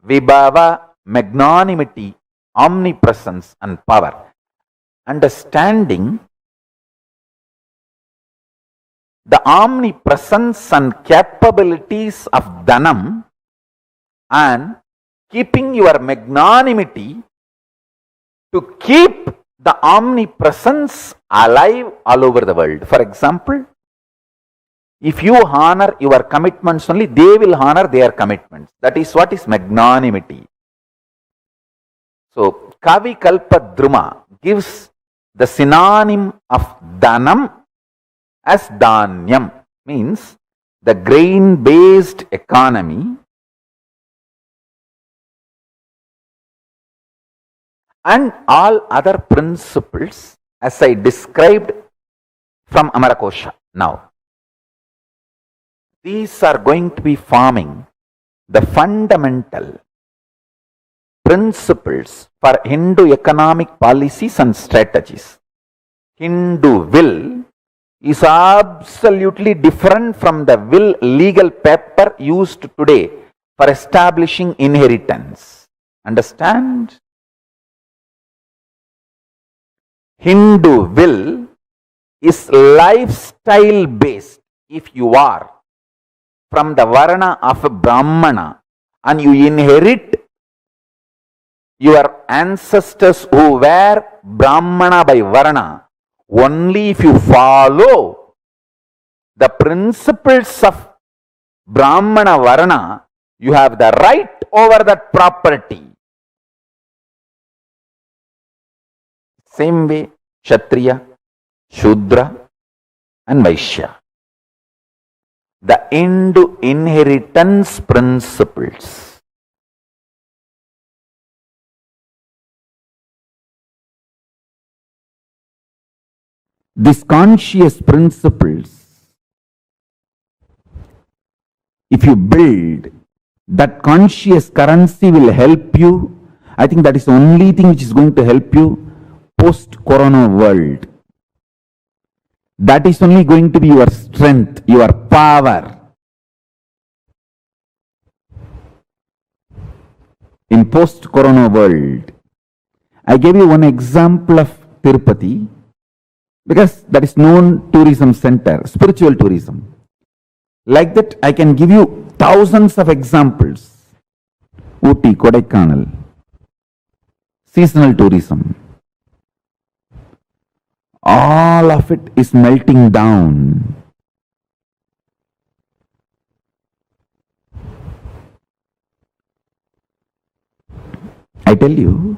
Vibhava, magnanimity, omnipresence and power. Understanding the omnipresence and capabilities of Dhanam and keeping your magnanimity to keep the omnipresence alive all over the world. For example, if you honor your commitments only, they will honor their commitments. That is what is magnanimity. So, Kavi Kalpa Druma gives the synonym of Dhanam as Dhanyam, means the grain-based economy and all other principles as I described from Amarakosha. Now, these are going to be forming the fundamental principles for Hindu economic policies and strategies. Hindu will is absolutely different from the will legal paper used today for establishing inheritance. Understand? Hindu will is lifestyle based. If you are from the Varna of a Brahmana and you inherit your ancestors who were Brahmana by Varna, only if you follow the principles of Brahmana Varna, you have the right over that property. Same way, Kshatriya, Shudra, and Vaishya. The end inheritance principles. These conscious principles, if you build, that conscious currency will help you. I think that is the only thing which is going to help you post-corona world. That is only going to be your strength, your power. In post-corona world, I gave you one example of Tirupati, because that is known tourism center, spiritual tourism. Like that, I can give you thousands of examples. Ooty, Kodaikanal, seasonal tourism. All of it is melting down. I tell you,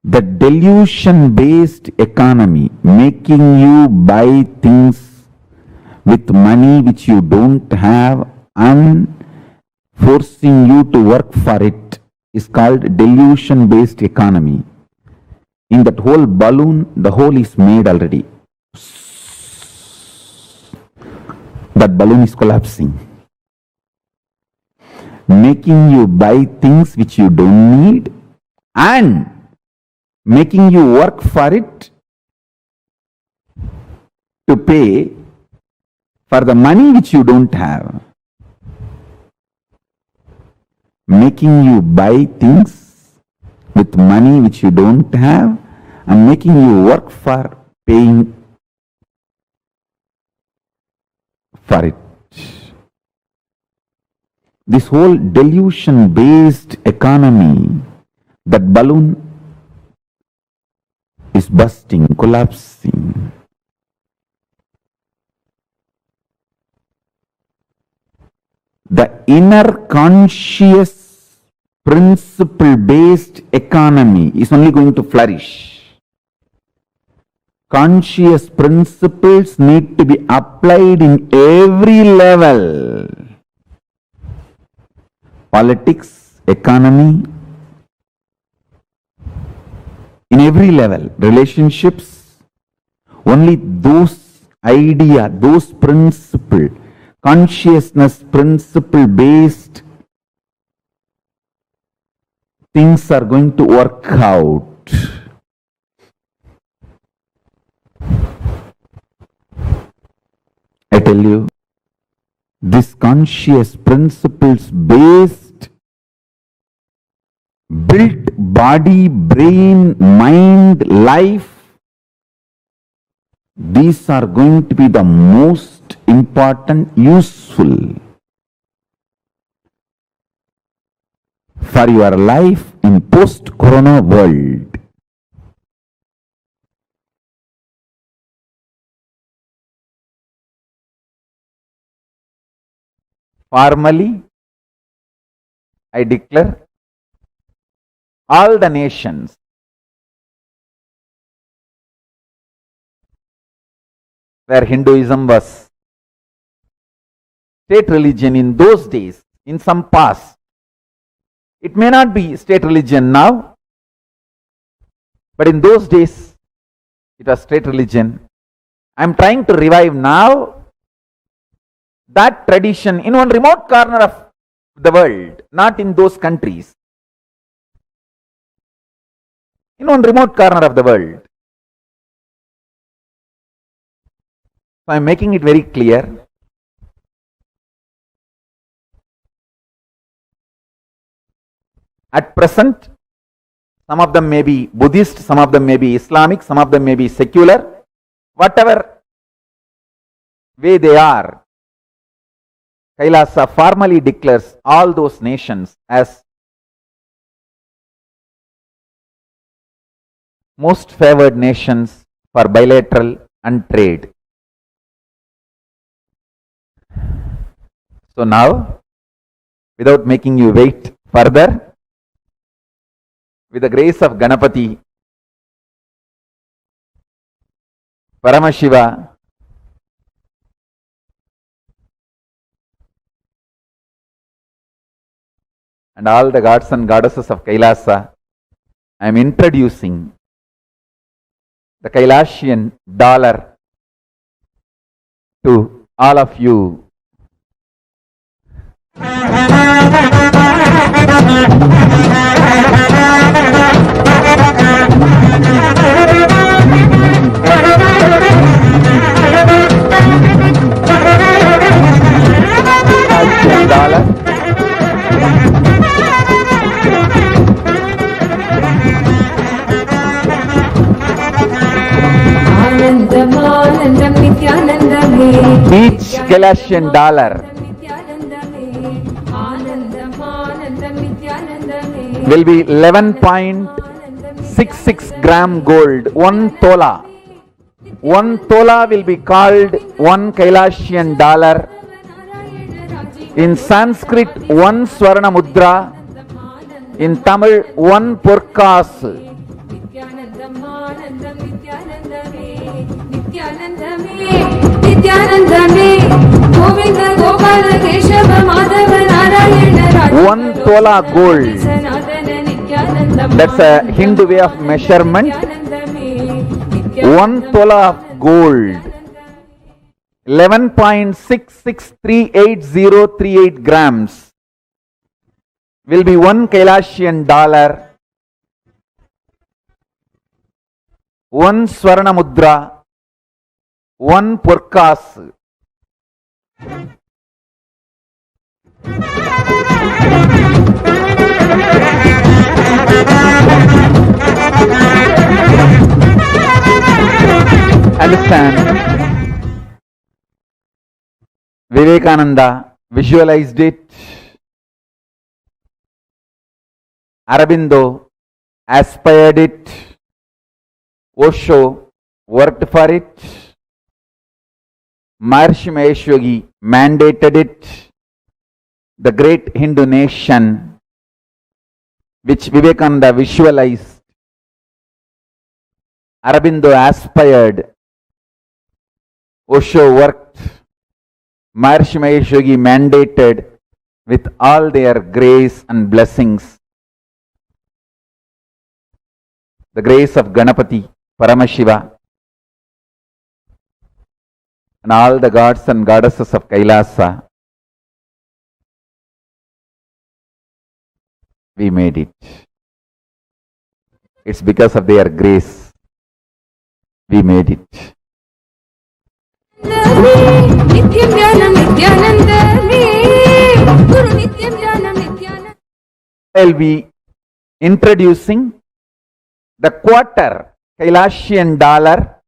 the delusion-based economy, making you buy things with money which you don't have and forcing you to work for it, is called delusion-based economy. In that whole balloon, the hole is made already. That balloon is collapsing. Making you buy things which you don't need and making you work for it to pay for the money which you don't have. Making you buy things with money which you don't have and making you work for paying for it. This whole delusion-based economy, that balloon is bursting, collapsing. The inner conscious principle-based economy is only going to flourish. Conscious principles need to be applied in every level. Politics, economy, in every level, relationships, only those idea, those principle, consciousness principle based things are going to work out. I tell you, this conscious principles based, built body, brain, mind, life, these are going to be the most important, useful for your life in post-corona world. Formally, I declare all the nations where Hinduism was state religion in those days, in some past. It may not be state religion now, but in those days it was state religion. I am trying to revive now that tradition in one remote corner of the world, not in those countries. In one remote corner of the world. So I am making it very clear. At present, some of them may be Buddhist, some of them may be Islamic, some of them may be secular. Whatever way they are, Kailasa formally declares all those nations as most favored nations for bilateral and trade. So now, without making you wait further, with the grace of Ganapati, Paramashiva, and all the gods and goddesses of Kailasa, I am introducing the Kailasian dollar to all of you. Kailasian dollar. Each Kailasian dollar will be 11.66 gram gold, 1 tola. 1 tola will be called 1 Kailasian dollar. In Sanskrit, 1 Swarna Mudra. In Tamil, 1 Purkas. One tola gold. That's a Hindu way of measurement. 1 tola of gold. 11.66388038 grams will be 1 Kailasian dollar. 1 Swarna Mudra. 1 Purkas. Understand? Vivekananda visualized it. Aurobindo aspired it. Osho worked for it. Maharishi Mahesh Yogi mandated it. The great Hindu nation which Vivekananda visualized, Aurobindo aspired, Osho worked, Maharishi Mahesh Yogi mandated with all their grace and blessings. The grace of Ganapati, Paramashiva, and all the gods and goddesses of Kailasa, we made it. It's because of their grace we made it. I'll be introducing the quarter Kailasian dollar,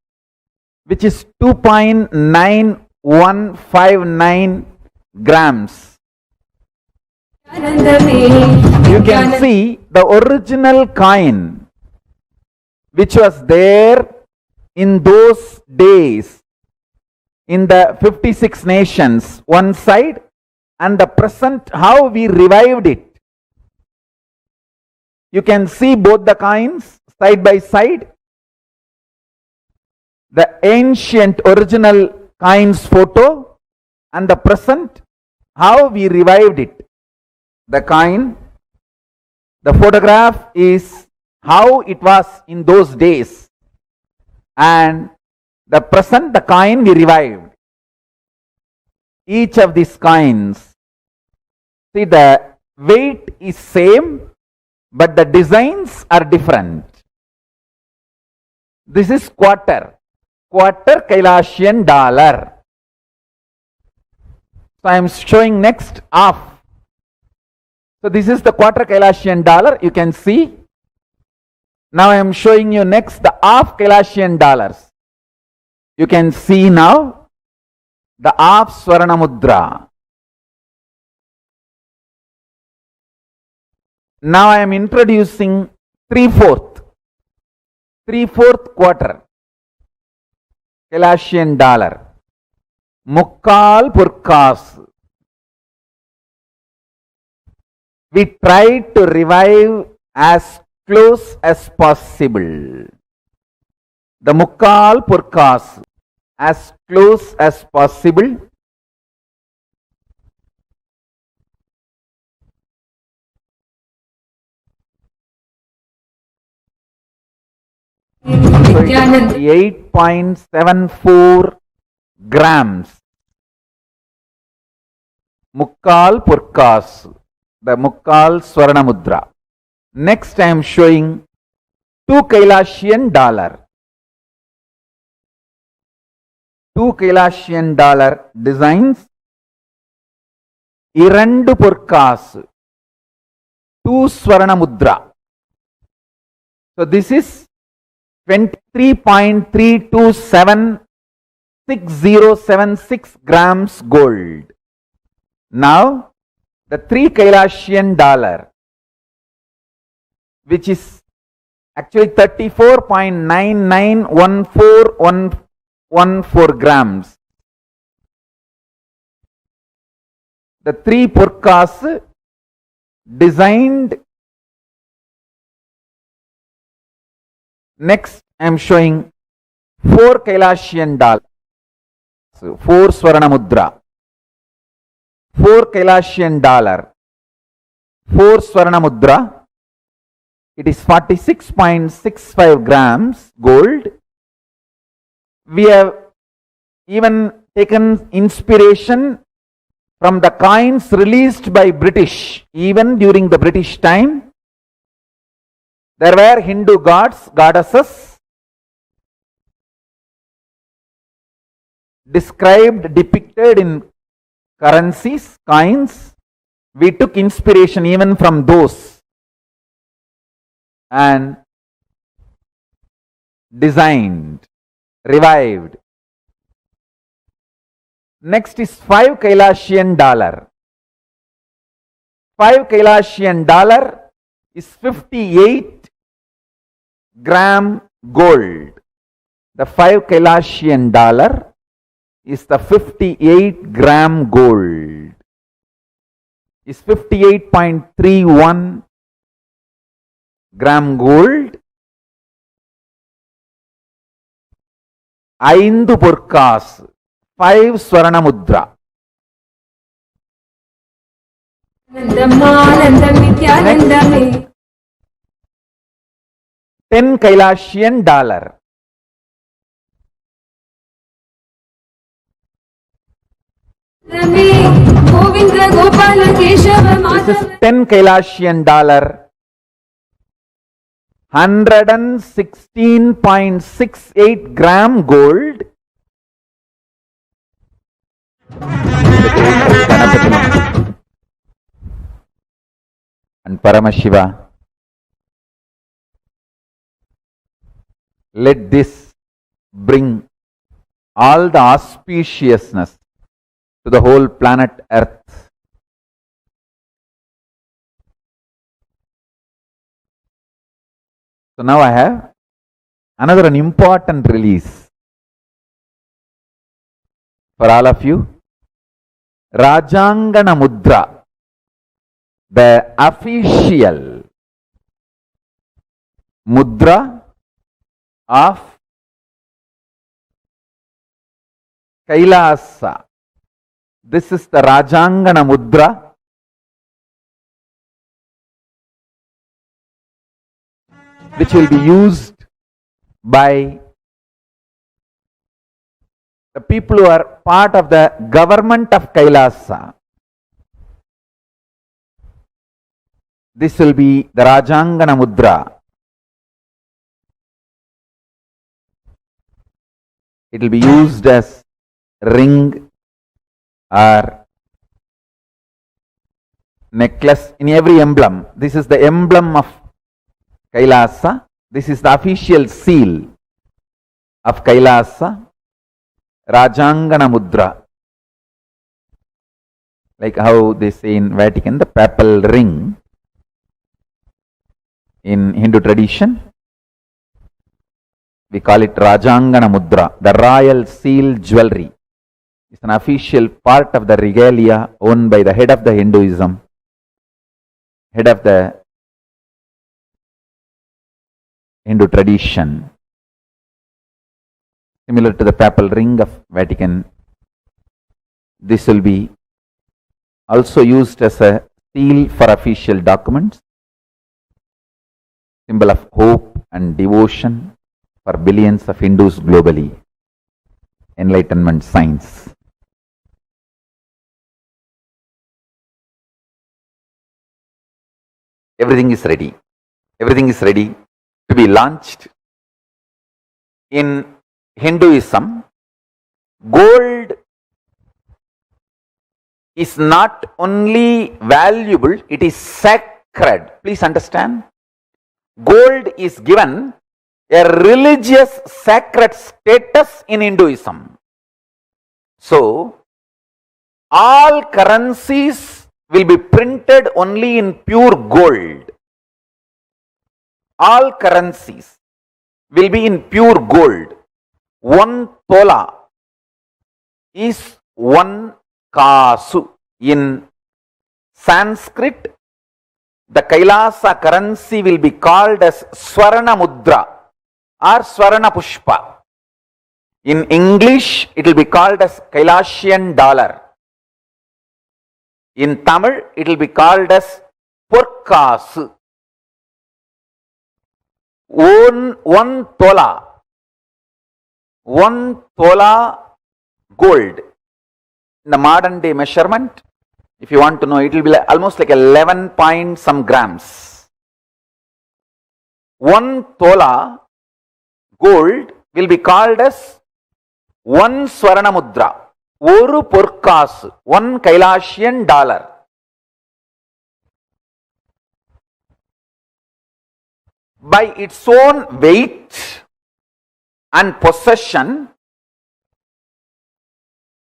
which is 2.9159 grams. You can see the original coin which was there in those days in the 56 nations one side, and the present how we revived it. You can see both the coins side by side. The ancient original coins photo and the present how we revived it. The coin, the photograph is how it was in those days, and the present, the coin we revived. Each of these coins, see, the weight is same, but the designs are different. This is quarter Kailasian dollar. So I am showing next half. So this is the quarter Kailasian dollar, you can see. Now I am showing you next the half Kailasian dollars. You can see now the half Swarna Mudra. Now I am introducing 3/4. 3/4 quarter Kailasian dollar, Mukkal Purkas. We try to revive as close as possible. The Mukkal Purkas, as close as possible. So it is 8.74 grams. Mukkal Purkas, the Mukkal Swarna Mudra. Next I am showing 2 Kailasian dollar. 2 Kailasian dollar designs. Irandu Purkas, 2 Swarna Mudra. So this is 23.3276076 grams gold. Now, the 3 Kailasian dollar, which is actually 34.991414 grams. The 3 Purkas designed. Next, I am showing 4 Kailasian dollars, 4 Swarna Mudra, 4 Kailasian dollar, 4 Swarna Mudra. It is 46.65 grams gold. We have even taken inspiration from the coins released by British, even during the British time. There were Hindu gods, goddesses described, depicted in currencies, coins. We took inspiration even from those and designed, revived. Next is 5 Kailasian dollar. 5 Kailasian dollar is 58 gram gold. The 5 Kailasian dollar is the 58 gram gold. Is 58.31 gram gold. 5 Purkas, 5 Swarna Mudra. Next, 10 Kailasian dollar. This is 10 Kailasian dollar. 116.68 gram gold. And Paramashiva. Let this bring all the auspiciousness to the whole planet Earth. So now I have another important release for all of you. Rajangana Mudra, the official mudra of Kailasa. This is the Rajangana Mudra. Which will be used by the people who are part of the government of Kailasa. This will be the Rajangana Mudra. It will be used as ring or necklace in every emblem. This is the emblem of Kailasa. This is the official seal of Kailasa. Rajangana Mudra. Like how they say in Vatican, the papal ring in Hindu tradition. We call it Rajangana Mudra, the royal seal jewelry. It's an official part of the regalia owned by the head of the Hinduism, head of the Hindu tradition, similar to the papal ring of Vatican. This will be also used as a seal for official documents, symbol of hope and devotion for billions of Hindus globally. Enlightenment science. Everything is ready. Everything is ready to be launched. In Hinduism, gold is not only valuable, it is sacred. Please understand. Gold is given a religious sacred status in Hinduism. So, all currencies will be printed only in pure gold. All currencies will be in pure gold. 1 tola is 1 kasu. In Sanskrit, the Kailasa currency will be called as Swarna Mudra or Swarna Pushpa. In English, it will be called as Kailasian dollar. In Tamil, it will be called as Porkasu. 1 tola gold. In the modern day measurement, if you want to know, it will be almost like 11 point some grams. 1 tola gold will be called as 1 Swarna Mudra, 1 Porkasu, 1 Kailasian dollar. By its own weight and possession,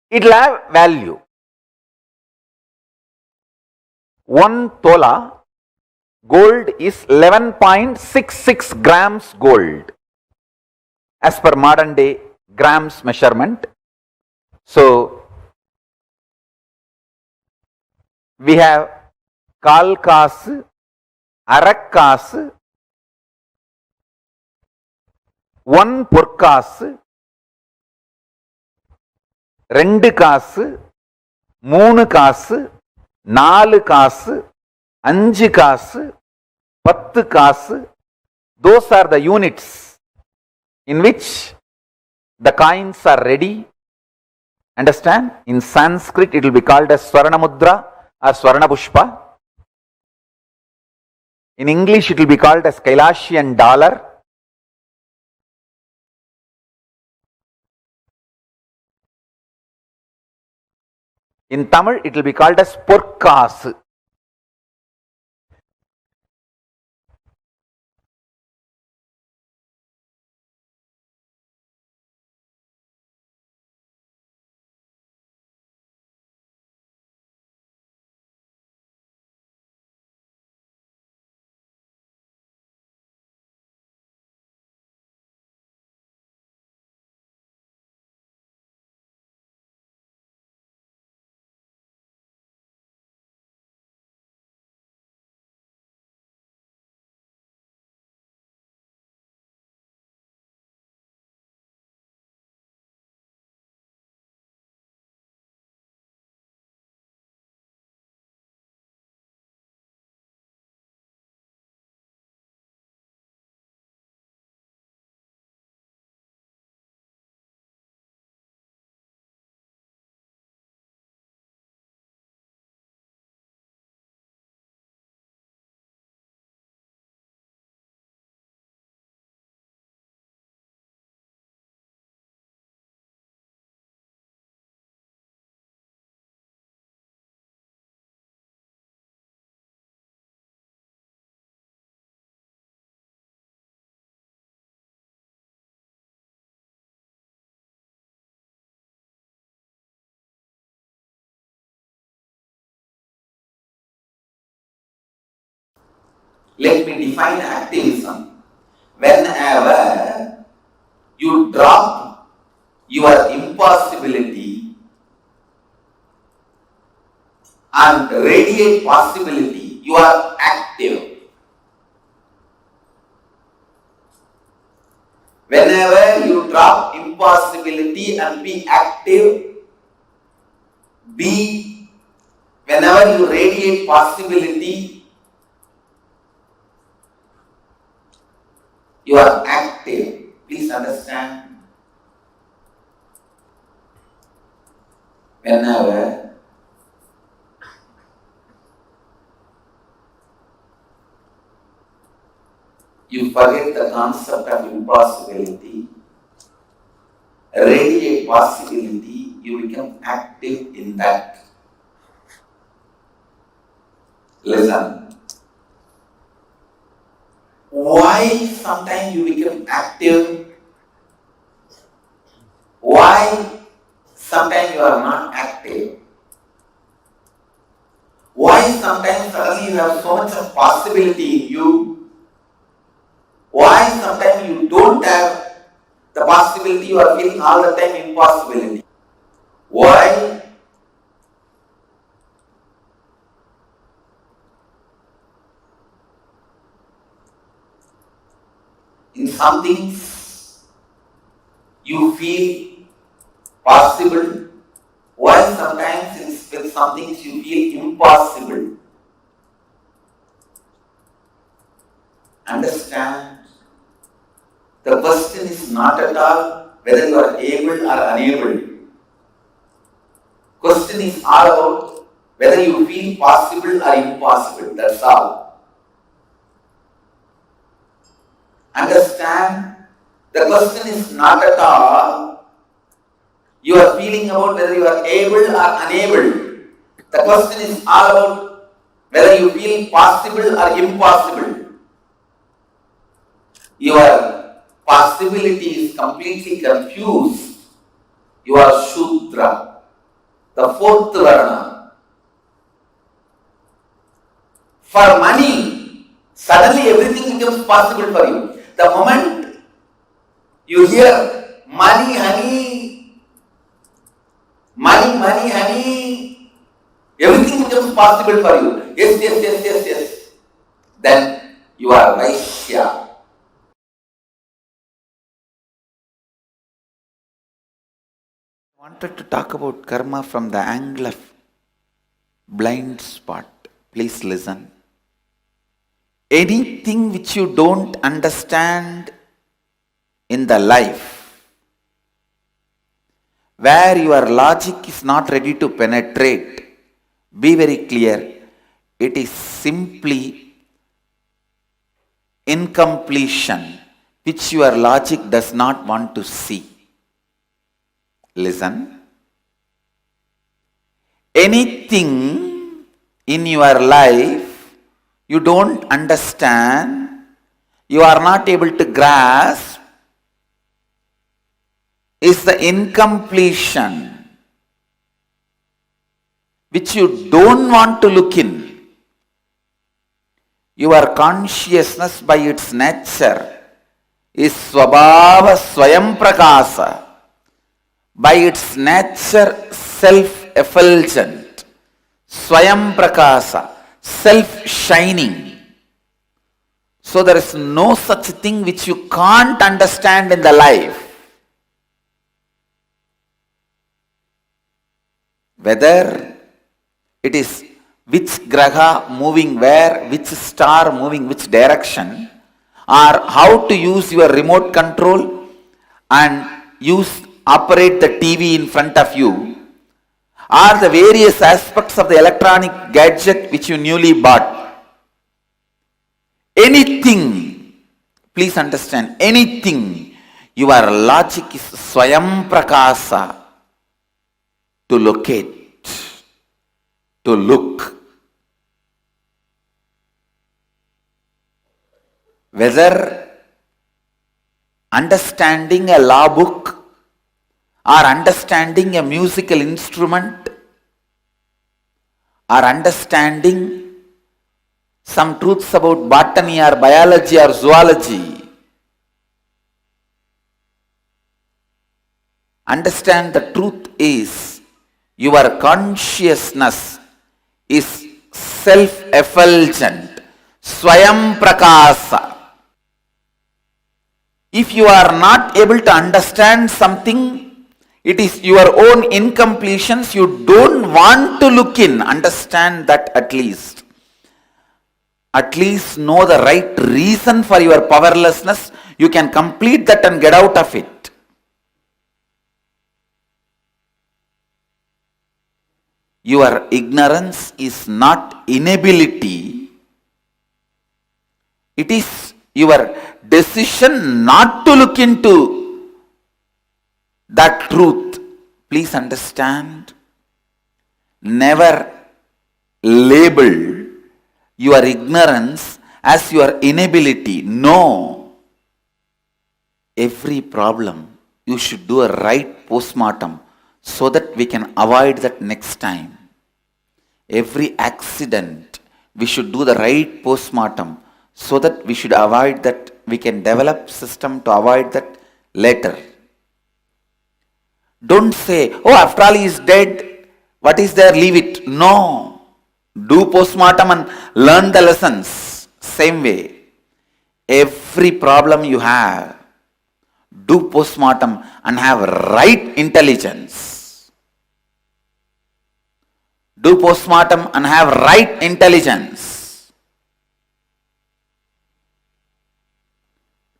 it will have value. 1 tola gold is 11.66 grams gold as per modern day grams measurement. So, we have Kal Kasu, Arak Kasu, 1 Porkasu, 2 காசு, 3 காசு, 4 காசு, 5 காசு, 10 காசு. Those are the units in which the coins are ready. Understand? In Sanskrit, it will be called as Swarna Mudra or Swarna Pushpa. In English, it will be called as Kailasian dollar. In Tamil, it will be called as Porkasu. Let me define activism. Whenever drop your impossibility and radiate possibility, you are active. Whenever you drop impossibility and be active, whenever you radiate possibility, you are active. Please understand. Whenever you forget the concept of impossibility, radiate possibility, you become active in that. Listen. Why sometimes you become active? Why sometimes you are not active? Why sometimes suddenly you have so much of possibility in you? Why sometimes you don't have the possibility, you are feeling all the time impossibility? Why? In some things you feel possible, while sometimes with some things you feel impossible. Understand, the question is not at all whether you are able or unable. Question is all about whether you feel possible or impossible. That's all. Understand, the question is not at all you are feeling about whether you are able or unable. The question is all about whether you feel possible or impossible. Your possibility is completely confused. You are Shudra, the fourth Varna. For money, suddenly everything becomes possible for you. The moment you hear money, honey, money, honey, everything becomes possible for you. Yes. Then you are Vaishya. I wanted to talk about karma from the angle of blind spot. Please listen. Anything which you don't understand in the life, where your logic is not ready to penetrate, be very clear, it is simply incompletion which your logic does not want to see. Listen. Anything in your life you don't understand, you are not able to grasp, is the incompletion which you don't want to look in. Your consciousness by its nature is Swabhava Swayam Prakasa. By its nature self-effulgent. Swayam Prakasa. Self-shining. So there is no such thing which you can't understand in the life. Whether it is which graha moving where, which star moving which direction, or how to use your remote control and operate the TV in front of you, or the various aspects of the electronic gadget which you newly bought. Anything, please understand, anything, your logic is Swayam Prakasa, to locate, to look. Whether understanding a law book or understanding a musical instrument or understanding some truths about botany or biology or zoology, Understand the truth is your consciousness is self-effulgent, Swayam Prakasa. If you are not able to understand something, it is your own incompletions, you don't want to look in. Understand that at least. At least know the right reason for your powerlessness. You can complete that and get out of it. Your ignorance is not inability. It is your decision not to look into that truth. Please understand. Never label your ignorance as your inability. No. Every problem you should do a right postmortem so that we can avoid that next time. Every accident we should do the right postmortem so that we should avoid that, we can develop system to avoid that later. Don't say, oh, after all he is dead, what is there, leave it. No. Do postmortem and learn the lessons. Same way. Every problem you have, do postmortem and have right intelligence. Do postmortem and have right intelligence.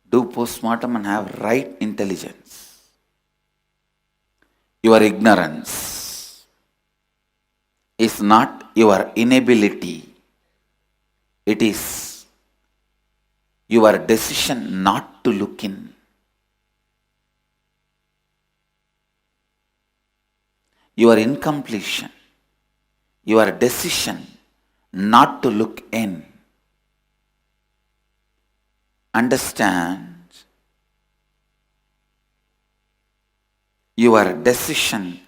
Do postmortem and have right intelligence. Your ignorance is not your inability. It is your decision not to look in. Your incompletion, your decision not to look in. Understand, your decision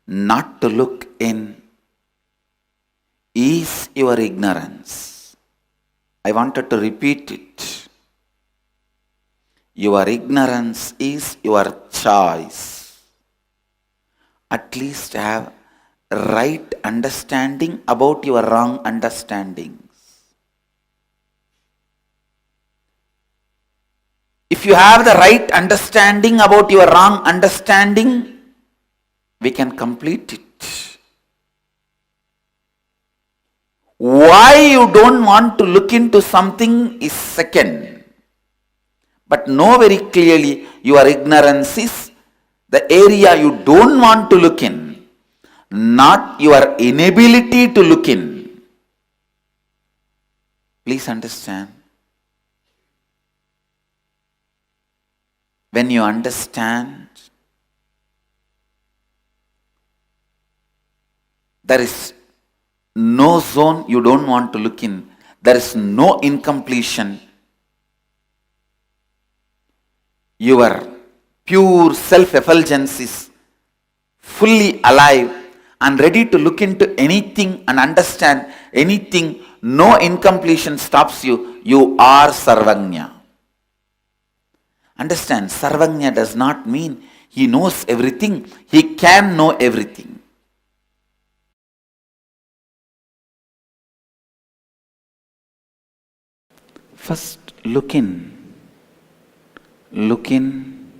not to look in is your ignorance. I wanted to repeat it. Your ignorance is your choice. At least have right understanding about your wrong understandings. If you have the right understanding about your wrong understanding, we can complete it. Why you don't want to look into something is second. But know very clearly your ignorance is the area you don't want to look in, not your inability to look in. Please understand. When you understand, there is no zone you don't want to look in. There is no incompletion. Your pure self-effulgence is fully alive and ready to look into anything and understand anything. No incompletion stops you. You are Sarvagnya. Understand, Sarvagnya does not mean he knows everything. He can know everything. First, look in. Look in.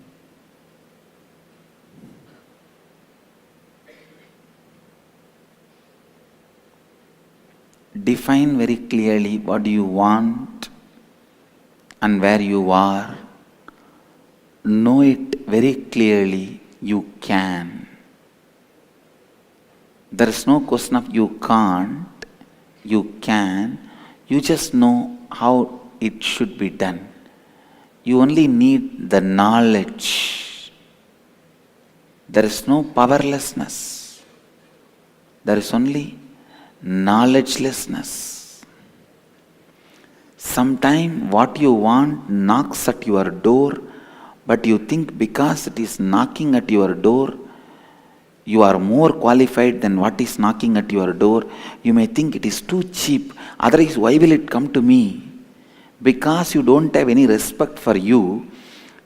Define very clearly what you want and where you are. Know it very clearly. You can. There is no question of you can't. You can. You just know how it should be done. You only need the knowledge. There is no powerlessness. There is only knowledgelessness. Sometimes what you want knocks at your door, but you think because it is knocking at your door, you are more qualified than what is knocking at your door. You may think it is too cheap, otherwise why will it come to me? Because you don't have any respect for you,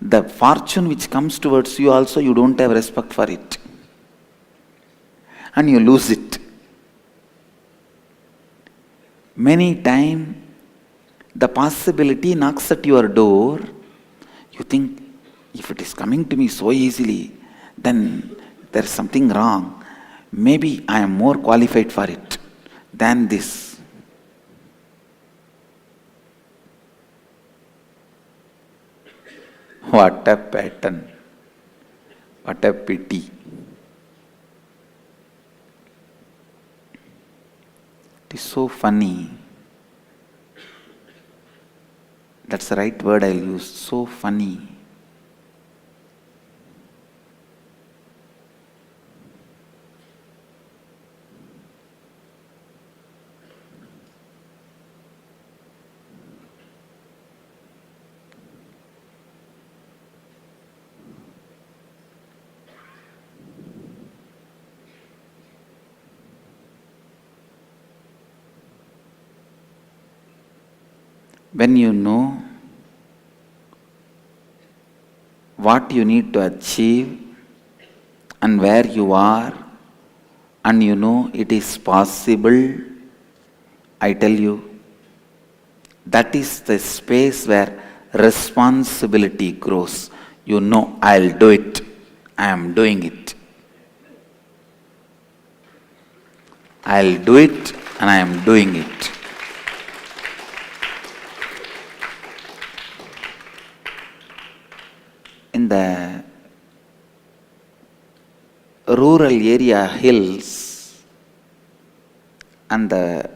The fortune which comes towards you also, you don't have respect for it. And you lose it. Many times, the possibility knocks at your door. You think, if it is coming to me so easily, then there is something wrong. Maybe I am more qualified for it than this. What a pattern. What a pity. It is so funny. That's the right word I'll use. So funny. When you know what you need to achieve and where you are, and you know it is possible, I tell you, that is the space where responsibility grows. You know, I'll do it. I am doing it. I'll do it and I am doing it. In the rural area hills and the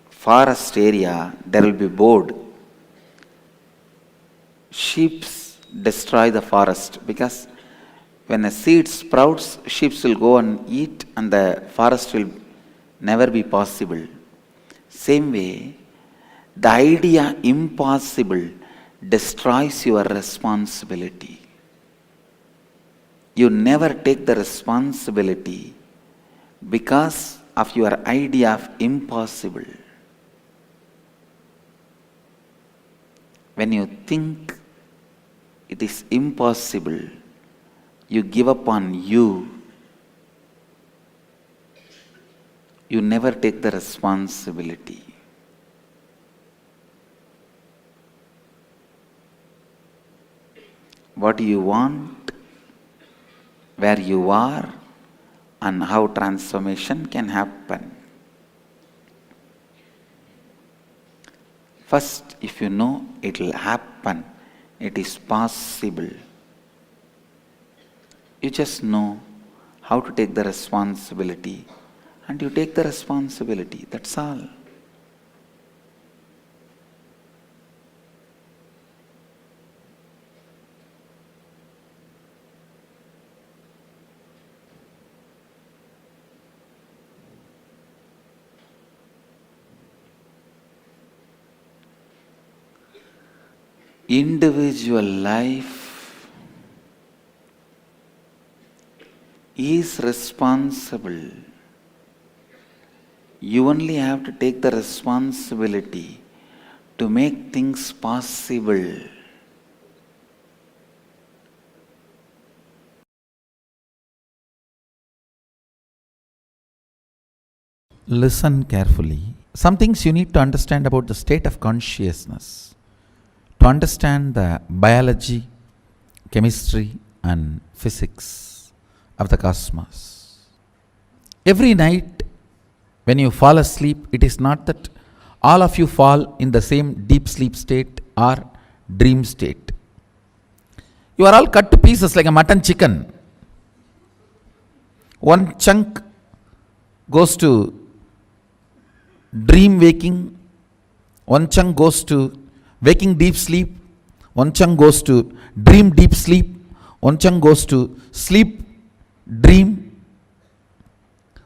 forest area, there will be board. Sheep destroy the forest because when a seed sprouts, sheep will go and eat and the forest will never be possible. Same way, the idea impossible destroys your responsibility. You never take the responsibility because of your idea of impossible. When you think it is impossible, you give up on you. You never take the responsibility. What you want, where you are, and how transformation can happen. First, if you know it will happen, it is possible, you just know how to take the responsibility, and you take the responsibility, that's all. Individual life is responsible. You only have to take the responsibility to make things possible. Listen carefully. Some things you need to understand about the state of consciousness. To understand the biology, chemistry, and physics of the cosmos. Every night when you fall asleep, it is not that all of you fall in the same deep sleep state or dream state. You are all cut to pieces like a mutton chicken. One chunk goes to dream waking, one chunk goes to waking deep sleep, one chunk goes to dream deep sleep, one chunk goes to sleep dream,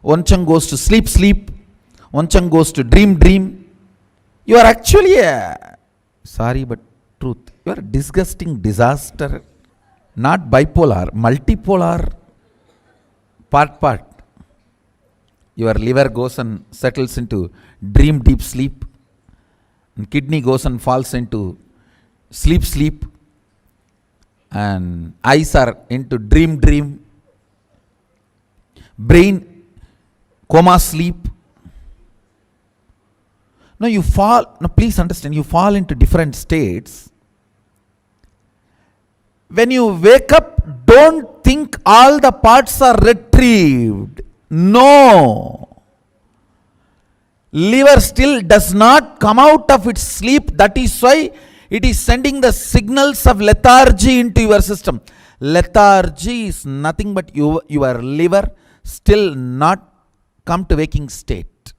one chunk goes to sleep sleep, one chunk goes to dream dream. You are actually sorry but truth, you are a disgusting disaster, not bipolar, multipolar, part. Your liver goes and settles into dream deep sleep, and kidney goes and falls into sleep. and eyes are into dream, brain coma sleep. No, you fall, no, please understand, you fall into different states. When you wake up, don't think all the parts are retrieved. No. Liver still does not come out of its sleep. That is why it is sending the signals of lethargy into your system. Lethargy is nothing but your liver still not come to waking state.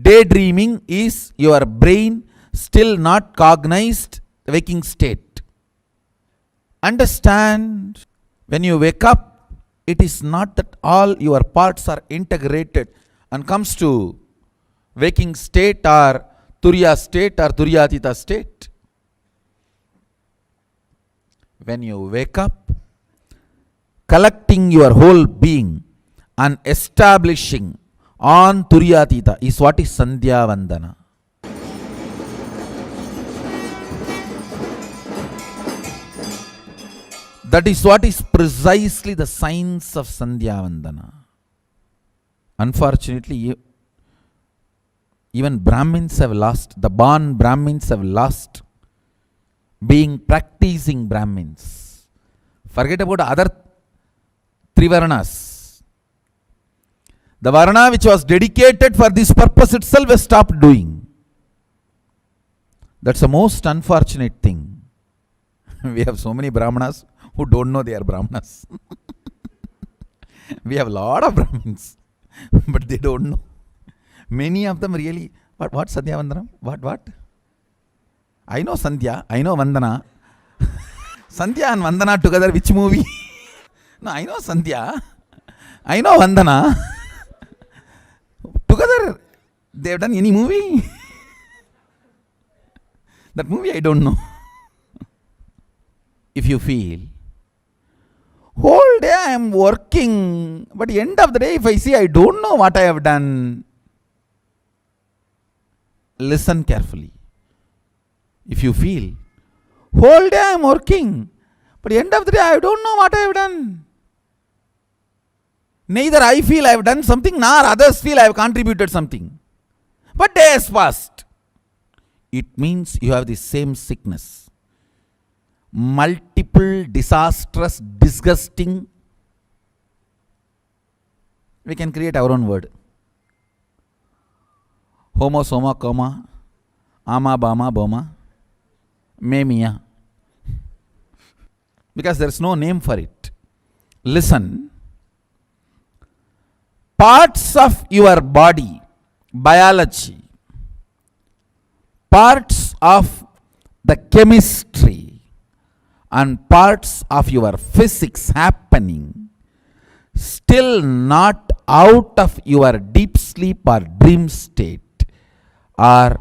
Daydreaming is your brain still not cognized waking state. Understand, when you wake up, it is not that all your parts are integrated and comes to waking state or Turiya state or Turyatita state. When you wake up, collecting your whole being and establishing on Turyatita is what is Sandhya Vandana. That is what is precisely the science of Sandhya Vandana. Unfortunately, even Brahmins have lost, the born Brahmins have lost being practicing Brahmins. Forget about other three Varnas. The Varna which was dedicated for this purpose itself has stopped doing. That's the most unfortunate thing. We have so many Brahmanas who don't know they are Brahmanas. We have a lot of Brahmins, but they don't know. Many of them really, what Sandhya Vandana? What? I know Sandhya, I know Vandana. Sandhya and Vandana together, which movie? No, I know Sandhya, I know Vandana. Together, they have done any movie? That movie I don't know. If you feel, whole day I am working, but the end of the day, if I see I don't know what I have done, listen carefully. If you feel, whole day I am working, but the end of the day I don't know what I have done. Neither I feel I have done something, nor others feel I have contributed something. But days passed. It means you have the same sickness. Multiple, disastrous, disgusting. We can create our own word. Homo, soma, coma, ama, bama, boma, memia. Because there is no name for it. Listen. Parts of your body, biology, parts of the chemistry, and parts of your physics happening, still not out of your deep sleep or dream state, or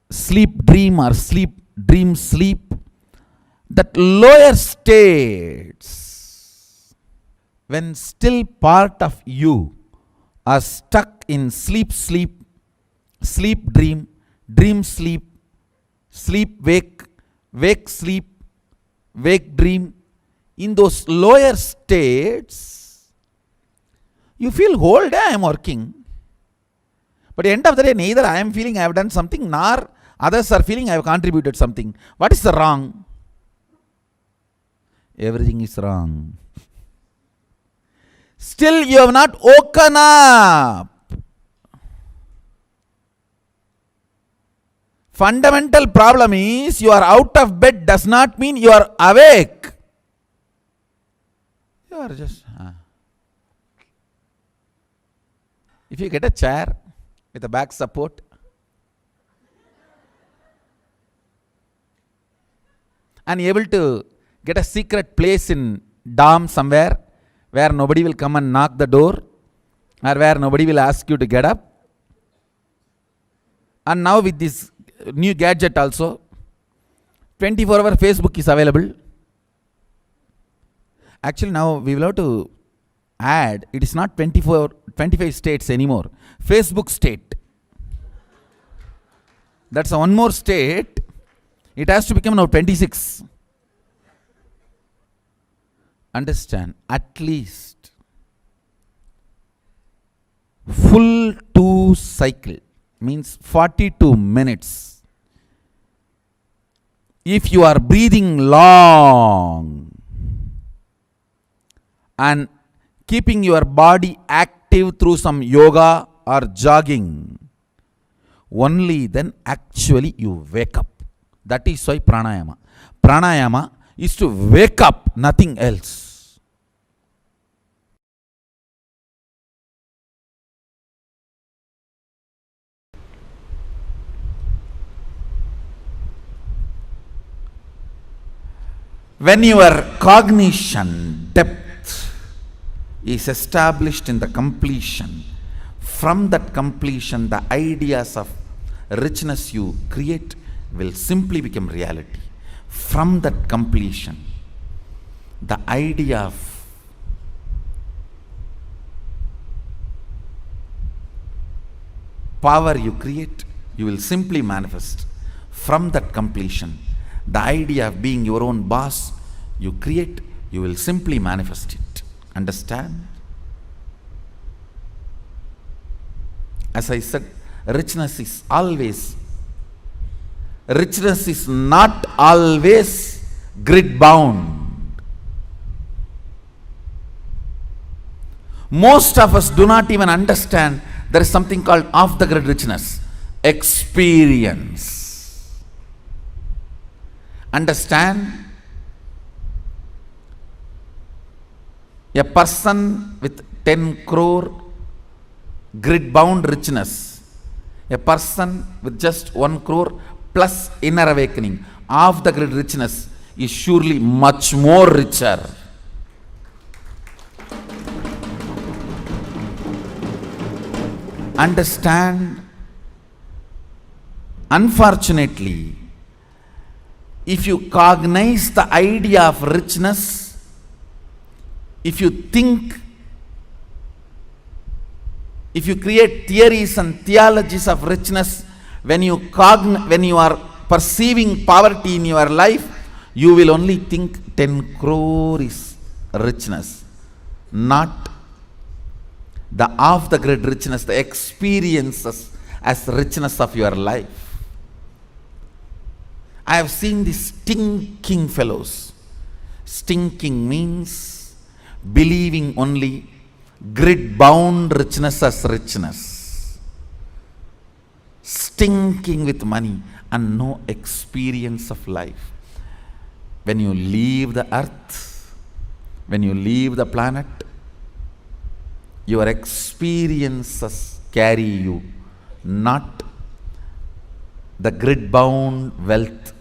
sleep dream or sleep dream sleep, that lower states, when still part of you are stuck in sleep dream, dream sleep, sleep wake, wake sleep, wake dream, in those lower states, you feel whole day I am working. But at the end of the day, neither I am feeling I have done something, nor others are feeling I have contributed something. What is the wrong? Everything is wrong. Still you have not woken up. Fundamental problem is you are out of bed does not mean you are awake. You are just... If you get a chair with a back support, and able to get a secret place in dorm somewhere, where nobody will come and knock the door, or where nobody will ask you to get up. And now with this new gadget also, 24-hour Facebook is available. Actually now we will have to add, it is not 25 states anymore. Facebook state. That's one more state. It has to become now 26. understand, at least full 2 cycle means 42 minutes. If you are breathing long and keeping your body active through some yoga or jogging, only then actually you wake up. That is why pranayama. Pranayama is to wake up, nothing else. When your cognition depth is established in the completion, from that completion, the ideas of richness you create will simply become reality. From that completion, the idea of power you create, you will simply manifest. From that completion, the idea of being your own boss you create, you will simply manifest it. Understand? As I said, richness is not always grid bound. Most of us do not even understand there is something called off the grid richness. Experience. Understand? A person with 10 crore grid bound richness, a person with just 1 crore plus inner awakening, off the grid richness is surely much more richer. Understand? Unfortunately, if you cognize the idea of richness, if you think, if you create theories and theologies of richness, when you are perceiving poverty in your life, you will only think 10 crore is richness, not the off the grid richness, the experiences as richness of your life. I have seen these stinking fellows. Stinking means believing only grid bound richness as richness. Stinking with money and no experience of life. When you leave the earth, when you leave the planet, your experiences carry you, not the grid bound wealth.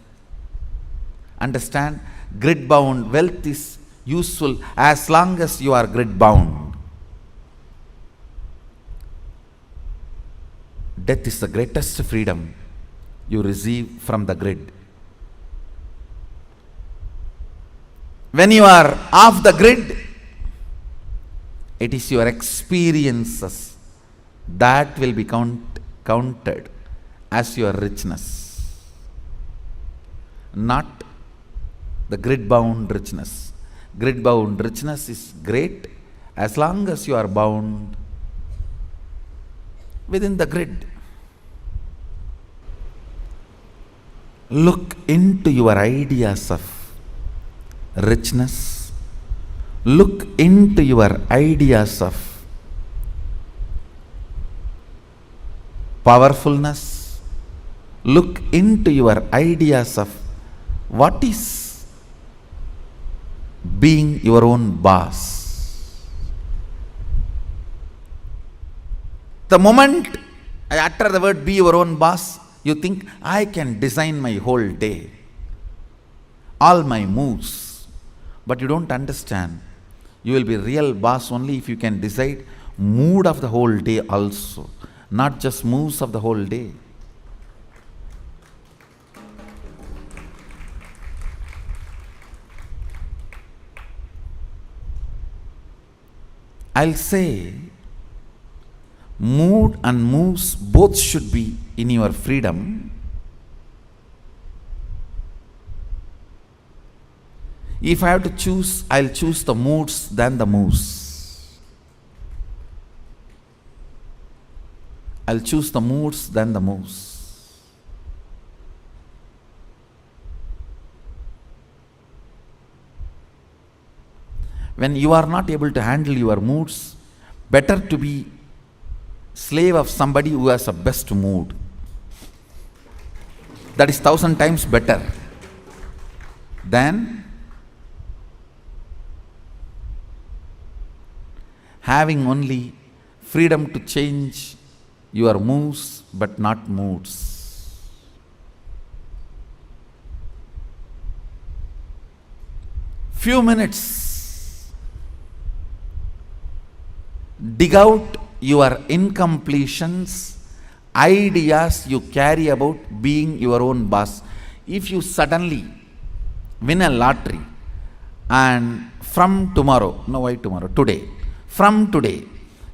Understand? Grid bound wealth is useful as long as you are grid bound. Death is the greatest freedom you receive from the grid. When you are off the grid, it is your experiences that will be counted as your richness, not the grid bound richness. Grid bound richness is great as long as you are bound within the grid. Look into your ideas of richness. Look into your ideas of powerfulness. Look into your ideas of what is being your own boss. The moment I utter the word be your own boss, you think I can design my whole day, all my moves. But you don't understand. You will be real boss only if you can decide mood of the whole day also, not just moves of the whole day. I'll say mood and moves both should be in your freedom. If I have to choose, I'll choose the moods than the moves. I'll choose the moods than the moves. When you are not able to handle your moods, better to be slave of somebody who has a best mood. That is 1,000 times better than having only freedom to change your moves but not moods. Few minutes. Dig out your incompletions, ideas you carry about being your own boss. If you suddenly win a lottery and from tomorrow, no why tomorrow, today, from today,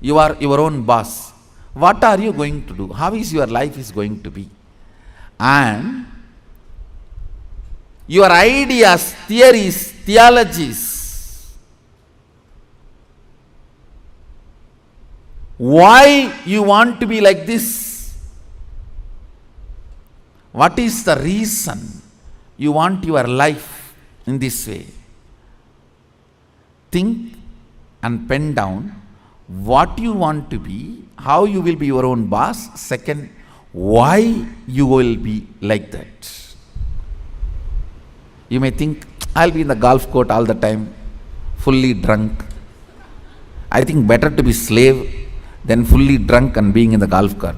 you are your own boss, what are you going to do? How is your life is going to be? And your ideas, theories, theologies, why you want to be like this? What is the reason you want your life in this way? Think and pen down what you want to be, how you will be your own boss. Second, why you will be like that. You may think, I'll be in the golf court all the time, fully drunk. I think better to be slave than fully drunk and being in the golf cart.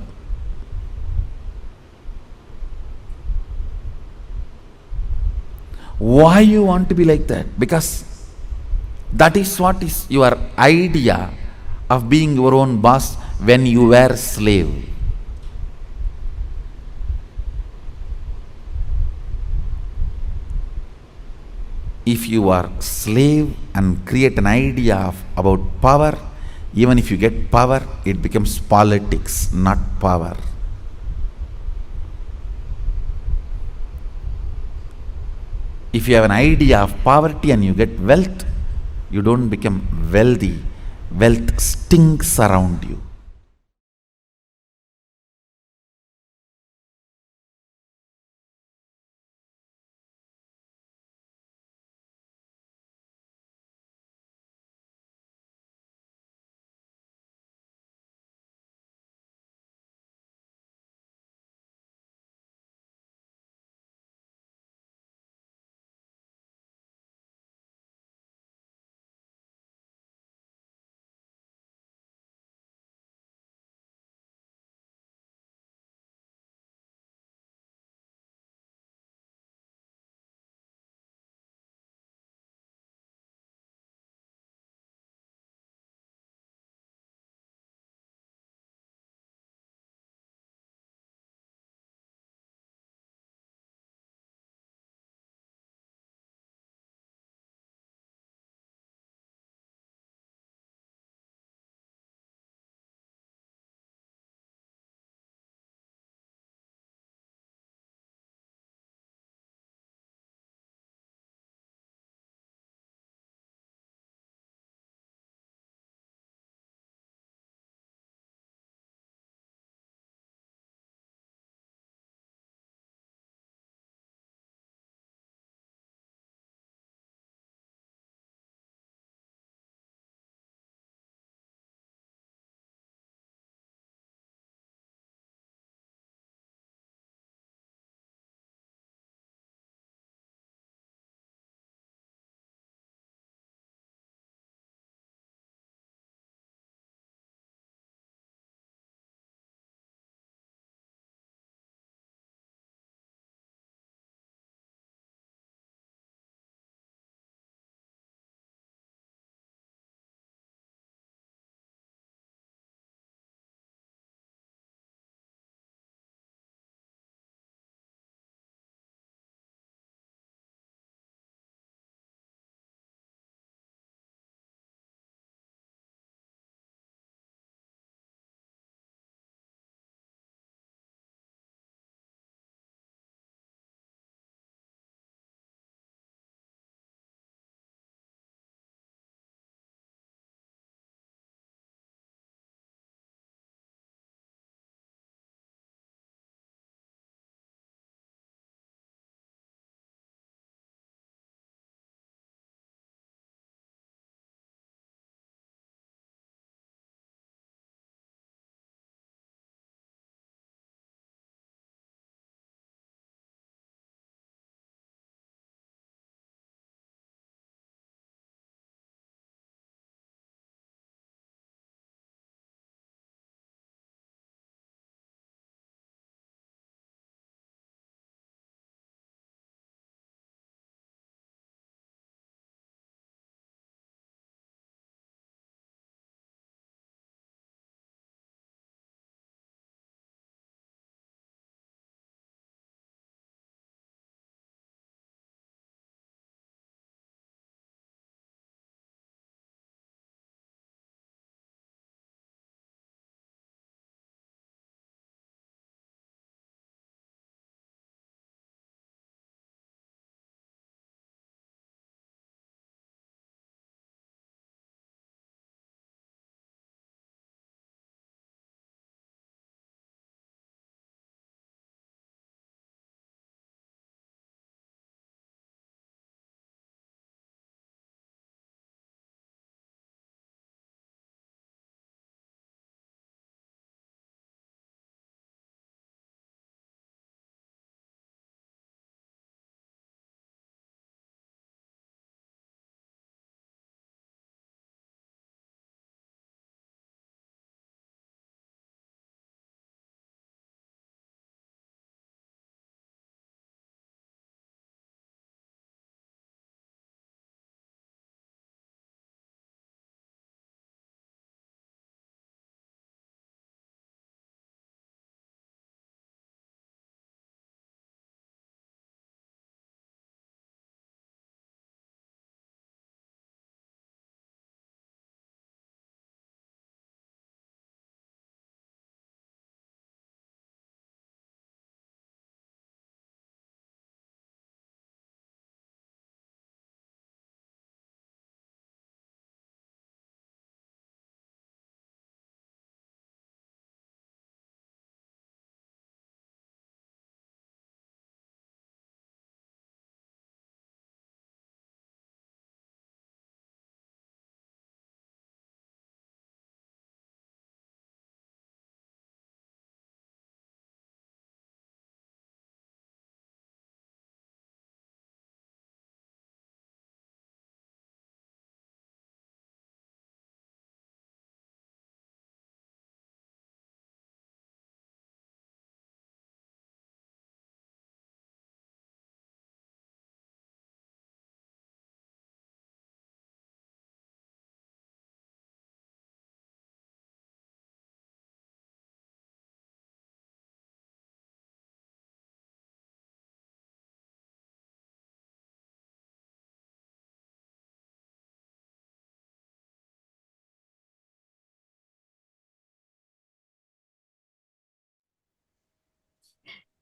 Why you want to be like that? Because that is what is your idea of being your own boss when you were slave. If you are slave and create an idea about power, even if you get power, it becomes politics, not power. If you have an idea of poverty and you get wealth, you don't become wealthy. Wealth stinks around you.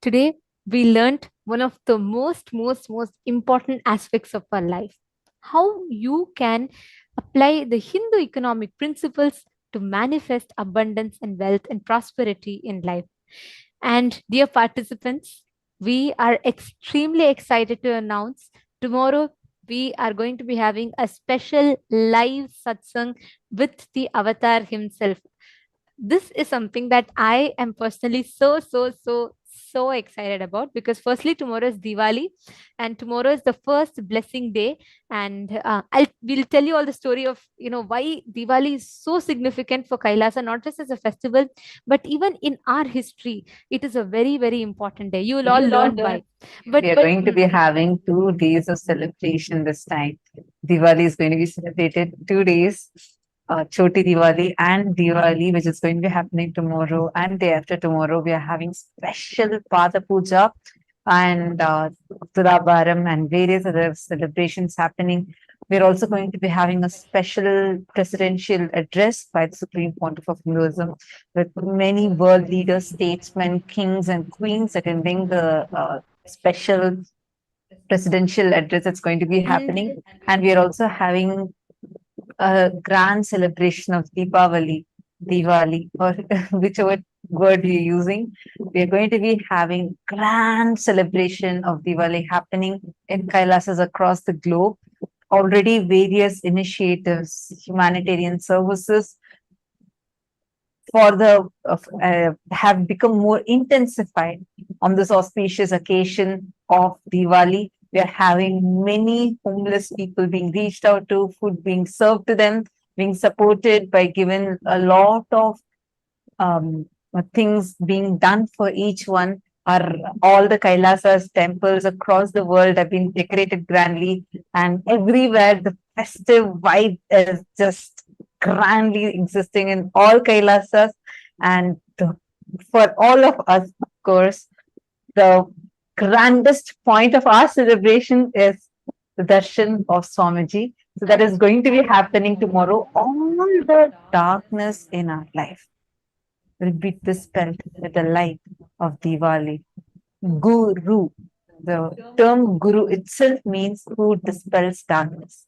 Today, we learned one of the most important aspects of our life, how you can apply the Hindu economic principles to manifest abundance and wealth and prosperity in life. And dear participants, we are extremely excited to announce tomorrow we are going to be having a special live satsang with the avatar himself. This is something that I am personally so excited about, because firstly tomorrow is Diwali and tomorrow is the first blessing day, and we'll tell you all the story of why Diwali is so significant for Kailasa, not just as a festival but even in our history. It is a very important day. You will all learn why. But We are going to be having 2 days of celebration this time. Diwali is going to be celebrated 2 days. Choti Diwali and Diwali, which is going to be happening tomorrow and day after tomorrow. We are having special Pada Puja and Tudabaram and various other celebrations happening. We're also going to be having a special presidential address by the Supreme Pontiff of Hinduism, with many world leaders, statesmen, kings, and queens attending the special presidential address that's going to be happening. And we are also having a grand celebration of Diwali, or whichever word you're using. We are going to be having grand celebration of Diwali happening in Kailasas across the globe. Already various initiatives, humanitarian services have become more intensified on this auspicious occasion of Diwali. We are having many homeless people being reached out to, food being served to them, being supported by given a lot of things being done for each one. All the Kailasas temples across the world have been decorated grandly, and everywhere the festive vibe is just grandly existing in all Kailasas. And for all of us, of course, the grandest point of our celebration is the Darshan of Swamiji. So that is going to be happening tomorrow. All the darkness in our life will be dispelled with the light of Diwali. Guru, the term Guru itself means who dispels darkness.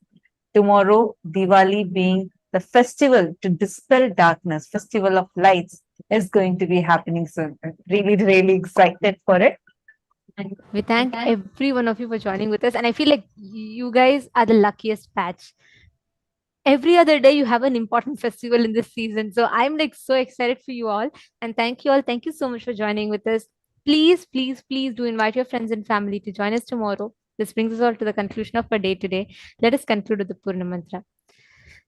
Tomorrow, Diwali being the festival to dispel darkness, festival of lights, is going to be happening soon. I'm really excited for it. we thank every one of you for joining with us, and I feel like you guys are the luckiest batch. Every other day you have an important festival in this season, so I'm like so excited for you all. And thank you all, thank you so much for joining with us. Please do invite your friends and family to join us tomorrow. This brings us all to the conclusion of our day today. Let us conclude with the Purna Mantra.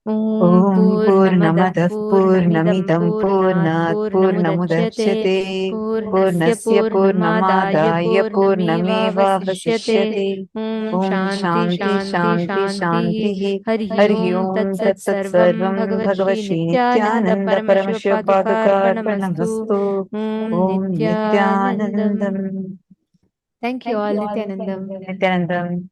Om Purnamadav Purnamidam Purnat Purnamudachyate Purnasya Purnamadaya Purnameva Vasishyate. Om Shanti Shanti. Hari Om Tat Sat Sarvam Bhagavat Shri Nithyananda Paramashiva Padukarpanamastu. Om Nithyanandam. Thank you all. Nithyanandam. Nithyanandam.